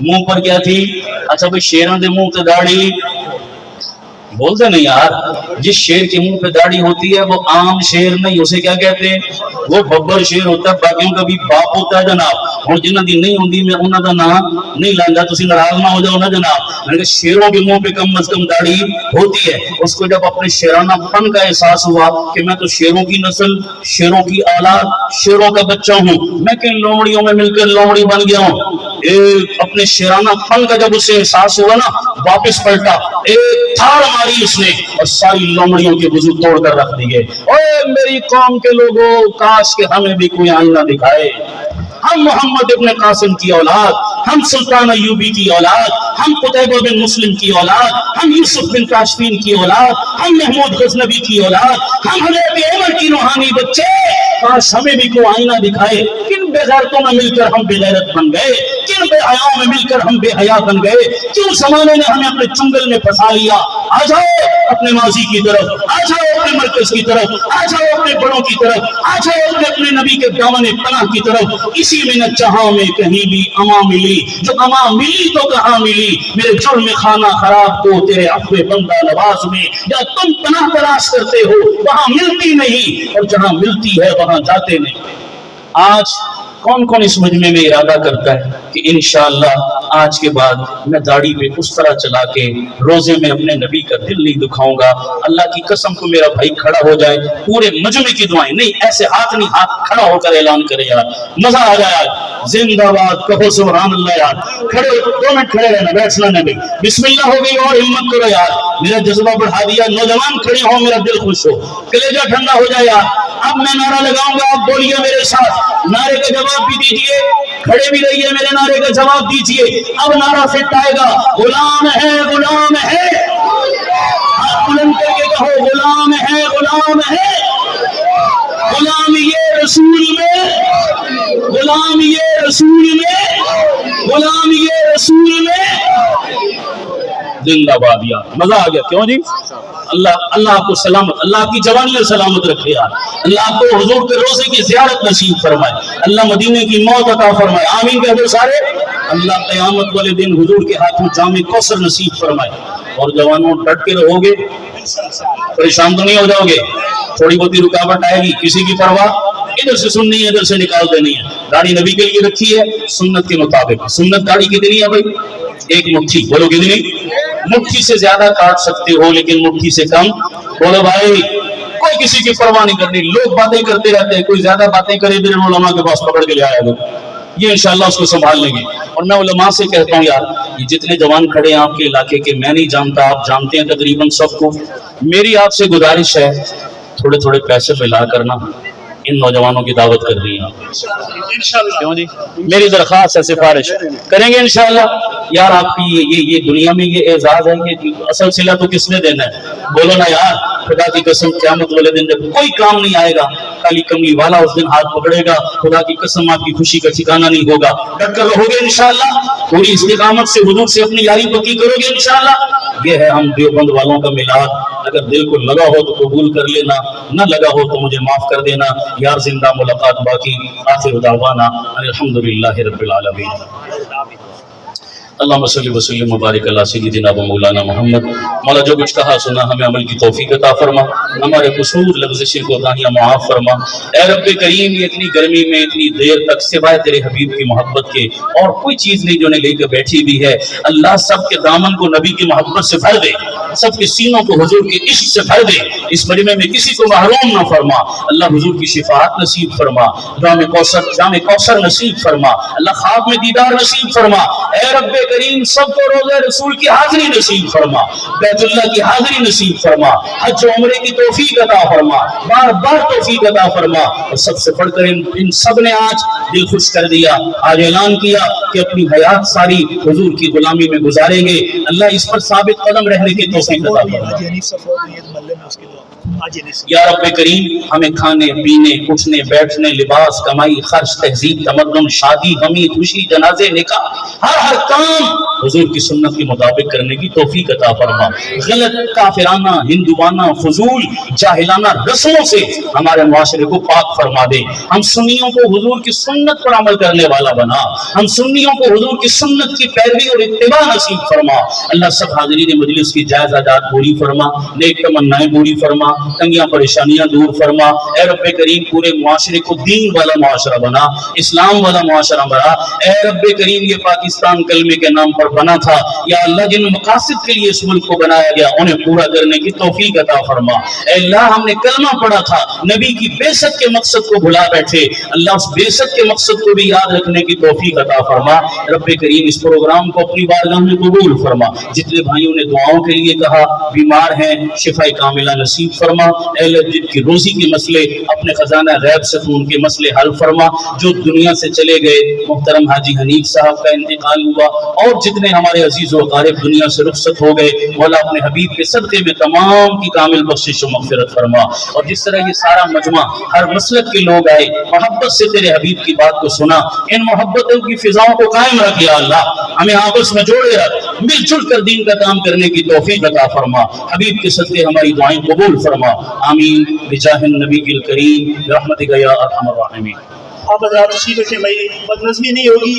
मुंह पर क्या थी? अच्छा भाई शेरों के मुंह पे दाढ़ी, बोलते नहीं यार, जिस शेर के मुंह पे दाढ़ी होती है वो आम शेर नहीं, उसे क्या कहते हैं? वो बब्बर शेर होता है, बाकियों का भी बाप होता है जनाब। और जिन्हों दी नहीं होंगी मैं उन्हों का नाम नहीं लाऊंगा, तुसी नाराज ना हो जाओ ना जनाब। मैंने शेरों के मुंह पे कम अज कम दाढ़ी होती है। उसको जब अपने शेरानापन का एहसास हुआ कि मैं तो शेरों की नस्ल, शेरों की औलाद, शेरों का बच्चा हूँ, मैं किन लोमड़ियों में मिलकर लोमड़ी बन गया हूँ। अपने शेरानापन का जब उसे एहसास हुआ ना, वापस पलटा, एक थाड़ मारी उसने और सारी लोमड़ियों के वजू तोड़ कर रख दिए। ओए मेरी कौम के लोगों, काश के हमें भी कोई आईना दिखाए। हम मोहम्मद इब्न कासिम की औलाद, हम सुल्तान अय्यूबी की औलाद, हम कुतैबा बिन मुस्लिम की औलाद, हम यूसुफ बिन काशफीन की औलाद, हम महमूद गजनबी की औलाद, हम हजरत उमर की रूहानी बच्चे, काश हमें भी कोई आईना दिखाए। किन बेगैरतों में मिलकर हम बेगैरत बन गए, किन बेहयाओं में मिलकर हम बेहया बन गए, क्यों जमाने ने हमें अपने चुंगल में फंसा लिया। आ जाओ अपने माजी की तरफ, आ जाओ अपने मरकज की तरफ, आ जाओ अपने बड़ों की तरफ, आ जाओ अपने नबी के दामन पनाह की तरफ। इसी में न जहां में कहीं भी अमा मिली, जो अमा मिली तो कहां मिली, मेरे जुर्म खाना खराब को तेरे अफ़्वे बंदा नवाज में। या तुम पनाह तलाश करते हो वहां मिलती नहीं, और जहां मिलती है वहां जाते नहीं। आज कौन कौन इस मजमे में इरादा करता है कि इंशाअल्लाह आज के बाद मैं दाढ़ी पे उस तरह चला के रोजे में अपने नबी का दिल नहीं दुखाऊंगा? अल्लाह की कसम को मेरा भाई खड़ा हो जाए, पूरे मजमे की दुआएं नहीं, ऐसे हाथ नहीं, हाथ खड़ा होकर ऐलान करे यार, मजा आ जाए, जिंदाबाद कहो सुभान अल्लाह यार। खड़े 2 मिनट खड़े रहना, बैठना नहीं, बिस्मिल्लाह हो गई और हिम्मत करो यार, मेरा जज्बा बढ़ा दिया, नौजवान खड़े हो, मेरा दिल खुश हो, कलेजा ठंडा हो जाए यार। अब मैं नारा लगाऊंगा, आप बोलिए मेरे साथ, नारे का जवाब भी दीजिए, खड़े भी रहिए, मेरे नारे का जवाब दीजिए। अब नारा फिट आएगा, गुलाम है गुलाम है, आप बुलंद करके कहो गुलाम है गुलाम है, गुलाम ये रसूल में, गुलाम ये रसूल में, गुलाम ये रसूल में। जिंदाबाद यार, मजा आ गया क्यों जी? अल्लाह आपको सलामत, अल्लाह आपकी जवानी और सलामत रखे यार, अल्लाह आपको हुजूर के रोजे की ज़ियारत नसीब फरमाए, अल्लाह मदीने की मौत अता फरमाए, आमीन कह दो सारे। अल्लाह क़यामत वाले दिन हुजूर के हाथों जामे कौसर नसीब फरमाए। और जवानों डट के रहोगे, परेशान तो नहीं हो जाओगे, थोड़ी बहुत रुकावट आएगी, किसी की परवाह, इधर से सुननी है इधर से निकाल देनी है। दाढ़ी नबी के लिए रखी है सुन्नत के मुताबिक। सुन्नत दाढ़ी कितनी है भाई? 1 मुट्ठी, बोलो कितनी? मुट्ठी से ज्यादा काट सकते हो लेकिन मुट्ठी से कम। बोलो भाई, कोई किसी की परवाह नहीं करनी। लोग बातें करते रहते हैं, कोई ज्यादा बातें करे इधर उलमा के पास पकड़ के ले आया, ये इंशाल्लाह उसको संभाल लेंगे। और मैं उलमा से कहता हूँ यार, ये जितने जवान खड़े हैं आपके इलाके के, मैं नहीं जानता, आप जानते हैं तकरीबन सबको, मेरी आपसे गुजारिश है थोड़े थोड़े पैसे मिला करना, इन नौजवानों की दावत कर रही हैं इंशाल्लाह। क्यों जी? मेरी दरख्वास्त है, सिफारिश करेंगे इंशाल्लाह। यार आपकी ये दुनिया में ये एजाज है, ये असल सिला तो किसने देना है? बोलो ना यार, खुदा की कसम क़यामत वाले दिन जब कोई काम नहीं आएगा, काली कमली वाला उस दिन हाथ पकड़ेगा, खुदा की कसम आपकी खुशी का ठिकाना नहीं होगा। डट कर रहोगे इंशाल्लाह, पूरी इस्तिकामत से हुजूर से अपनी यारी पक्की करोगे इंशाल्लाह। ये है हम देवबंद वालों का मिलाद। अगर दिल को लगा हो तो कबूल कर लेना, न लगा हो तो मुझे माफ कर देना यार। जिंदा मुलाकात बाकी। आखिर दावाना अल्हम्दुलिल्लाहि रब्बिल आलमीन। अल्लाहुम्मा सल्लि व सल्लिम व बारिक अला सय्यिदिना व मौलाना मोहम्मद। मौला जो कुछ कहा सुना हमें अमल की तौफीक अता फरमा, हमारे कसूर लग़ज़िशें कोताहियां मुआफ़ फरमा। ऐ रब्बे करीम, ये इतनी गर्मी में इतनी देर तक सिवाय तेरे हबीब की मोहब्बत के और कोई चीज़ नहीं जो ने लेकर बैठी भी है। अल्लाह सबके दामन को नबी की मोहब्बत से भर दे, सबके सीनों को हुजूर के इश्क से भर दे, इस मजमे में किसी को महरूम न फरमा। अल्लाह हुजूर की शिफाअत नसीब फरमा, जामे कौसर नसीब फरमा, अल्लाह ख्वाब में दीदार नसीब फरमा। ऐ रब्बे करीम, सबको रोज़े रसूल की हाज़िरी नसीब फरमा, बैतुल्लाह की हाज़िरी नसीब फरमा, हज उम्रे की तौफीक अता फरमा, बार बार तौफीक अता फरमा। और सबसे बढ़कर इन सब ने आज दिल खुश कर दिया, आज ऐलान किया कि अपनी हयात सारी हुजूर की गुलामी में गुजारेंगे। अल्लाह इस पर साबित कदम रहने की तौफीक अता फरमा। या रब्बे करीम, हमें खाने पीने उठने बैठने लिबास कमाई खर्च तहजीब तमद्दुन शादी गमी खुशी जनाजे निकाह हर काम हुजूर की सुन्नत के मुताबिक करने की तौफीक अता फरमा। गलत काफिराना हिंदुवाना फजूल जाहिलाना रस्मों से हमारे मुआशरे को पाक फरमा दे। हम सुन्नियों को हुजूर की सुन्नत पर अमल करने वाला बना, हम सुन्नियों को हुजूर की सुन्नत की पैरवी और इत्तिबा नसीब फरमा। अल्लाह सब हाज़िरीन मजलिस की जायज़ आजाद पूरी फरमा, नेक तमन्नाएं पूरी फरमा, तंगियां परेशानियां दूर फरमा। ऐ रब्बे करीम, पूरे मुआशरे को दीन वाला मुआशरा बना, इस्लाम वाला मुआशरा बना। ऐ रब्बे करीम, ये पाकिस्तान कलमे के नाम पर बना था, या अल्लाह जिन मकासद के लिए इस मुल्क को बनाया गया उन्हें पूरा करने की तौफीक अता फरमा। ऐ अल्लाह, हमने कलमा पढ़ा था, नबी की बेसत के मकसद को भुला बैठे, अल्लाह उस बेसत के मकसद को भी याद रखने की तौफीक अता फरमा। रब्बे करीम, इस प्रोग्राम को अपनी बारगाह में कबूल फरमा। जितने भाइयों ने दुआओं के लिए कहा, बीमार हैं, शिफाए कामिला नसीब फरमा। ऐ अल्लाह, जिनकी रोजी के मसले अपने खजाना गैब से तू उनके मसले हल फरमा। जो दुनिया से चले गए, मुहतरम हाजी हनीफ साहब का इंतकाल हुआ, और जितने हमारे अजीज व क़ारिब दुनिया से रुखसत हो गए, मौला अपने हबीब के सदक़े में तमाम की कामिल बख्शिश व मग़फ़िरत फरमा। और जिस तरह ये सारा मजमा हर मसलक के लोग आए, मोहब्बत से तेरे हबीब की बात को सुना, इन मोहब्बतों की फिजाओं को कायम रख या अल्लाह, हमें आपस में जोड़े रख, मिलजुल कर दीन का काम करने की तौफीक अता फरमा। हबीब के सदक़े हमारी दुआएं कबूल फरमा। आमीन बिजाहिन नबील करीम रहमतिका या अरहमर राहिमीन। आप हज़रात तशरीफ़ रखें भाई, बदनज़मी नहीं होगी।